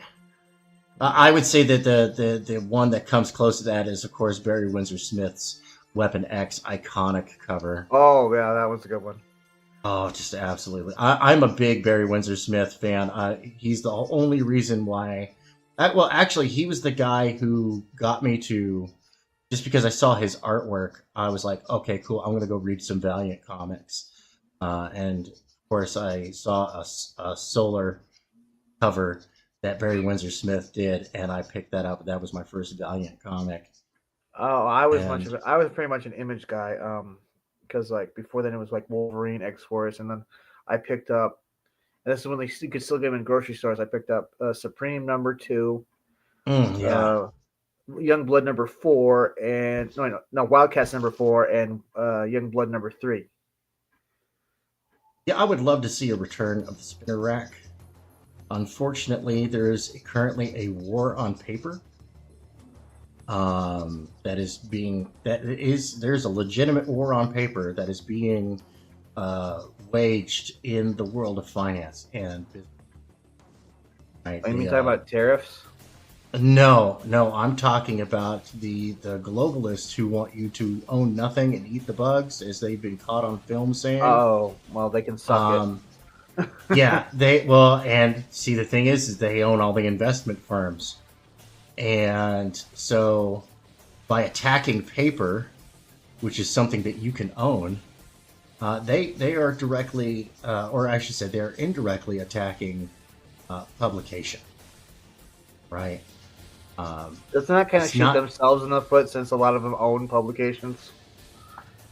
I would say that the one that comes close to that is, of course, Barry Windsor Smith's Weapon X iconic cover. Oh yeah, that was a good one. Oh, just absolutely. I'm a big Barry Windsor Smith fan. He's the only reason why. Well, actually, he was the guy who got me to, just because I saw his artwork, I was like, okay, cool, I'm going to go read some Valiant comics. And, of course, I saw a Solar cover that Barry Windsor Smith did, and I picked that up. That was my first Valiant comic. Oh, I was pretty much an Image guy, because like before then it was like Wolverine, X-Force, and then I picked up. And this is when you could still get them in grocery stores. I picked up Supreme #2, Young Blood #4, and Wildcats #4, and Young Blood #3. Yeah, I would love to see a return of the spinner rack. Unfortunately, there is currently a war on paper. There's a legitimate war on paper that is being waged in the world of finance and business. Right, You mean talking about tariffs? No, no, I'm talking about the globalists who want you to own nothing and eat the bugs, as they've been caught on film saying. Oh, well, they can suck it. Yeah, and see, the thing is they own all the investment firms, and so by attacking paper, which is something that you can own, they are directly, or I should say, they are indirectly attacking publication, right? Doesn't that kind of shoot themselves in the foot, since a lot of them own publications?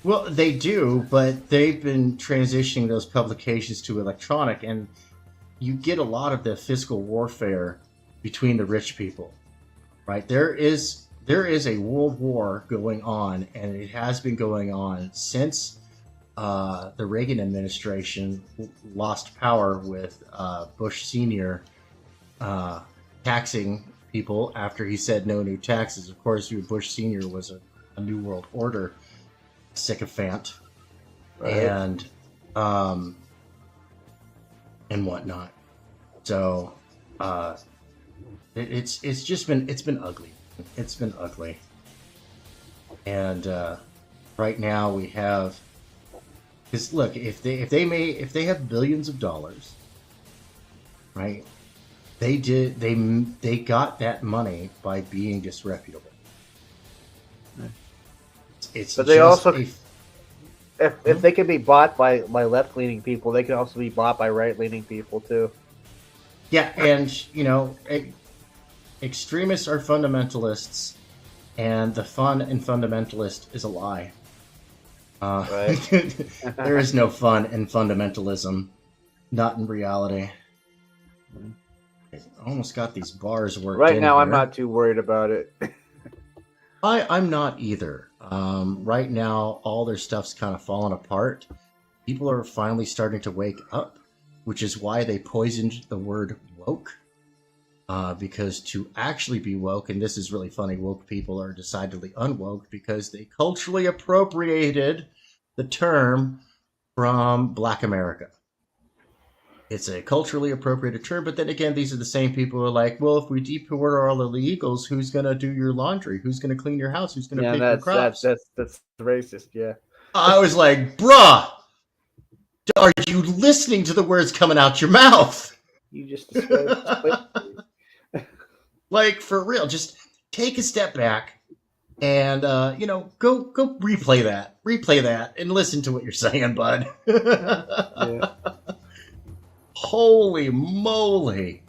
Well, they do, but they've been transitioning those publications to electronic, and you get a lot of the fiscal warfare between the rich people, right? There is a world war going on, and it has been going on since the Reagan administration lost power with Bush Sr. Taxing people after he said no new taxes. Of course, Bush Sr. was a New World Order sycophant, right, and whatnot. So it's been ugly. It's been ugly. And right now we have, because look, if they have billions of dollars, right? They got that money by being disreputable. But they also, if they can be bought by left-leaning people, they can also be bought by right-leaning people too. Yeah, and extremists are fundamentalists, and the fun in fundamentalist is a lie. Right. There is no fun in fundamentalism, not in reality. I almost got these bars worked right in now. here. I'm not too worried about it. I'm not either. Right now, all their stuff's kind of falling apart. People are finally starting to wake up, which is why they poisoned the word woke. Because to actually be woke, and this is really funny, woke people are decidedly unwoke because they culturally appropriated the term from Black America. It's a culturally appropriated term, but then again, these are the same people who are like, well, if we deport all the illegals, who's going to do your laundry? Who's going to clean your house? Who's going to pick your crops? That's racist, yeah. I was like, bruh, are you listening to the words coming out your mouth? You just described like, for real, just take a step back and, go replay that and listen to what you're saying, bud. Yeah. Holy moly.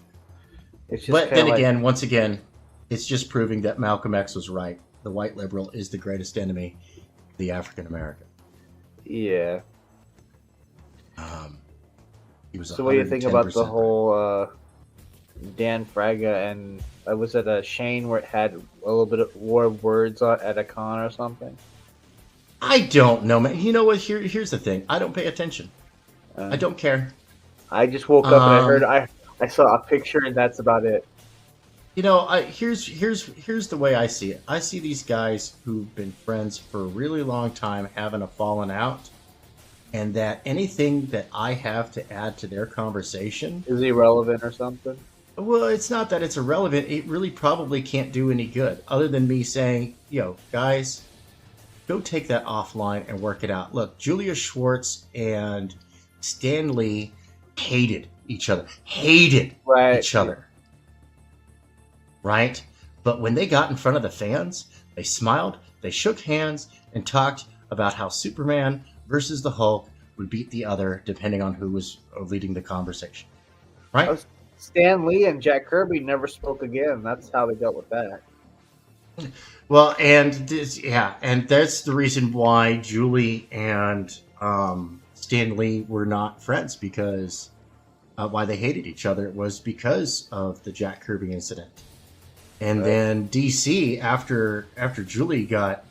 But then again, once again, it's just proving that Malcolm X was right. The white liberal is the greatest enemy of the African American. Yeah. He was. So what do you think about the whole Dan Fraga and was it a Shane where it had a little bit of war words at a con or something? I don't know, man. You know what? Here's the thing. I don't pay attention. I don't care. I just woke up and I saw a picture and that's about it. Here's the way I see it. I see these guys who've been friends for a really long time having a falling out, and that anything that I have to add to their conversation is irrelevant or something. Well, it's not that it's irrelevant. It really probably can't do any good, other than me saying, guys, go take that offline and work it out. Look, Julia Schwartz and Stan Lee hated each other. Right? But when they got in front of the fans, they smiled, they shook hands, and talked about how Superman versus the Hulk would beat the other depending on who was leading the conversation. Right? Stan Lee and Jack Kirby never spoke again. That's how they dealt with that. Well, and that's the reason why Julie and Stan Lee were not friends, because why they hated each other was because of the Jack Kirby incident. And then DC, after Julie got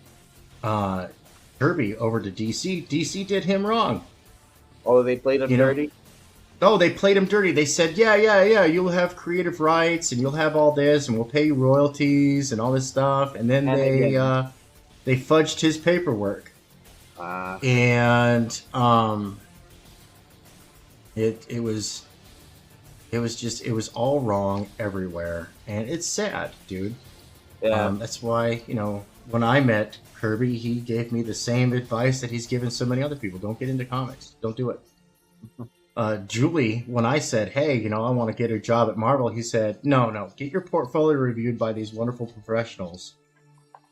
Kirby over to DC did him wrong. Oh, they played him dirty? Oh, they played him dirty. They said, yeah, you'll have creative rights and you'll have all this and we'll pay you royalties and all this stuff. And then they fudged his paperwork. And it was It was all wrong everywhere, and it's sad, dude. Yeah. That's why, when I met Kirby, he gave me the same advice that he's given so many other people. Don't get into comics. Don't do it. Julie, when I said, hey, I want to get a job at Marvel, he said, no, get your portfolio reviewed by these wonderful professionals,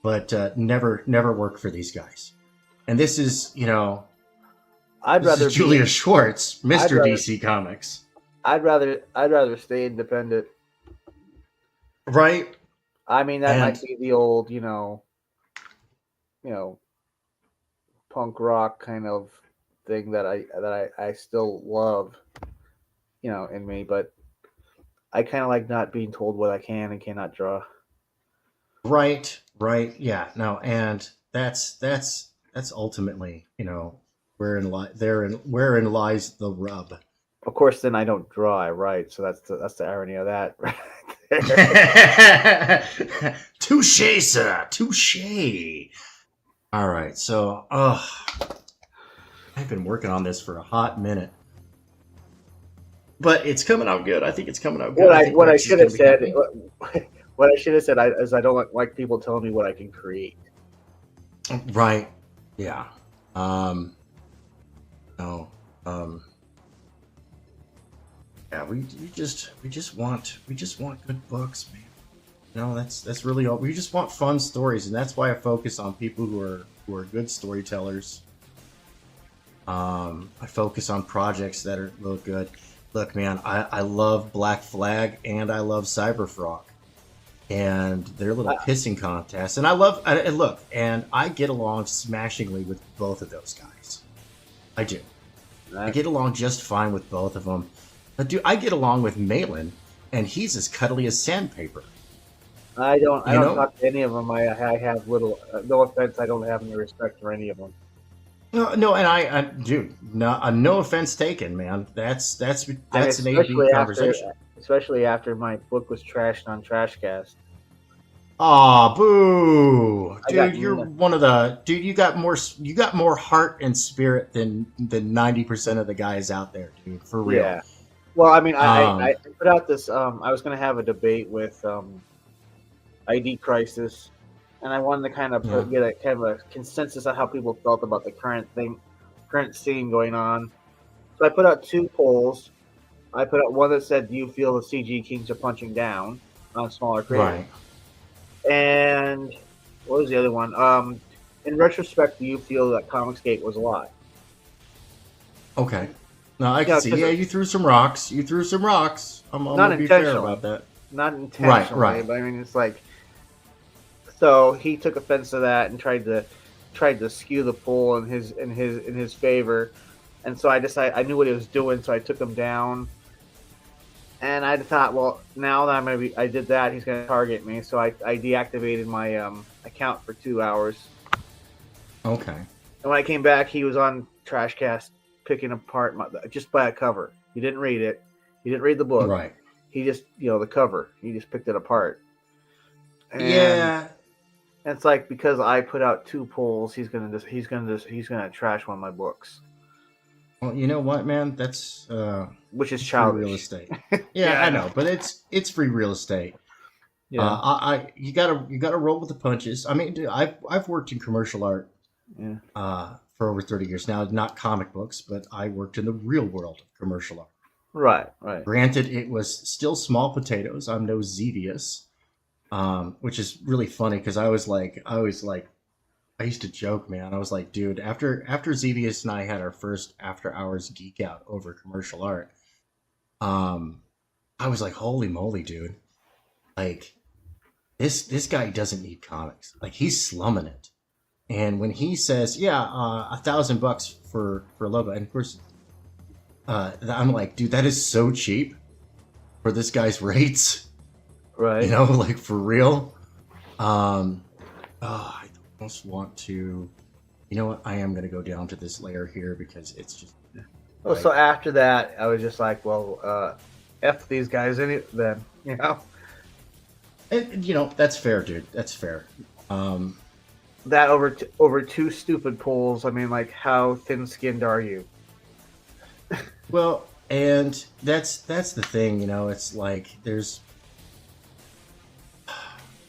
but never work for these guys. And this is, this is Julia Schwartz, Mr. DC Comics. I'd rather stay independent. Right? I mean, that might be the old, punk rock kind of thing that I still love, in me, but I kind of like not being told what I can and cannot draw. Right, yeah, no, and that's ultimately, wherein lies the rub. Of course, then I don't draw, I write, so that's the irony of that. Touche, sir, touche. All right, so I've been working on this for a hot minute, but it's coming out good. I think it's coming out good. What I should have said is I don't like people telling me what I can create. Right. Yeah. No. Yeah, we just want good books, man. That's really all. We just want fun stories, and that's why I focus on people who are good storytellers. I focus on projects that look good. Look, man, I love Black Flag and I love Cyberfrog and their little pissing contest, and I get along smashingly with both of those guys. I do. I get along just fine with both of them. But dude, I get along with Malin, and he's as cuddly as sandpaper. I don't talk to any of them. I have little. No offense, I don't have any respect for any of them. No, and dude, no offense taken, man. That's an AB conversation. Especially after my book was trashed on Trashcast. Aw, boo, dude! You're one of the dude. You got more heart and spirit than 90% of the guys out there, dude. For real. Yeah. Well, I mean, I put out this. I was going to have a debate with ID Crisis, and I wanted to kind of get a kind of a consensus on how people felt about the current scene going on. So I put out 2 polls. I put out one that said, "Do you feel the CG Kings are punching down on smaller creators?" Right. And what was the other one? In retrospect, do you feel that Comicsgate was a lie? Okay. No, I can see. Yeah, you threw some rocks. I'm gonna be fair about that. Not intentionally, right. But I mean, it's like. So he took offense to that and tried to skew the poll in his favor, and so I decided I knew what he was doing, so I took him down. And I thought, well, now that I did that, he's going to target me. So I deactivated my account for 2 hours. Okay. And when I came back, he was on Trashcast picking apart just by a cover. He didn't read it. He didn't read the book. Right. He just, the cover. He just picked it apart. And yeah. It's like because I put out 2 polls, he's gonna trash one of my books. Well, you know what, man? That's which is childish. Real estate. Yeah, I know, but it's free real estate. Yeah, you gotta roll with the punches. I mean, dude, I've worked in commercial art, for over 30 years now. Not comic books, but I worked in the real world of commercial art. Right. Granted, it was still small potatoes. I'm no Xevious, which is really funny because I used to joke, man. I was like, dude, after Xevious and I had our first after hours geek out over commercial art, I was like, holy moly, dude. Like, this guy doesn't need comics. Like, he's slumming it. And when he says, $1,000 for a logo, and of course, I'm like, dude, that is so cheap for this guy's rates. Right. Like, for real. I almost want to, I am going to go down to this layer here because it's just. Well, so after that, I was just like, well, F these guys then, And, that's fair, dude. That's fair. That over 2 stupid polls. I mean, like, how thin-skinned are you? Well, and that's the thing, you know. It's like there's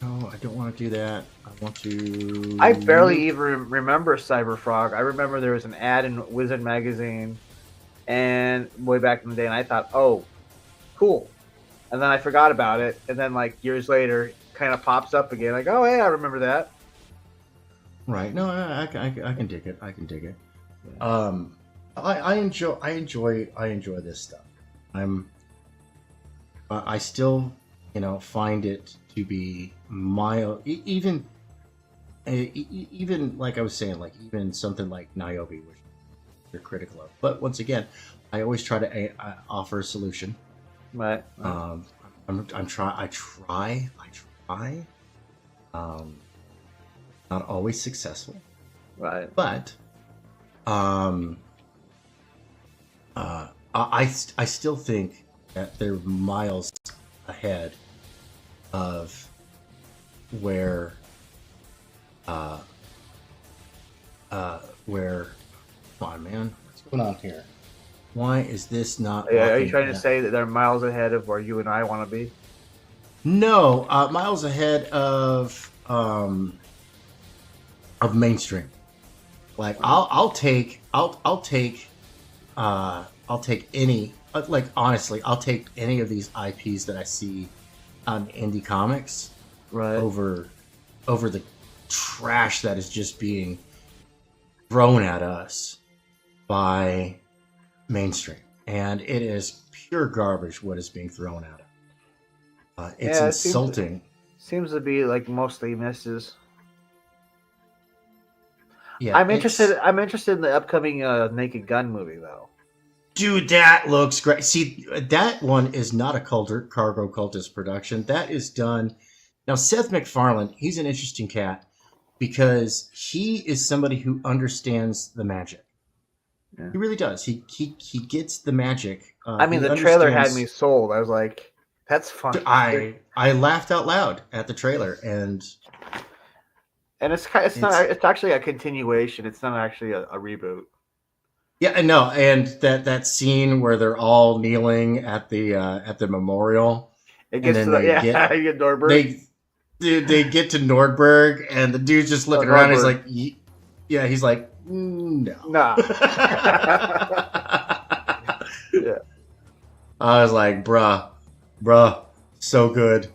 no, I don't want to do that. I want to. I barely even remember Cyberfrog. I remember there was an ad in Wizard magazine, and way back in the day, and I thought, oh, cool, and then I forgot about it, and then like years later, it kind of pops up again, like, oh, hey, I remember that. Right. No, I can dig it. I can dig it. I enjoy this stuff. I still, you know, find it to be mild, even like I was saying, like even something like Niobe, which you're critical of. But once again, I always try to offer a solution. Right. I try. Not always successful. Right. But I still think that they're miles ahead of where come on, man, what's going on here? Why is this not? Are you trying to say that they're miles ahead of where you and I want to be? No, miles ahead of mainstream. Like I'll take any, like honestly, I'll take any of these IPs that I see on indie comics, right, over the trash that is just being thrown at us by mainstream, and it is pure garbage what is being thrown at us. It's insulting. Seems to be like mostly misses. Yeah, I'm interested in the upcoming Naked Gun movie though. Dude, that looks great. See, that one is not a Cargo Cultist production. That is done. Now, Seth MacFarlane, he's an interesting cat because he is somebody who understands the magic. Yeah. He really does. He gets the magic. I mean, the trailer had me sold. I was like, that's fun. I laughed out loud at the trailer, and it's actually a continuation. It's not actually a reboot. Yeah, I know, and that scene where they're all kneeling at the memorial. It gets to you get Nordberg. They get to Nordberg, and the dude's just looking around. He's like, yeah, he's like, no, nah. Yeah. I was like, bruh, so good.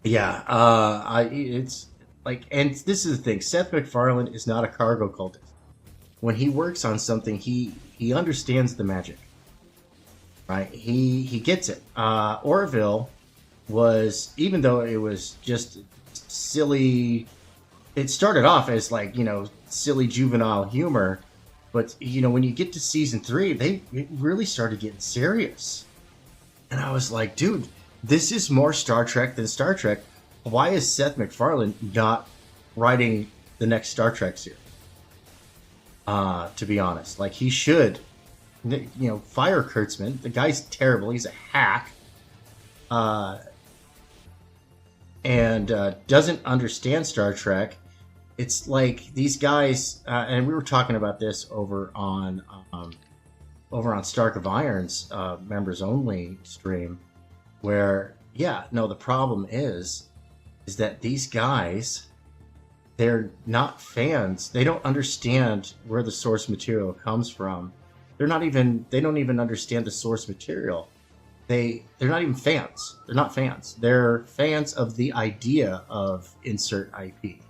It's like, and this is the thing. Seth MacFarlane is not a Cargo Cultist. When he works on something, he understands the magic. Right? He gets it. Orville was, even though it was just silly, it started off as like, you know, silly juvenile humor, but you know, when you get to season 3, it really started getting serious. And I was like, dude, this is more Star Trek than Star Trek. Why is Seth MacFarlane not writing the next Star Trek series? To be honest, like he should, you know, fire Kurtzman. The guy's terrible. He's a hack, and doesn't understand Star Trek. It's like these guys, and we were talking about this over on Stark of Iron's members only stream, where the problem is that these guys, they're not fans. They don't understand where the source material comes from. They don't even understand the source material. They're not even fans. They're not fans. They're fans of the idea of insert IP.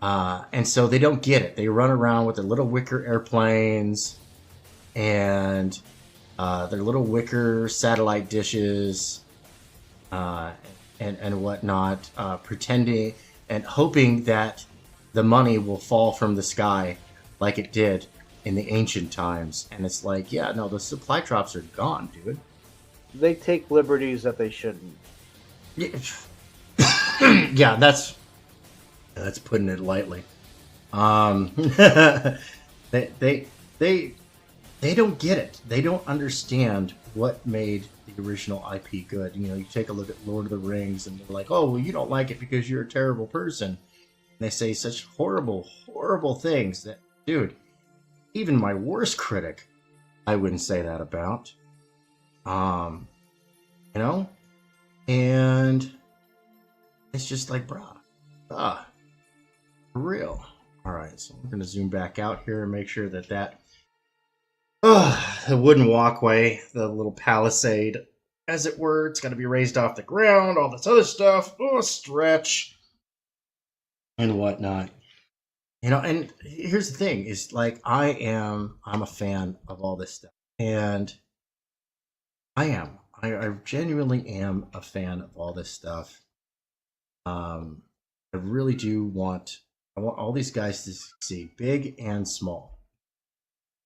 And so they don't get it. They run around with their little wicker airplanes and their little wicker satellite dishes and whatnot, pretending and hoping that the money will fall from the sky like it did in the ancient times. And it's like, the supply drops are gone, dude. They take liberties that they shouldn't. Yeah, that's putting it lightly. They don't get it. They don't understand what made the original IP good. You know, you take a look at Lord of the Rings, and they're like, "Oh, well, you don't like it because you're a terrible person." And they say such horrible, horrible things. That, dude, even my worst critic, I wouldn't say that about. You know, and it's just like, bruh, for real. All right, so I'm gonna zoom back out here and make sure that the wooden walkway, the little palisade, as it were, it's got to be raised off the ground, all this other stuff, stretch and whatnot. You know, and here's the thing: is like I'm a fan of all this stuff, and I genuinely am a fan of all this stuff. I really do want. I want all these guys to succeed, big and small,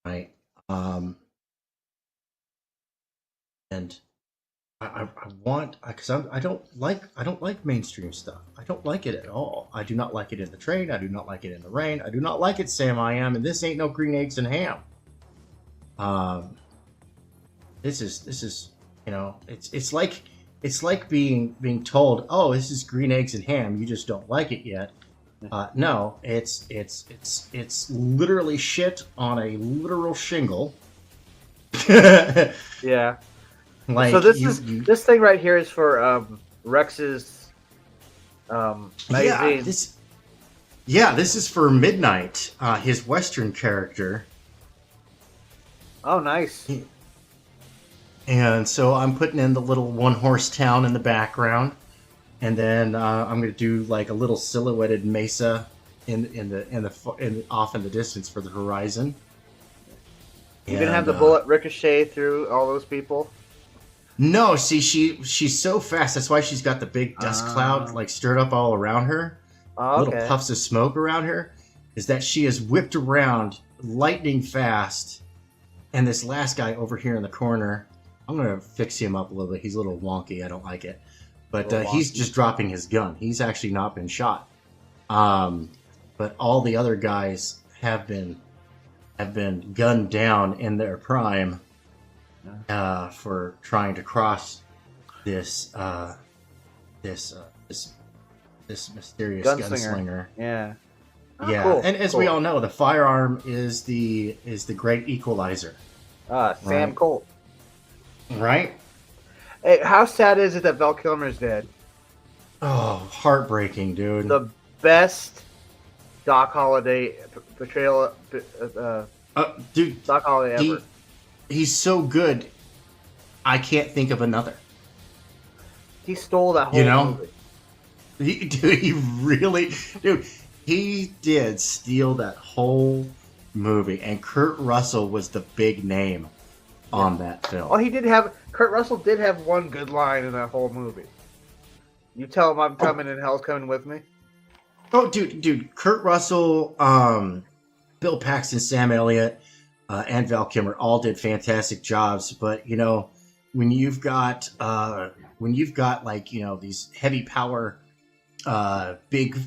right? And I want, because I don't like mainstream stuff. I don't like it at all. I do not like it in the train. I do not like it in the rain. I do not like it, Sam I Am, and this ain't no green eggs and ham. This is you know, it's like being told, oh, this is green eggs and ham. You just don't like it yet. No, it's literally shit on a literal shingle. Yeah. Like, so this thing right here is for Rex's magazine. This is for Midnight, his Western character. Oh, nice. And so I'm putting in the little one-horse town in the background, and then I'm going to do like a little silhouetted mesa off in the distance for the horizon. You gonna have the bullet ricochet through all those people? No, see, she's so fast. That's why she's got the big dust cloud like stirred up all around her. Little puffs of smoke around her. Is that she is whipped around lightning fast. And this last guy over here in the corner, I'm gonna fix him up a little bit. He's a little wonky. I don't like it, but he's just dropping his gun. He's actually not been shot. But all the other guys have been gunned down in their prime. For trying to cross this mysterious gunslinger. Yeah. Oh, yeah. Cool. And as we all know, the firearm is the great equalizer. Sam Colt. Right? Hey, how sad is it that Val Kilmer's dead? Oh, heartbreaking, dude. The best Doc Holliday portrayal, dude. Doc Holliday ever. He's so good, I can't think of another. He stole that whole movie. He did steal that whole movie, and Kurt Russell was the big name on that film. Oh, Kurt Russell did have one good line in that whole movie. You tell him I'm coming and hell's coming with me. Oh, dude, Kurt Russell, Bill Paxton, Sam Elliott, and Val Kilmer all did fantastic jobs, but you know, when you've got like, you know, these heavy power, big,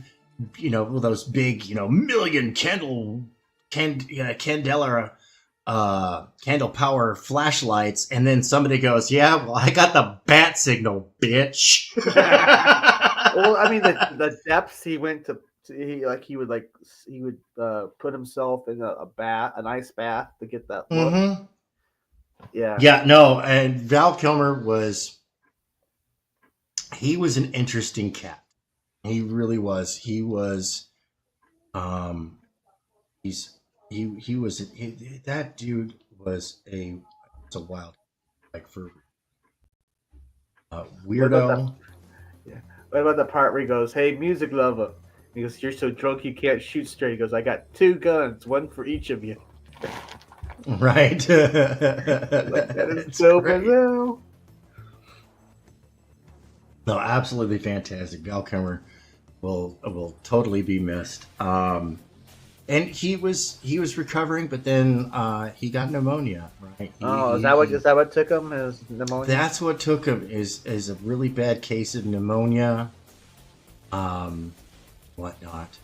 you know, those big, you know, million candle power flashlights, and then somebody goes, "Yeah, well, I got the bat signal, bitch." Well, I mean, the depths he went to. He would put himself in an ice bath to get that look. Mm-hmm. Yeah. No, and Val Kilmer was an interesting cat. He really was. He was, that dude was a wild, like, for weirdo. What about the part where he goes, "Hey, music lover"? He goes, "You're so drunk you can't shoot straight." He goes, "I got 2 guns, one for each of you." Right. That is so bizarre. No, absolutely fantastic. Val Kilmer will totally be missed. And he was recovering, but then he got pneummonia. Right? Is that what took him? Is pneumonia? That's what took him. Is a really bad case of pneumonia. Whatnot.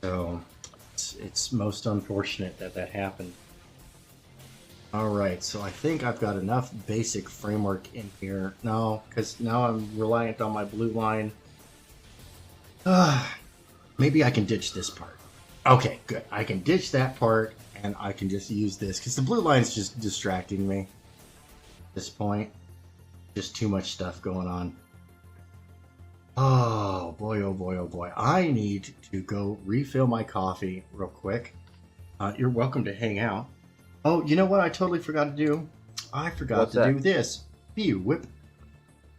So it's most unfortunate that happened. All right, so I think I've got enough basic framework in here. No, because now I'm reliant on my blue line. Maybe I can ditch this part. Okay, good. I can ditch that part, and I can just use this because the blue line's just distracting me at this point. Just too much stuff going on. Oh boy, oh boy, oh boy. I need to go refill my coffee real quick. You're welcome to hang out. Oh, you know what I totally forgot to do? I forgot to do this. View whip.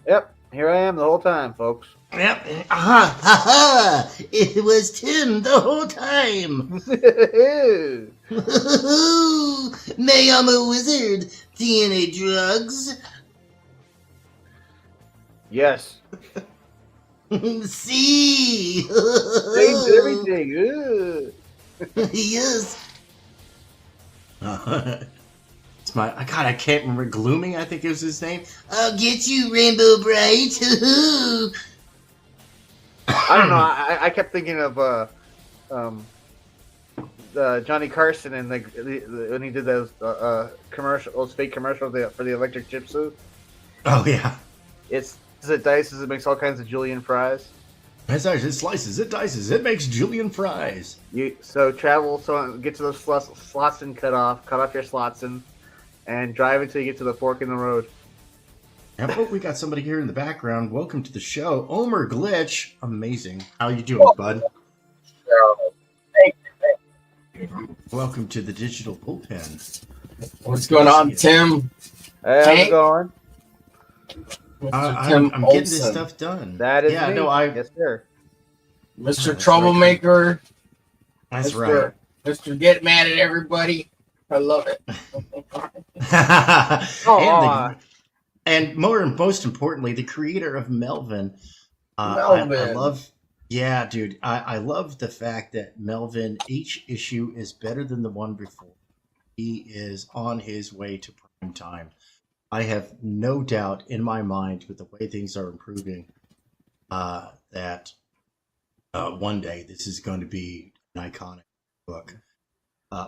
Yep, here I am the whole time, folks. Yep. Ha ha! It was Tim the whole time. May I'm a wizard. DNA drugs. Yes. See. Saves everything. Yes. It's my. God, I can't remember. Glooming, I think it was his name. I'll get you, Rainbow Bright. I don't know. I kept thinking of Johnny Carson and when he did those those fake commercials for the electric chip suit. Oh yeah. It dices. It makes all kinds of julienne fries. It slices. It dices. It makes julienne fries. Get to those slots and cut off your slots and drive until you get to the fork in the road. And we got somebody here in the background. Welcome to the show, Omer Glitch. Amazing. How you doing, bud? Thank you. Welcome to the digital bullpen. What's going on, Tim? Hey, how's it going? I'm getting this stuff done. That is me. No, yes, sir. Mr. Troublemaker. That's right. Mr. Get Mad at Everybody. I love it. And most importantly, the creator of Melvin. Melvin. I love. Yeah, dude. I love the fact that Melvin, each issue is better than the one before. He is on his way to prime time. I have no doubt in my mind with the way things are improving that one day this is going to be an iconic book.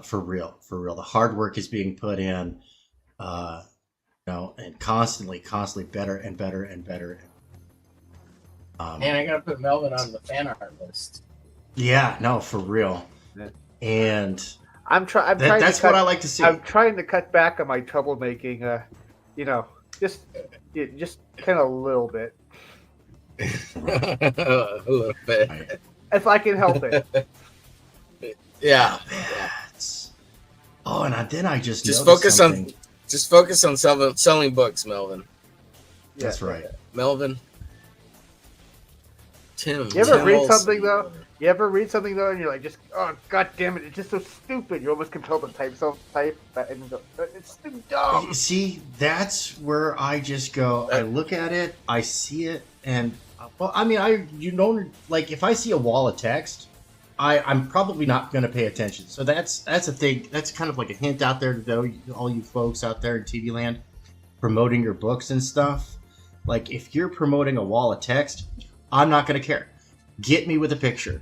For real. The hard work is being put in, and constantly better and better and better. And I gotta put Melvin on the fan art list. Yeah, no, for real. And that's what I like to see. I'm trying to cut back on my troublemaking. Just kind of a little bit. A little bit. If I can help it. Yeah. Then I just focus on selling books, Melvin. That's right. Melvin. Tim. You ever read something though? And you're like, oh god damn it, it's just so stupid. You're almost compelled to type that and go, it's too dumb. See, that's where I just go. I look at it, I see it, and if I see a wall of text, I'm probably not going to pay attention. So that's a thing. That's kind of like a hint out there to all you folks out there in TV land promoting your books and stuff. Like if you're promoting a wall of text, I'm not going to care. Get me with a picture.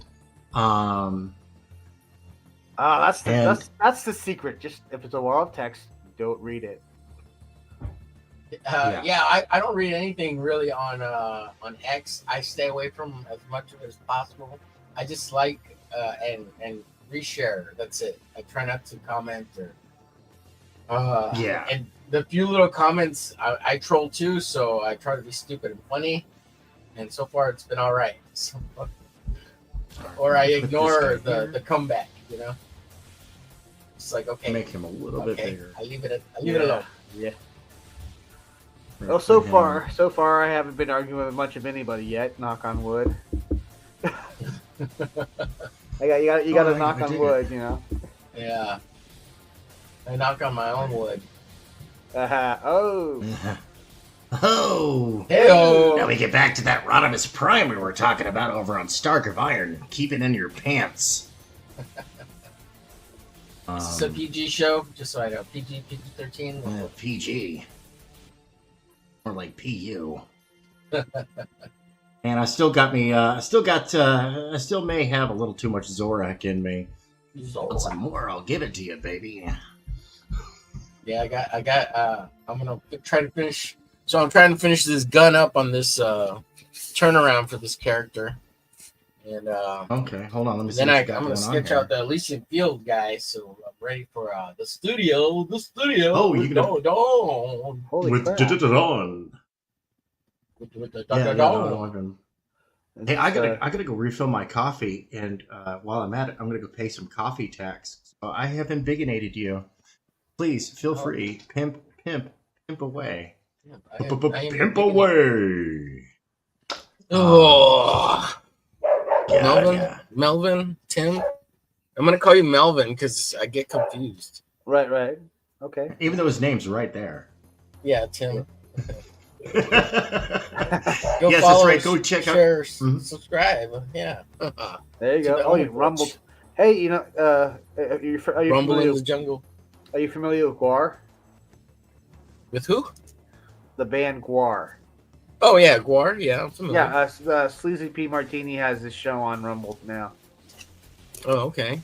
That's the secret. Just if it's a wall of text, don't read it. I don't read anything really on X. I stay away from as much of it as possible. I just like and reshare. That's it. I try not to comment or And the few little comments I troll too, so I try to be stupid and funny. And so far, it's been all right. So, or I ignore the comeback. It's like, okay, make him a little bit bigger. I leave it alone. Yeah. Well, so far, I haven't been arguing with much of anybody yet. Knock on wood. You got to knock on wood, Yeah. I knock on my own wood. Oh. Hey-o. Now we get back to that Rodimus Prime we were talking about over on Stark of Iron. Keep it in your pants. Is this a PG show? Just so I know. PG-13? PG. More like PU. And I still may have a little too much Zorak in me. Want some more? I'll give it to you, baby. Yeah, I'm gonna try to finish. So I'm trying to finish this gun up on this turnaround for this character, And Okay, hold on. Let me see then what I'm you got gonna going on sketch here. out the Elysian Field guy. So I'm ready for the studio. The studio. Oh, you Dawn. Holy with crap! on. With the Yeah, no, I've been. Hey, It's, I gotta go refill my coffee, and while I'm at it, I'm gonna go pay some coffee tax. So I have invigorated you. Please feel free, pimp away, Yeah, pimp away. Oh, Yeah. Melvin, Tim. I'm gonna call you Melvin because I get confused. right. Okay. Even though his name's right there. Yeah, Tim. Go Yes, follow, that's right. Go check out. share, Mhm. subscribe. Yeah. There you To go. the Oh, you Own rumbled. Porch. Hey, you know, are you Rumble familiar? in the jungle. Are you familiar with Guar? With who? The band Guar. Oh yeah, Guar. Yeah, I'm familiar. Yeah, Sleazy P Martini has this show on Rumble now. Oh, okay.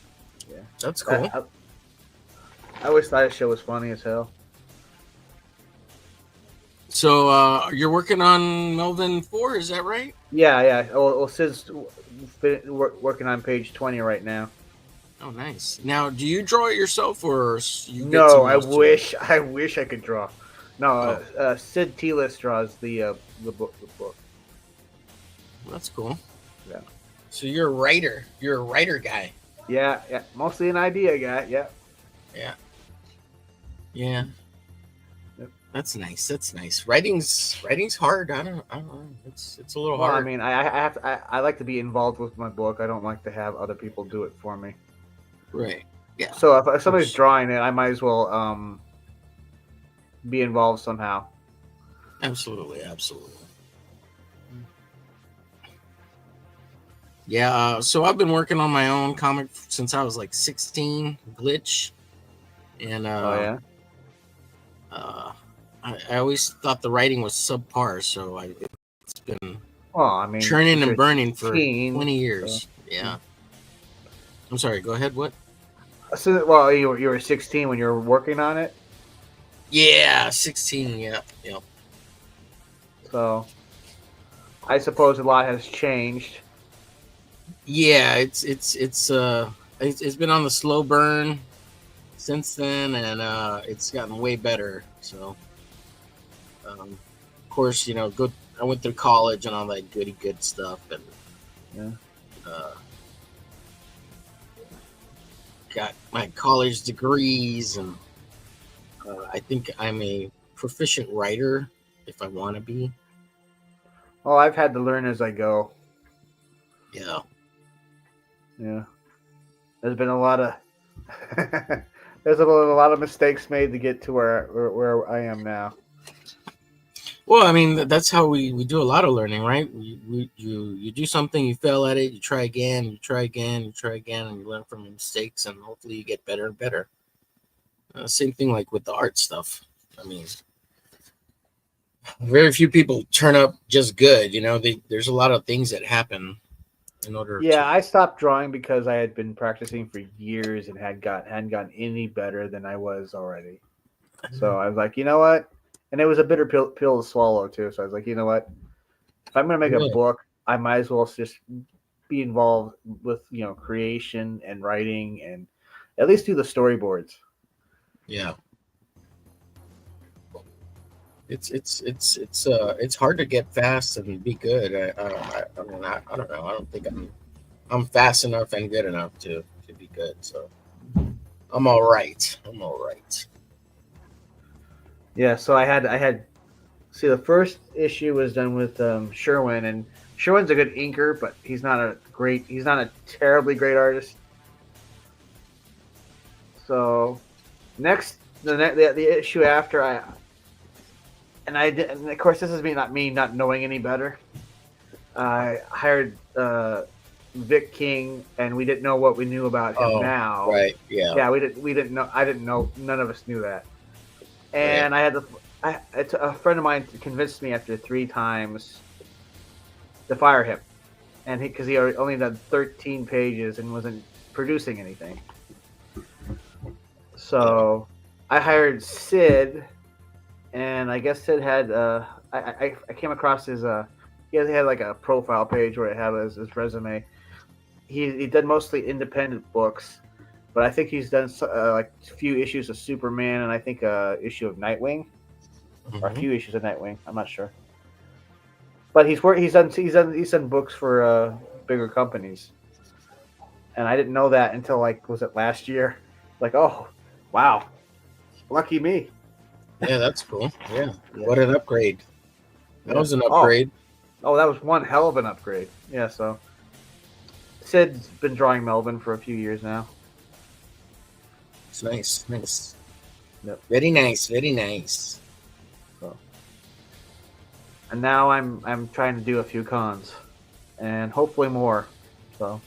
Yeah, That's cool. I always thought his show was funny as hell. So you're working on Melvin 4, is that right? Yeah. Well, Sid's working on page 20 right now. Oh, nice. Now, do you draw it yourself, or you get No, someone I else to? wish I could draw. No, Sid Telis draws the book. That's cool. Yeah. So you're a writer. You're a writer guy. Yeah, mostly an idea guy. Yeah. Yeah. Yep. That's nice. Writing's hard. I don't know. It's a little Well, hard. I mean, I like to be involved with my book. I don't like to have other people do it for me. Right. Yeah. So if somebody's drawing it, I might as well be involved somehow. Absolutely. Yeah, so I've been working on my own comic since I was like 16, Glitch. And I always thought the writing was subpar, so it's been churning and burning for 20 years. So. Yeah. I'm sorry, go ahead, what? So, well, you were 16 when you were working on it? Yeah, 16, yeah. So, I suppose a lot has changed. Yeah, it's been on the slow burn since then, and it's gotten way better. So, of course, I went through college and all that goody good stuff, and got my college degrees, and I think I'm a proficient writer if I want to be. Oh, I've had to learn as I go. Yeah. There's been a lot of there's been a lot of mistakes made to get to where I am now. Well, I mean, that's how we do a lot of learning, right? You do something, you fail at it, you try again, and you learn from your mistakes, and hopefully you get better and better. Same thing like with the art stuff. I mean, very few people turn up just good. There's a lot of things that happen in order. I stopped drawing because I had been practicing for years and hadn't gotten any better than I was already. So I was like, you know what? And it was a bitter pill to swallow too. So I was like, you know what? If I'm gonna make a book, I might as well just be involved with creation and writing and at least do the storyboards. Yeah. It's hard to get fast and be good. I don't know. I don't think I'm fast enough and good enough to be good. So I'm all right. Yeah. So I had see the first issue was done with Sherwin, and Sherwin's a good inker, but he's not a terribly great artist. So the issue after and of course this is me not knowing any better. I hired Vic King, and we didn't know what we knew about him now. Right. Yeah. Yeah, we didn't know. I didn't know. None of us knew that. And right. A friend of mine convinced me after 3 times to fire him, and because he only done 13 pages and wasn't producing anything. So I hired Sid, and I guess Sid had I came across his he had like a profile page where it had his resume, he did mostly independent books, but I think he's done like a few issues of Superman and I think a issue of Nightwing, or a few issues of Nightwing. I'm not sure. But he's done books for bigger companies, and I didn't know that until like was it last year? Like, oh, wow, lucky me. Yeah, that's cool. Yeah, what an upgrade! That was an Oh. upgrade. Oh, that was one hell of an upgrade. Yeah, so Sid's been drawing Melvin for a few years now. It's nice, nice. Yep. Very nice, very nice. And now I'm trying to do a few cons, and hopefully more. So,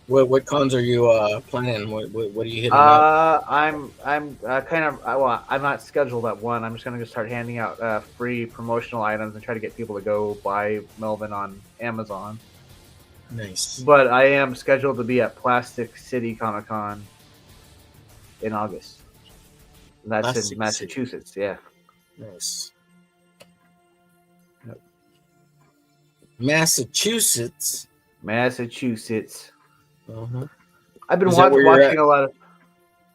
what cons are you planning? What are you hitting up? I'm I'm not scheduled at one. I'm just gonna start handing out free promotional items and try to get people to go buy Melvin on Amazon. Nice. But I am scheduled to be at Plastic City Comic Con in August. That's Plastic in Massachusetts. City. Yeah. Nice. Yep. Massachusetts. Uh-huh. I've been Is that where you're watching at? a lot of.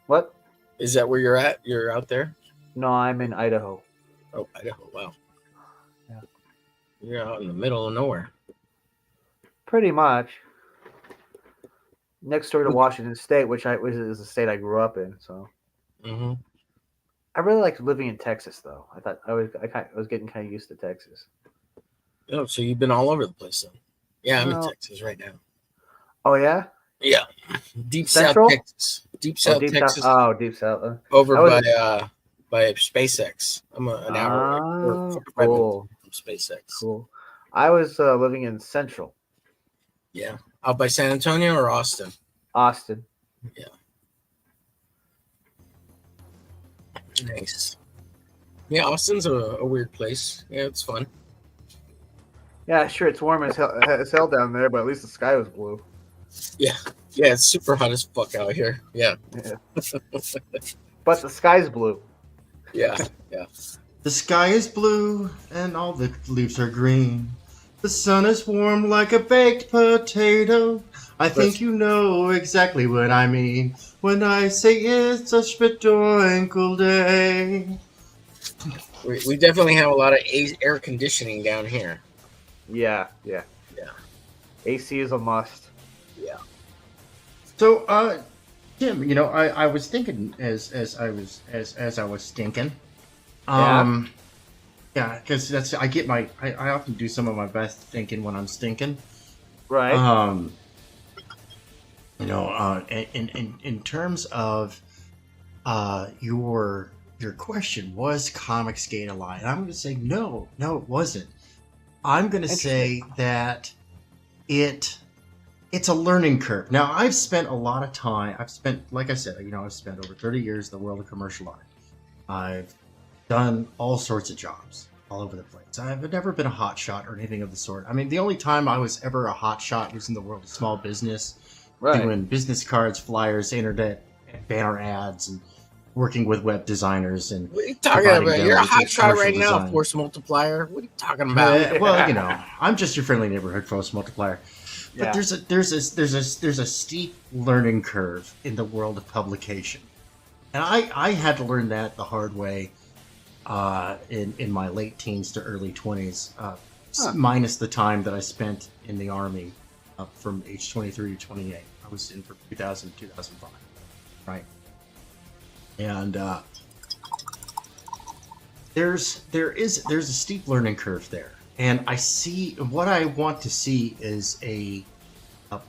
What? Is that where you're at? You're out there? No, I'm in Idaho. Oh, Idaho. Wow. Yeah. You're out in the middle of nowhere. Pretty much. Next door to Washington State, which is the state I grew up in. So Mm-hmm. I really liked living in Texas, though. I thought I was getting kind of used to Texas. Oh, so you've been all over the place then? Yeah, I'm in Well- Texas right now. Oh yeah, Yeah, deep Central? South Texas. Deep South deep Texas. South. Oh, deep south. Over I was- by SpaceX. I'm an hour or 45 minutes cool. from SpaceX. Cool. I was living in Central Yeah, out by San Antonio or Austin. Austin. Nice. Yeah, Austin's a weird place. Yeah, it's fun. Yeah, sure. It's warm as hell down there, but at least the sky was blue. Yeah, it's super hot as fuck out here. Yeah, Yeah. But the sky's blue. yeah. The sky is blue and all the leaves are green. The sun is warm like a baked potato. I think you know exactly what I mean when I say it's a spedoinkle day. We definitely have a lot of air conditioning down here. Yeah. AC is a must. So, Tim, you know, I was thinking as I was thinking, yeah, because I often do some of my best thinking when I'm stinking. Right. You know, in terms of your question, was Comicsgate a lie? And I'm going to say no, it wasn't. I'm going to say that it's a learning curve. Now, I've spent a lot of time. Like I said, you know, I've spent over 30 years in the world of commercial art. I've done all sorts of jobs all over the place. I've never been a hot shot or anything of the sort. I mean, the only time I was ever a hot shot was in the world of small business, doing business cards, flyers, internet, banner ads, and working with web designers. And what are you talking providing about? You're a demos hot with shot commercial right now, design. force multiplier. What are you talking about? Well, you know, I'm just your friendly neighborhood force multiplier. But Yeah. there's a steep learning curve in the world of publication, and I had to learn that the hard way in my late teens to early 20s, minus the time that I spent in the Army from age 23 to 28. I was in from 2000 to 2005, right? And there's a steep learning curve there. And I see what I want to see is a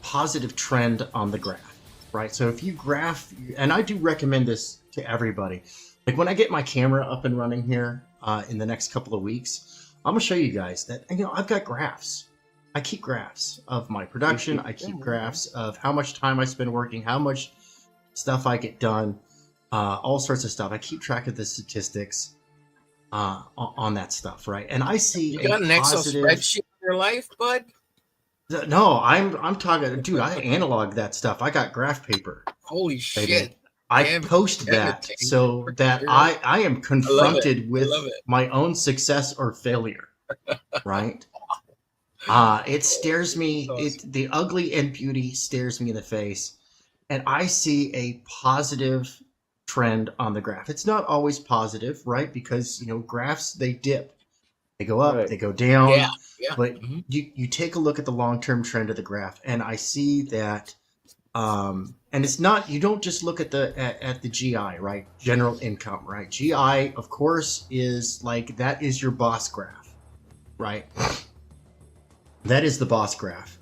positive trend on the graph, right? So if you graph, and I do recommend this to everybody, like when I get my camera up and running here in the next couple of weeks, I'm gonna show you guys that, you know, I've got graphs. I keep graphs of my production. I keep graphs of how much time I spend working, how much stuff I get done, all sorts of stuff. I keep track of the statistics on that stuff, right? And I see You got an Excel spreadsheet in your life, bud? No, I'm talking, dude. I analog that stuff. I got graph paper. Holy baby. shit. I Damn, post damn that it, so that You're- I am confronted I with love it. my own success or failure, right? It stares me. The ugly and beauty stares me in the face, and I see a positive trend on the graph. It's not always positive, right? Because graphs, they dip, they go up, Right. they go down. Yeah, yeah. But you take a look at the long-term trend of the graph, and I see that. And it's not, you don't just look at the GI, right? General income, right? GI, of course, is like, that is your boss graph, right? That is the boss graph.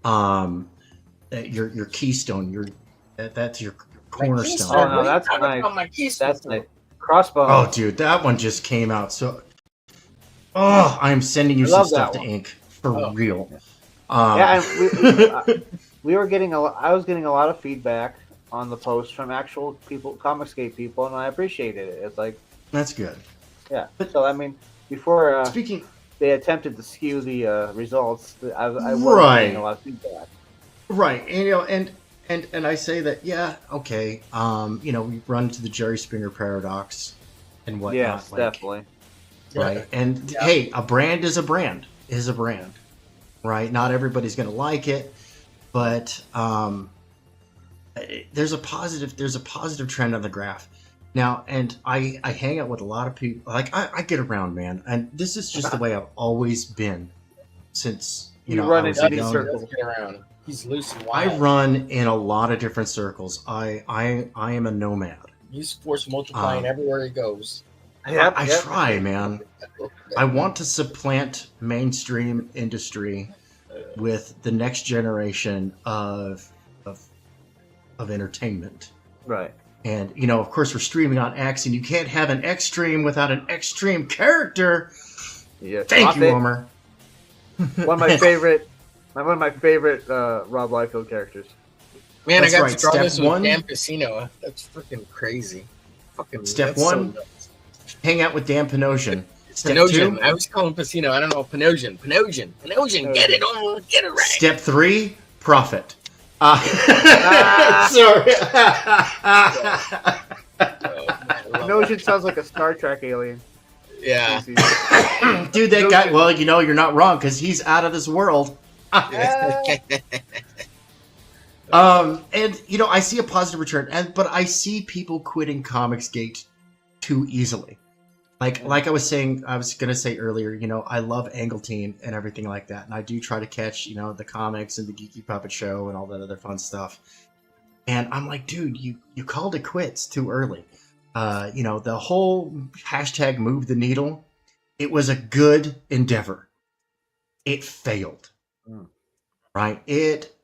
Your keystone, that's your cornerstone. Oh no, that's nice. My keystone. That's nice. Crossbones. Oh, dude, that one just came out. So, I'm sending you I some love stuff that to one. ink for real. Yeah, and we were getting I was getting a lot of feedback on the post from actual people, Comicsgate people, and I appreciated it. It's like, that's good. yeah. So I mean, before Speaking, they attempted to skew the results, I was Right. getting a lot of feedback. right, and I say that, yeah, okay, we run into the Jerry Springer paradox and whatnot. Yes, like, definitely. right? And hey, a brand is a brand, right? Not everybody's going to like it, but there's a positive trend on the graph now. And I hang out with a lot of people. Like, I get around, man, and this is just the way I've always been since You I run was into these young. circles. Get around. He's loose and I wild. run in a lot of different circles. I am a nomad. He's force multiplying everywhere he goes. Yep, I yep. try, man. I want to supplant mainstream industry with the next generation of entertainment. Right. And of course, we're streaming on X, and you can't have an X stream without an Extreme character. Yeah. Thank you, Homer. One of my favorite Rob Liefeld characters. Man, That's I got right, to draw step this with one. Dan Casino. That's freaking crazy. Fucking Step that's one, So hang out with Dan Panosian. Step Panosian. 2, I was calling Pacino. I don't know. Panosian. Get it on. Get it right. Step 3, profit. Sorry. Notion sounds like a Star Trek alien. Yeah. Dude, that guy, well, you're not wrong, because he's out of this world. And I see a positive return, but I see people quitting Comicsgate too easily. Like I was gonna say earlier, I love Angleteen and everything like that, and I do try to catch, the comics and the Geeky Puppet Show and all that other fun stuff. And I'm like, dude, you called it quits too early. The whole hashtag move the needle, it was a good endeavor. It failed. Right? It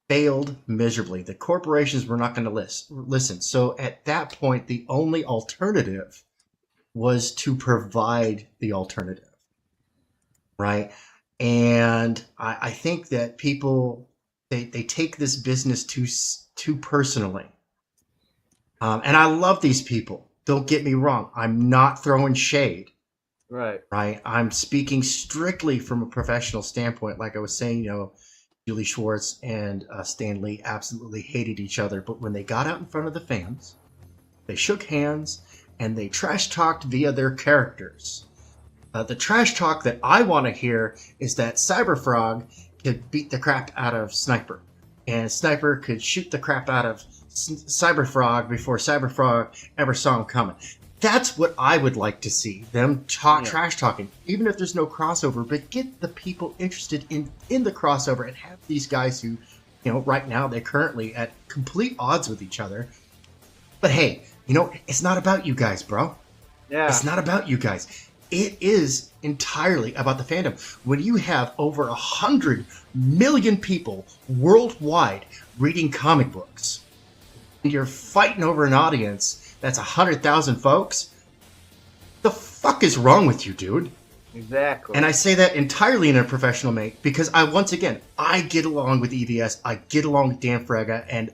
failed miserably. The corporations were not going to listen. So at that point, the only alternative was to provide the alternative. Right? And I think that people, they take this business too personally. And I love these people. Don't get me wrong. I'm not throwing shade. Right. Right? I'm speaking strictly from a professional standpoint. Like I was saying, Julie Schwartz and Stan Lee absolutely hated each other. But when they got out in front of the fans, they shook hands and they trash talked via their characters. The trash talk that I want to hear is that Cyberfrog could beat the crap out of Sniper. And Sniper could shoot the crap out of Cyberfrog before Cyberfrog ever saw him coming. That's what I would like to see. Them trash talking. Even if there's no crossover, but get the people interested in the crossover and have these guys who, right now they're currently at complete odds with each other. But hey, it's not about you guys, bro. Yeah. It's not about you guys. It is entirely about the fandom. When you have over 100 million people worldwide reading comic books, and you're fighting over an audience that's 100,000 folks, the fuck is wrong with you, dude? Exactly. And I say that entirely in a professional make, because I get along with EVS, I get along with Dan Frega, and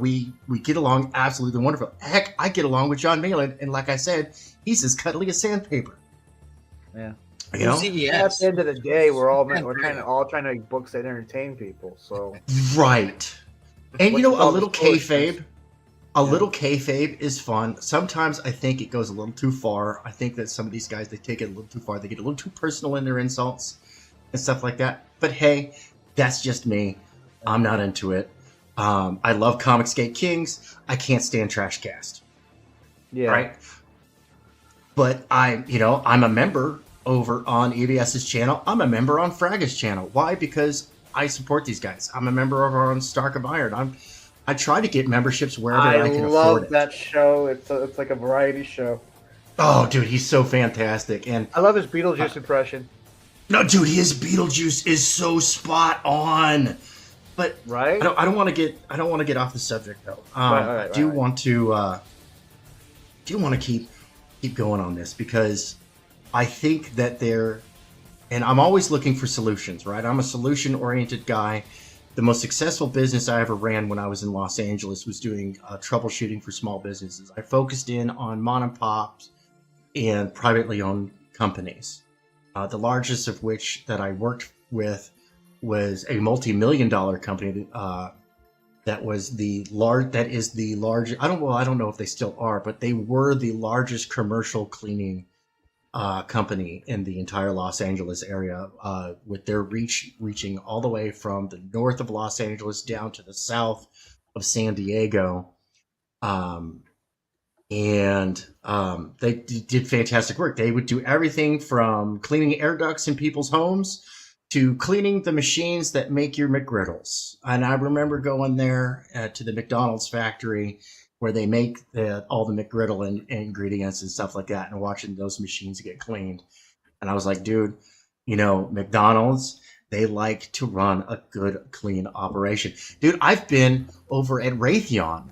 we get along absolutely wonderful. Heck, I get along with John Malin, and like I said, he's as cuddly as sandpaper. Yeah. You know? At the end of the day, we're kind of all trying to make books that entertain people. So right. And What's a all little this foolishness? kayfabe. A little kayfabe is fun. Sometimes I think it goes a little too far. I think that some of these guys, they take it a little too far. They get a little too personal in their insults and stuff like that. But hey, that's just me. I'm not into it. I love Comicsgate Kings. I can't stand Trashcast. Yeah. Right? But I'm a member over on EBS's channel. I'm a member on Fraga's channel. Why? Because I support these guys. I'm a member over on Stark of Iron. I try to get memberships wherever I can afford love it. that show. It's like a variety show. Oh, dude, he's so fantastic. And I love his Beetlejuice impression. no, dude, his Beetlejuice is so spot on. But right, I don't want to get off the subject though. I do want to keep going on this because I think that and I'm always looking for solutions, right? I'm a solution-oriented guy. The most successful business I ever ran when I was in Los Angeles was doing troubleshooting for small businesses. I focused in on mom and pops and privately owned companies. The largest of which that I worked with was a multi-million-dollar company that is the largest. I don't know if they still are, but they were the largest commercial cleaning company in the entire Los Angeles area, with their reaching all the way from the north of Los Angeles down to the south of San Diego. They did fantastic work. They would do everything from cleaning air ducts in people's homes to cleaning the machines that make your McGriddles. And I remember going there to the McDonald's factory where they make all the McGriddle ingredients and stuff like that, and watching those machines get cleaned. And I was like, dude, McDonald's, they like to run a good, clean operation. Dude, I've been over at Raytheon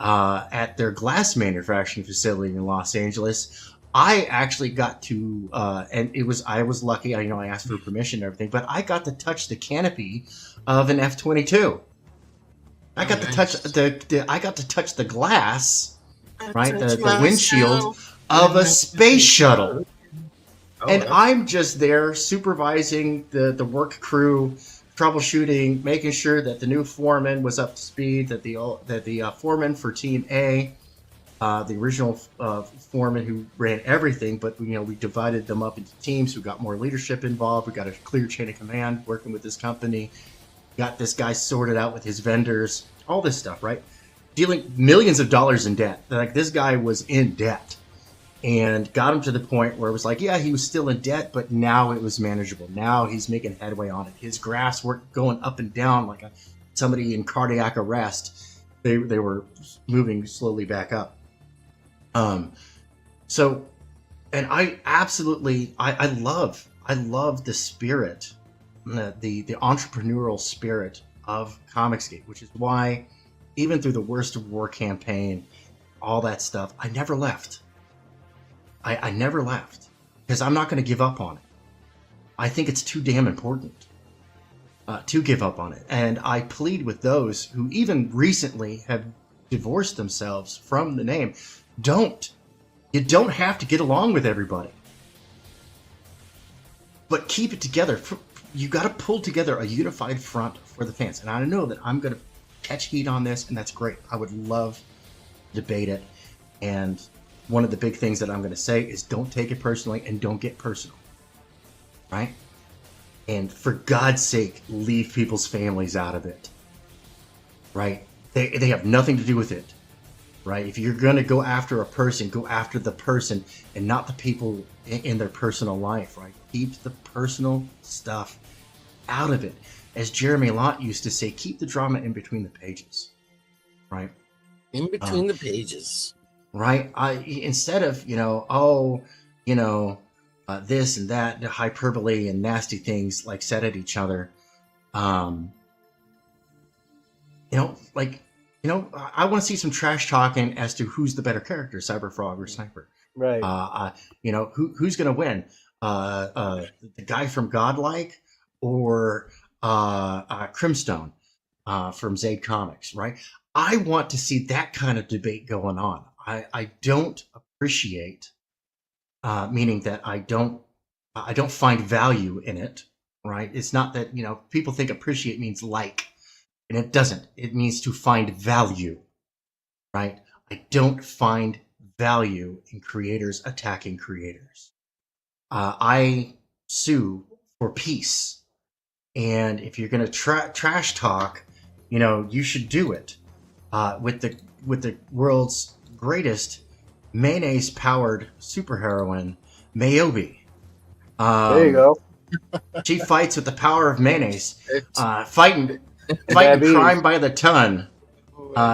at their glass manufacturing facility in Los Angeles. I actually got to, I was lucky. I asked for permission and everything, but I got to touch the canopy of an F-22. I got to touch the glass, right, the windshield of a space shuttle, and I'm just there supervising the work crew, troubleshooting, making sure that the new foreman was up to speed, that the foreman for Team A, the original foreman who ran everything, but we divided them up into teams who got more leadership involved. We got a clear chain of command working with this company. Got this guy sorted out with his vendors, all this stuff, right? Dealing millions of dollars in debt. Like, this guy was in debt, and got him to the point where it was like, yeah, he was still in debt, but now it was manageable. Now he's making headway on it. His graphs weren't going up and down like somebody in cardiac arrest. They were moving slowly back up. So, and I absolutely, I love the spirit, the entrepreneurial spirit of Comicsgate, which is why even through the worst of war campaign, all that stuff, I never left. I never left because I'm not going to give up on it. I think it's too damn important to give up on it. And I plead with those who even recently have divorced themselves from the name. You don't have to get along with everybody, but keep it together. You got to pull together a unified front for the fans. And I know that I'm going to catch heat on this, and that's great. I would love to debate it. And one of the big things that I'm going to say is don't take it personally and don't get personal, right? And for God's sake, leave people's families out of it, right? They have nothing to do with it, right? If you're going to go after a person, go after the person and not the people in their personal life, right? Keep the personal stuff out of it. As Jeremy Lott used to say, keep the drama in between the pages, right? In between the pages. Right? Instead of, this and that, the hyperbole and nasty things like said at each other, I want to see some trash talking as to who's the better character, Cyberfrog or Sniper. Right. Who's going to win? The guy from Godlike or Crimstone from Zaid Comics, right? I want to see that kind of debate going on. I don't appreciate, meaning that I don't find value in it, right? It's not that, people think appreciate means like, and it doesn't. It means to find value, right? I don't find value in creators attacking creators. I sue for peace And if you're going to trash talk, you know, you should do it with the world's greatest mayonnaise-powered superheroine, Mayobi. There you go. She fights with the power of mayonnaise, It's- fighting Diabetes. crime by the ton.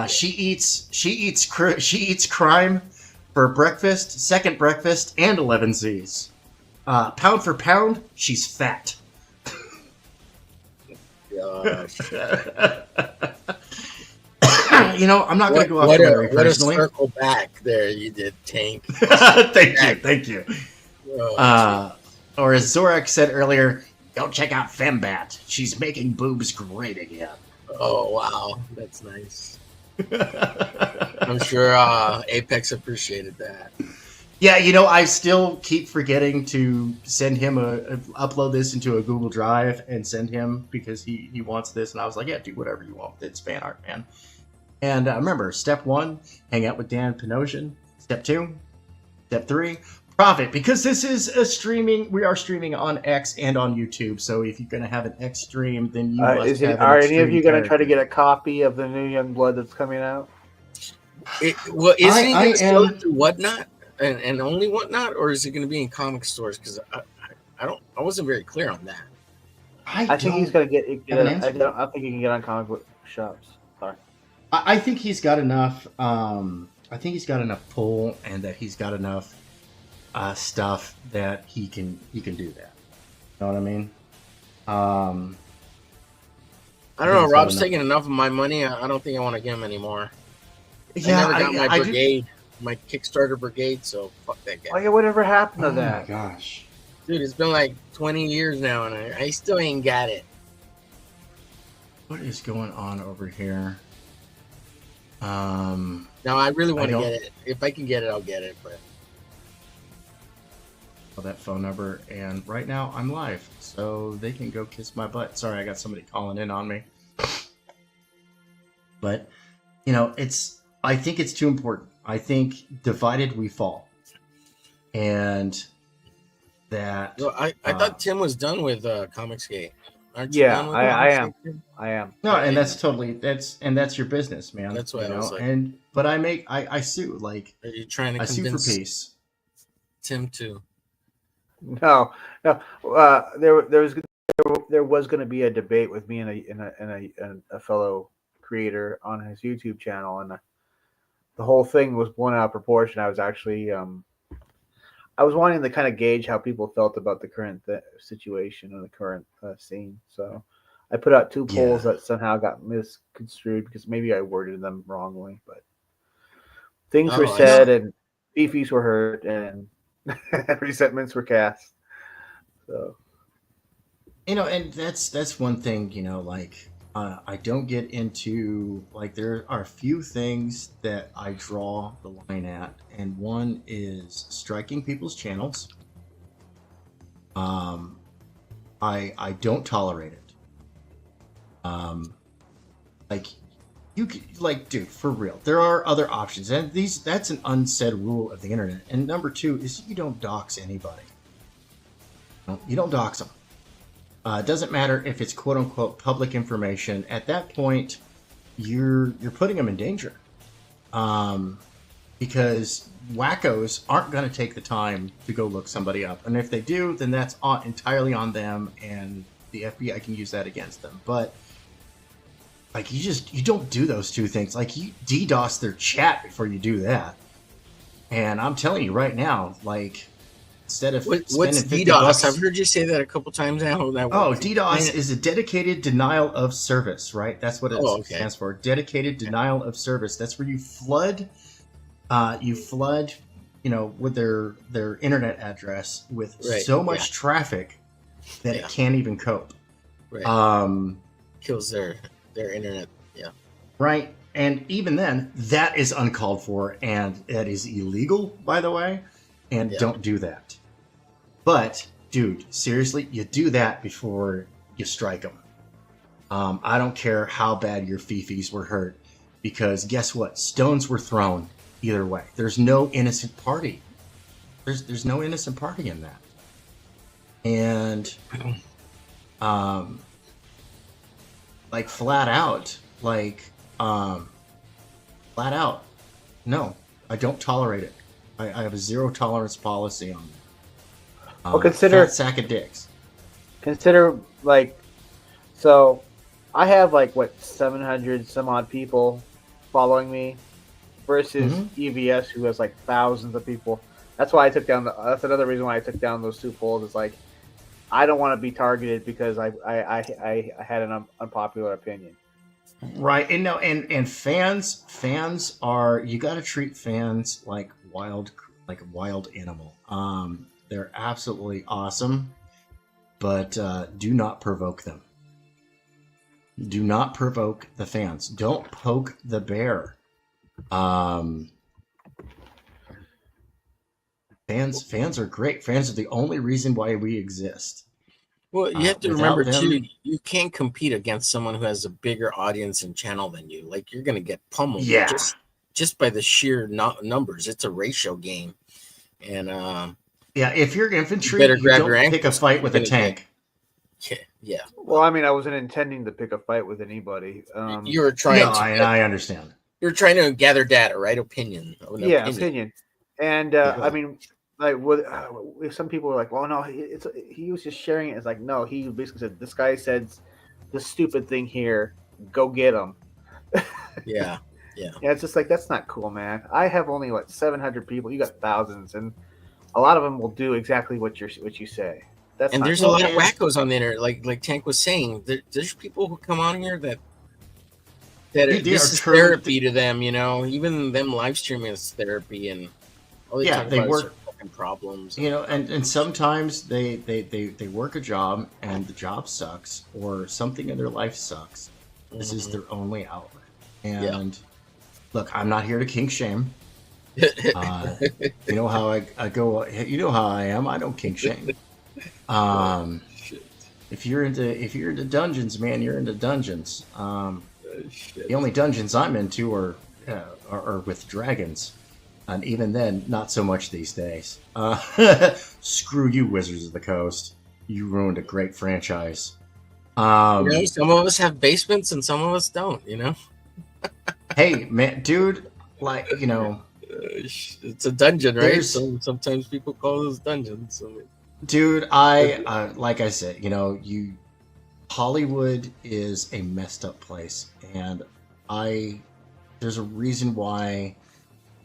She eats crime for breakfast, second breakfast, and 11 Z's. Pound for pound, she's fat. Gosh. You know, I'm not going to go off what Larry a personally. circle back there you did, Tank. Thank you. Oh, Or as Zorak said earlier, go check out Fembat. She's making boobs great again. oh, wow. That's nice. I'm sure Apex appreciated that. Yeah, you know, I still keep forgetting to send him upload this into a Google Drive and send him because he wants this. And I was like, yeah, do whatever you want. It's fan art, man. And remember, step 1, hang out with Dan Panosian. Step 2, step 3, profit. Because this is we are streaming on X and on YouTube. So if you're going to have an X stream, then you must have an Are X any of stream you going to try to character. get a copy of the new Young Blood that's coming out? Well, is he I going to sell am- it through Whatnot and only Whatnot, or is it going to be in comic stores? Because I wasn't very clear on that. I think he's going to get. have an I answer. don't think he can get on comic book shops. Sorry. I think he's got enough. I think he's got enough pull, and that he's got enough stuff that he can do that. You know what I mean? I don't know. he's got Rob's enough. taking enough of my money. I don't think I want to give him anymore. Yeah, I never got my do- brigade, my Kickstarter brigade, so fuck that guy. Oh yeah, whatever happened Oh to my that? gosh! Dude, it's been like 20 years now, and I still ain't got it. What is going on over here? Now, I really want to don't- get it. If I can get it, I'll get it. But That phone number, and right now I'm live, so they can go kiss my butt. Sorry, I got somebody calling in on me. But you know, I think it's too important. I think divided we fall, and that well, I thought Tim was done with Comicsgate. Aren't Yeah, done with I am. Comicsgate, Tim? I am. no, and that's your business, man. That's what you I was like. But I sue, like Are you trying to I sue for convince peace. Tim to? No. There was going to be a debate with me and a fellow creator on his YouTube channel, and the whole thing was blown out of proportion. I was actually I was wanting to kind of gauge how people felt about the current situation and the current scene. So I put out 2 polls that somehow got misconstrued because maybe I worded them wrongly, but things were Oh, I said see. and beefies were hurt and resentments were cast. So You know, and that's one thing, you know, like I don't get into, like, there are a few things that I draw the line at, and one is striking people's channels. I don't tolerate it. Like, you could, like, dude, for real, there are other options, and that's an unsaid rule of the internet. And number 2 is you don't dox anybody. You don't dox them. It doesn't matter if it's quote unquote public information. At that point, you're putting them in danger, because wackos aren't going to take the time to go look somebody up, and if they do, then that's entirely on them, and the FBI can use that against them. But like, you don't do those 2 things. Like, you DDoS their chat before you do that. And I'm telling you right now, like, instead of What's spending $50 DDoS? I've heard you say that a couple times now. Oh, DDoS is a dedicated denial of service, right? That's what it stands for. Dedicated denial of service. That's where you flood, you know, with their internet address with so much traffic that it can't even cope. Right. Kills their internet. Yeah. Right. And even then, that is uncalled for, and that is illegal, by the way. And don't do that. But, dude, seriously, you do that before you strike them. I don't care how bad your fifis were hurt, because guess what? Stones were thrown either way. There's no innocent party. There's no innocent party in that. And like flat out, flat out, no, I don't tolerate it. I have a zero tolerance policy on it. Well, consider fat sack of dicks. Consider like, so I have like what 700 some odd people following me versus EVS who has like thousands of people. That's why I took down. That's another reason why I took down those two polls. Is like I don't want to be targeted because I had an unpopular opinion. Right, and no, and fans are, you got to treat fans like a wild animal. They're absolutely awesome, but do not provoke them. Do not provoke the fans. Don't poke the bear. Fans are great. Fans are the only reason why we exist. Well, you have to remember them, too, you can't compete against someone who has a bigger audience and channel than you. Like you're going to get pummeled just by the sheer numbers. It's a ratio game. And if you're infantry, you better you grab don't your pick a ankles. fight with a tank. Yeah. Well, I mean, I wasn't intending to pick a fight with anybody. You were trying I understand. You're trying to gather data, right? Opinion. Opinion. And I mean, like, some people were like, "Well, no, he was just sharing it." It's like, no, he basically said, "This guy said this stupid thing here. Go get him." Yeah. It's just like, that's not cool, man. I have only 700 people. You got thousands, and a lot of them will do exactly what you say. And there's a lot of wackos on the internet, like Tank was saying. There's people who come on here that this is therapy to them, you know. Even them live streaming is therapy, and all they talk about is their fucking problems. You know, and sometimes they work a job and the job sucks, or something in their life sucks. This is their only outlet. And look, I'm not here to kink shame. You know how I go. You know how I am. I don't kink shame. If you're into dungeons, man, you're into dungeons. The only dungeons I'm into are with dragons, and even then, not so much these days. Screw you, Wizards of the Coast. You ruined a great franchise. Some of us have basements and some of us don't. You know. Hey, man, dude, it's a dungeon, right? So sometimes people call those dungeons. Dude, like I said, Hollywood is a messed up place, and there's a reason why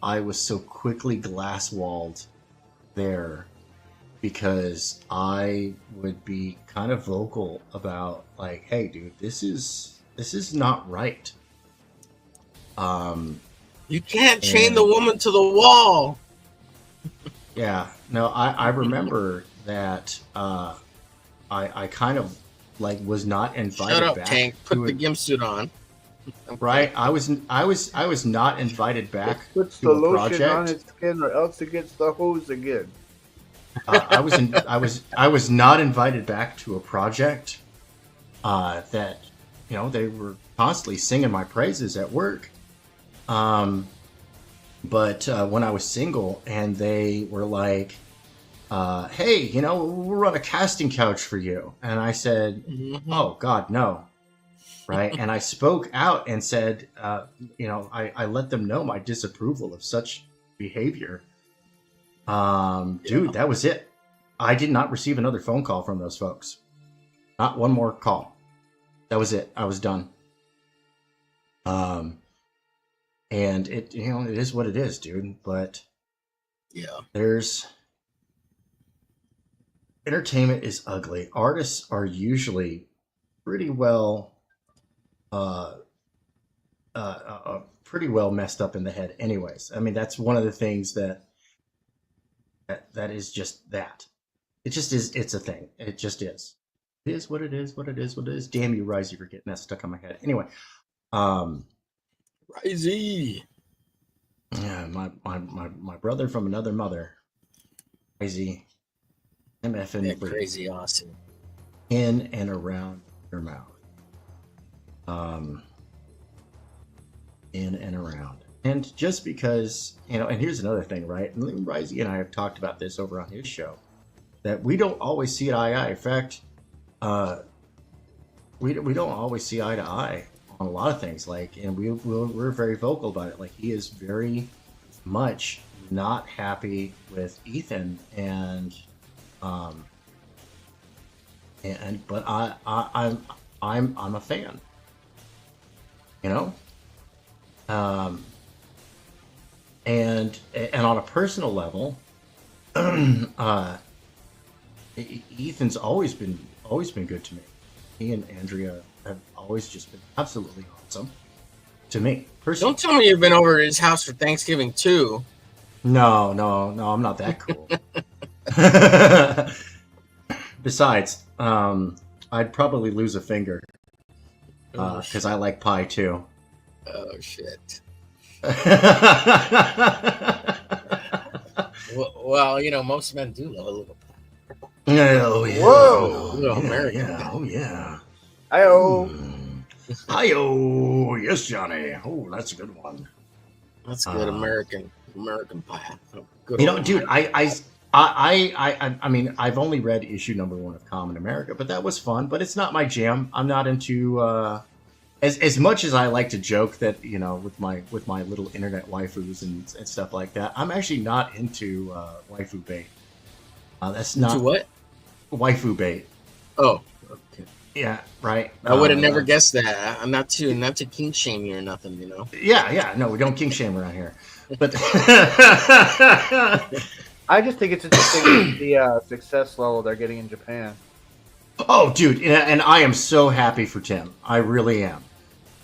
I was so quickly glass-walled there, because I would be kind of vocal about, like, hey, dude, this is not right. You can't chain the woman to the wall. Yeah, no, I remember that I kind of was not invited Shut up, back. Tank. Put the gimp suit on. Right, I was not invited back puts to the a lotion project on its skin, or else it gets the hose again. I was not invited back to a project that they were constantly singing my praises at work. But when I was single, and they were like, hey, we'll run a casting couch for you. And I said, oh, God, no. Right. And I spoke out and said, I let them know my disapproval of such behavior. Dude, that was it. I did not receive another phone call from those folks. Not one more call. That was it. I was done. And it is what it is, dude. But entertainment is ugly. Artists are usually pretty well, pretty well messed up in the head. Anyways, I mean, that's one of the things that is just that. It just is. It's a thing. It just is. It is what it is. What it is. What it is. Damn you, Risey, for getting that stuck on my head. Anyway, Risey. Yeah, my brother from another mother. Crazy. MFN crazy awesome. In and around your mouth. In and around. And just because, and here's another thing, right? And Risey and I have talked about this over on his show, that we don't always see it eye to eye. In fact, we don't always see eye to eye on a lot of things. Like, and we're very vocal about it. Like, he is very much not happy with Ethan, and but I'm a fan, you know. And on a personal level, Ethan's always been good to me. He and Andrea have always just been absolutely awesome to me personally. Don't tell me you've been over at his house for Thanksgiving too. No, I'm not that cool. Besides, I'd probably lose a finger because I like pie too. Oh shit. Well, you know, most men do love a little pie. Oh yeah. Whoa. A little American. Yeah. Oh yeah. Hi-oh. Hi-yo. Yes, Johnny. Oh, that's a good one. That's good American pie. Good You know, old dude, pie. I mean, I've only read issue number 1 of Common America, but that was fun. But it's not my jam. I'm not into as much as I like to joke that, you know, with my little internet waifus and stuff like that. I'm actually not into waifu bait. That's not Into what? Waifu bait. Oh, okay. Yeah, right. I would have never guessed that. I'm not to king shame you or nothing, you know. Yeah. No, we don't king shame around here. But I just think it's interesting the success level they're getting in Japan. oh, dude, and I am so happy for Tim. I really am.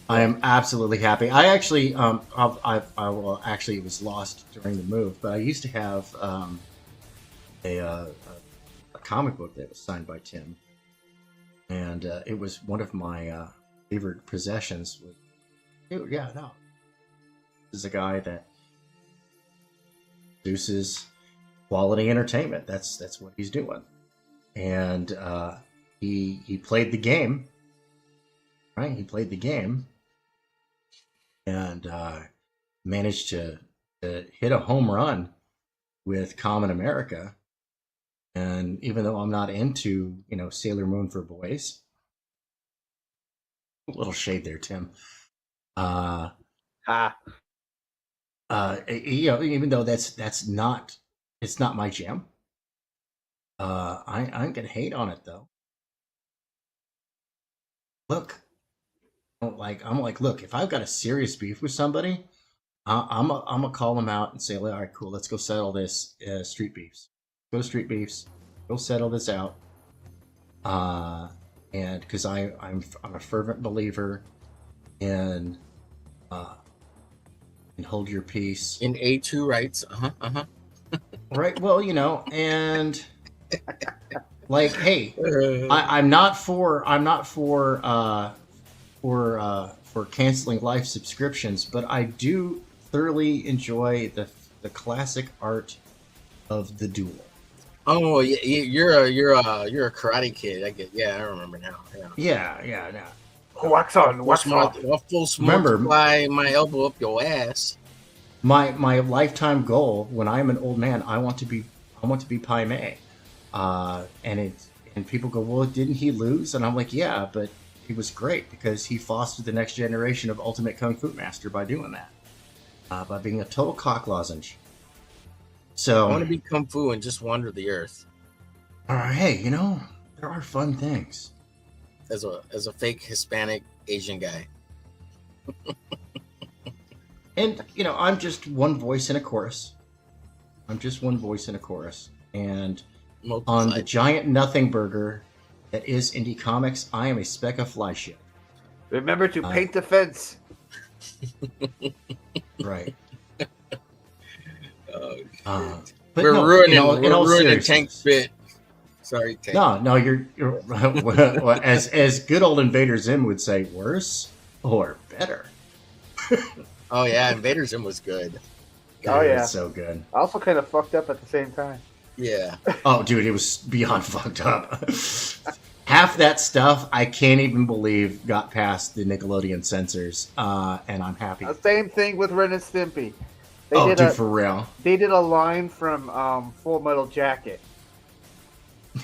I am absolutely happy. I actually, well, actually, it was lost during the move, but I used to have a comic book that was signed by Tim, and it was one of my favorite possessions. Dude, yeah, no, this is a guy that produces quality entertainment. That's what he's doing, and he played the game, right? He played the game, and managed to hit a home run with Common America. And even though I'm not into, you know, Sailor Moon for boys, a little shade there, Tim. You know, even though it's not my jam. I'm gonna hate on it though. Look, I'm like, look, if I've got a serious beef with somebody, I'm gonna call them out and say, all right, cool, let's go settle this street beefs. Go to street beefs, go settle this out. And because I'm a fervent believer in hold your peace. In A2 rights. Right. Well, you know, and like, hey, I'm not for canceling life subscriptions, but I do thoroughly enjoy the classic art of the duel. Oh, yeah, you're a karate kid. I get. Yeah, I remember now. Yeah. Wax on. Full multiply my elbow up your ass. My lifetime goal when I'm an old man, I want to be Pai Mei, and people go, well, didn't he lose? And I'm like, yeah, but he was great because he fostered the next generation of ultimate kung fu master by doing that, by being a total cock lozenge. So I want to be kung fu and just wander the earth. Hey, you know, there are fun things. As a fake Hispanic Asian guy. And, you know, I'm just one voice in a chorus. And on the giant nothing burger that is Indie Comics, I am a speck of fly shit. Remember to paint the fence. Right. But But we're no, ruining Tank's bit. Sorry, Tank. No, you're well, as good old Invader Zim would say, worse or better. Oh yeah, Invader Zim was good. Oh yeah, it's so good. Also kind of fucked up at the same time. Yeah. Oh, dude, it was beyond fucked up. Half that stuff I can't even believe got past the Nickelodeon censors, and I'm happy. The same thing with Ren and Stimpy. For real. They did a line from Full Metal Jacket.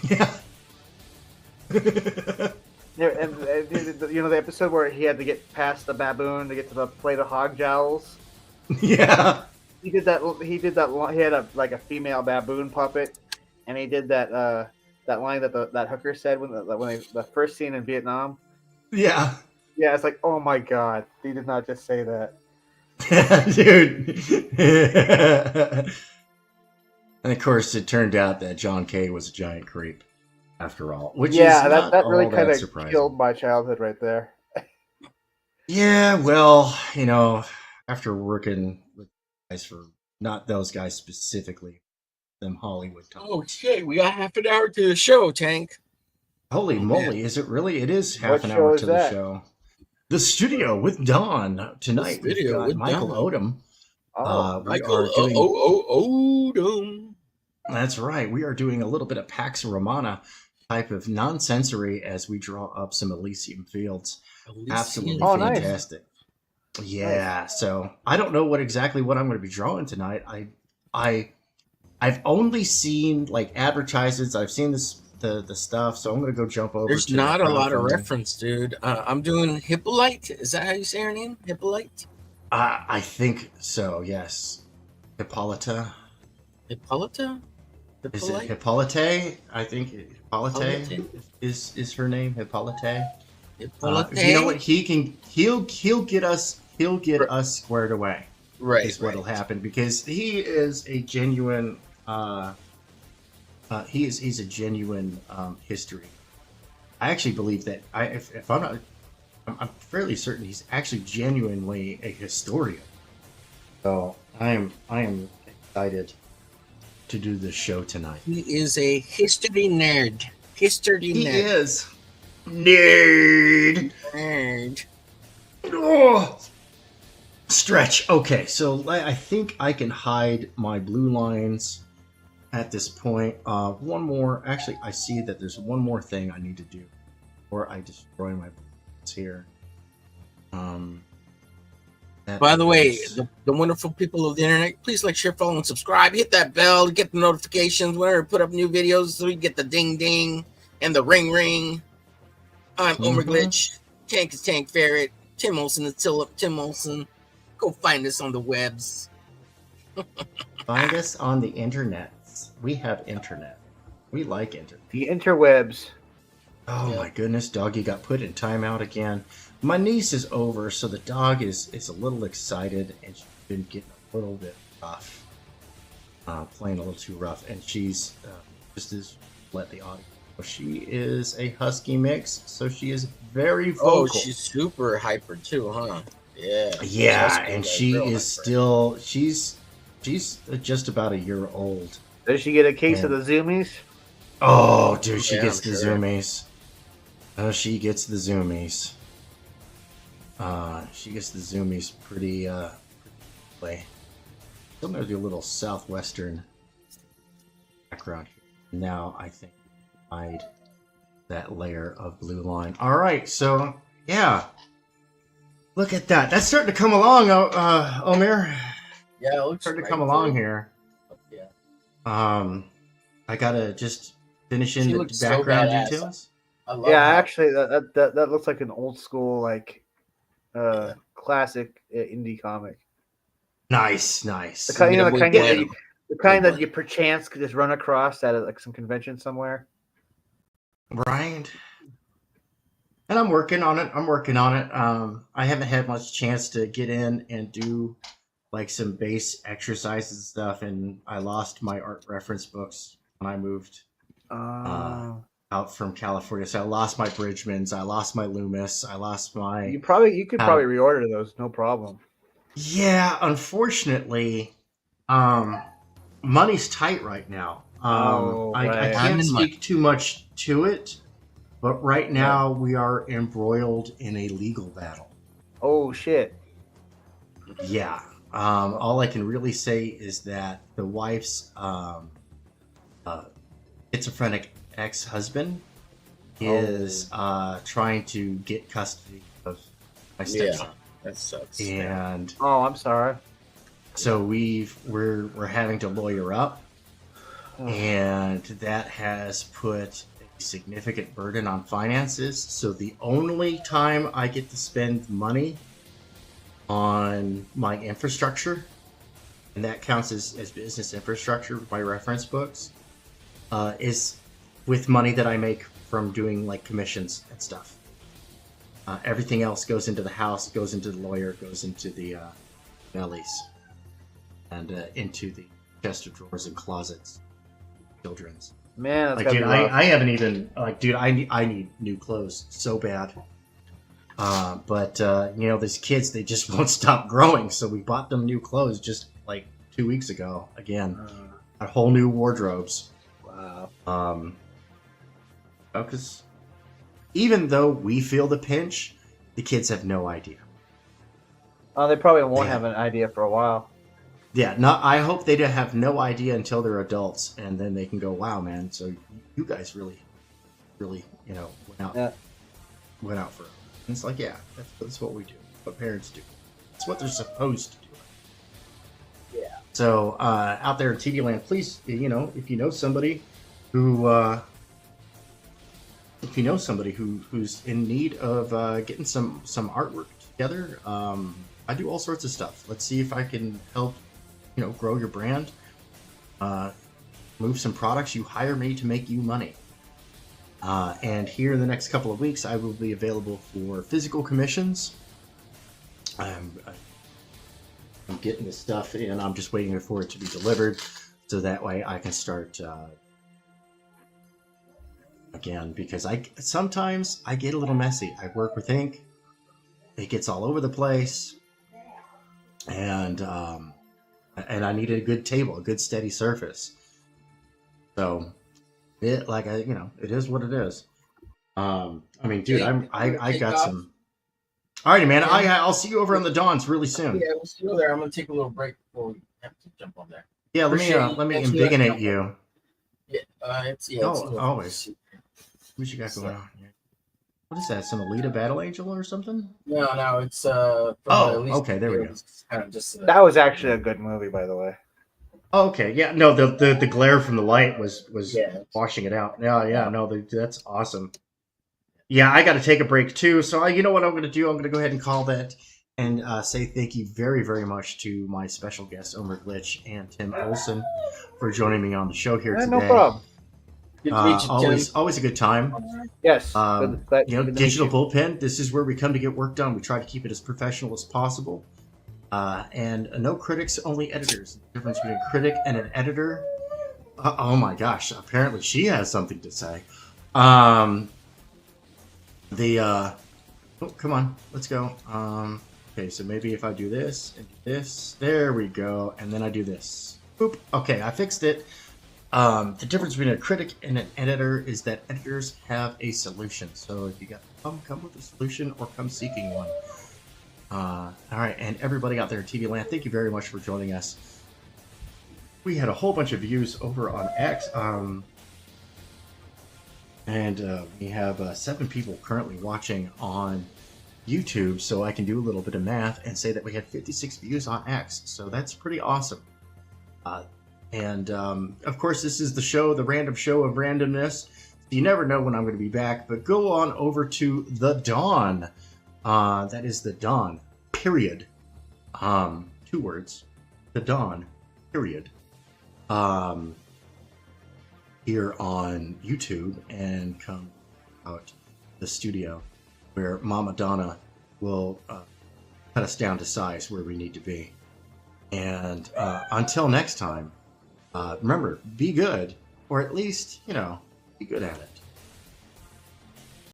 Yeah. You know the episode where he had to get past the baboon to get to the plate of hog jowls. Yeah. He did that. He did that. He had a female baboon puppet, and he did that that line that that hooker said when the first scene in Vietnam. Yeah. Yeah, it's like, oh my god, he did not just say that. Dude. And of course, it turned out that John Kay was a giant creep, after all. Which is not that really all kind that of surprising. killed my childhood right there. Yeah, well, you know, after working with guys for not those guys specifically, them Hollywood types. Oh shit, we got half an hour to the show, Tank. Holy Oh, moly, man. is it really? It is half What an show hour is to the that? show. The Studio with Dawn. Tonight we've Studio got with Michael Dawn. Odom. Oh, We Michael are doing. Odom. That's right. We are doing a little bit of Pax Romana type of non-sensory as we draw up some Elysium Fields. Absolutely Oh, nice. fantastic. Yeah. So I don't know what I'm going to be drawing tonight. I've only seen like advertisements. I've seen the stuff, so I'm going to go jump over. There's to not the a lot of crowdfunding. reference, dude. I'm doing Hippolyte. Is that how you say her name? Hippolyte? I think so. Yes. Hippolyta. Hippolyta? Is it Hippolyte? Hippolyte? I think Hippolyte Hippolyte? is her name. Hippolyte. Hippolyte? You know what? He'll get us squared away. Right. Is what'll happen because he is a genuine. He's a genuine history. I actually believe that if I'm not, I'm fairly certain he's actually genuinely a historian. So I am excited to do this show tonight. He is a history nerd. History He nerd. is nerd. Nerd. Oh. Stretch. Okay, so I think I can hide my blue lines at this point. One more. Actually, I see that there's one more thing I need to do before I destroy my blue lines here. By the way, the wonderful people of the internet, please like, share, follow, and subscribe. Hit that bell to get the notifications whenever I put up new videos so we get the ding ding and the ring ring. I'm Omer Glitch. Tank is Tank Ferret. Tim Olsen is Tim Olsen. Go find us on the webs. Find us on the internet. We have internet. We like internet. the interwebs. Oh my goodness, doggy got put in timeout again. My niece is over, so the dog is a little excited, and she's been getting a little bit rough, playing a little too rough, and she's just as let the audience know. She is a husky mix, so she is very vocal. Oh, she's super hyper too, huh? Yeah. Yeah, and she is still she's just about a year old. Does she get a case of the zoomies? Oh, dude, she Yeah, gets I'm the sure. zoomies. Oh, she gets the zoomies. She gets the zoomies pretty way. Still there's a little southwestern background here. Now I think hide that layer of blue line. All right, so yeah, look at that. That's starting to come along, Omer. Yeah, it looks Starting to right come along too. here. Yeah. I gotta just finish in She the looks so background badass. details. I love Yeah, how- actually, that looks like an old school classic indie comic. Nice. The kind, Yeah, the kind, that Bullpen. you, the kind that Bullpen. you perchance could just run across at like some convention somewhere. Right. And I'm working on it. I haven't had much chance to get in and do like some base exercises and stuff, and I lost my art reference books when I moved out from California. So I lost my Bridgmans, I lost my Loomis, I lost my you could probably reorder those, no problem. Yeah, unfortunately, money's tight right now. I right. can't Time and money. speak too much to it, but right now we are embroiled in a legal battle. Oh shit! Yeah. All I can really say is that the wife's schizophrenic ex-husband is trying to get custody of my stepson. That sucks. And Oh, I'm sorry. so we're having to lawyer up, and that has put a significant burden on finances. So the only time I get to spend money on my infrastructure, and that counts as business infrastructure, my reference books, is with money that I make from doing like commissions and stuff. Everything else goes into the house, goes into the lawyer, goes into the bellies, and into the chest of drawers and closets, children's. Man, that's Like, gotta dude, be rough. I haven't even like, dude, I need new clothes so bad. But you know, these kids, they just won't stop growing. So we bought them new clothes just like 2 weeks ago. Again, a whole new wardrobes. Wow. Because even though we feel the pinch, the kids have no idea. Oh, they probably won't Yeah. have an idea for a while. Yeah, I hope they have no idea until they're adults, and then they can go, "Wow, man! So you guys really, you know, went out for it." And it's like, yeah, that's what we do. What parents do. It's what they're supposed to do. Yeah. So out there in TV land, please, you know, if you know somebody who, who's in need of getting some artwork together, I do all sorts of stuff. Let's see if I can help, you know, grow your brand, move some products. You hire me to make you money. And here in the next couple of weeks, I will be available for physical commissions. I'm getting this stuff in. I'm just waiting for it to be delivered, so that way I can start again. Because sometimes I get a little messy. I work with ink; it gets all over the place, and I needed a good table, a good steady surface. So. It it is what it is. I mean, dude, I got some. Alrighty, man. I'll see you over on the Dawns really soon. Yeah, we'll see you there. I'm gonna take a little break before we have to jump on there. Yeah, let me embiggenate you. Yeah, Always. What you got going on here? What is that? Some Alita Battle Angel or something? No, it's okay, there we go. Kind of just That was actually a good movie, by the way. Oh, okay, yeah, no, the glare from the light was Yeah. washing it out. Yeah, no, that's awesome. Yeah, I got to take a break too. So you know what I'm going to do? I'm going to go ahead and call that and say thank you very, very much to my special guests, Omer Glitch and Tim Olson, for joining me on the show here today. No problem. Good to meet you, Tim. Always a good time. Yes. You know, Digital Bullpen. This is where we come to get work done. We try to keep it as professional as possible. And no critics, only editors. The difference between a critic and an editor. Oh my gosh! Apparently, she has something to say. Oh, come on, let's go. Okay, so maybe if I do this and do this, there we go, and then I do this. Boop. Okay, I fixed it. The difference between a critic and an editor is that editors have a solution. So if you got come with a solution or come seeking one. All right, and everybody out there in TV land, thank you very much for joining us. We had a whole bunch of views over on X, and we have 7 people currently watching on YouTube, so I can do a little bit of math and say that we had 56 views on X, so that's pretty awesome. And of course, this is the show, the random show of randomness. You never know when I'm going to be back, but go on over to The Dawn. That is The Dawn, period. 2 words. The Dawn, period. Here on YouTube, and come out the studio where Mama Donna will cut us down to size where we need to be. And until next time, remember, be good, or at least, you know, be good at it.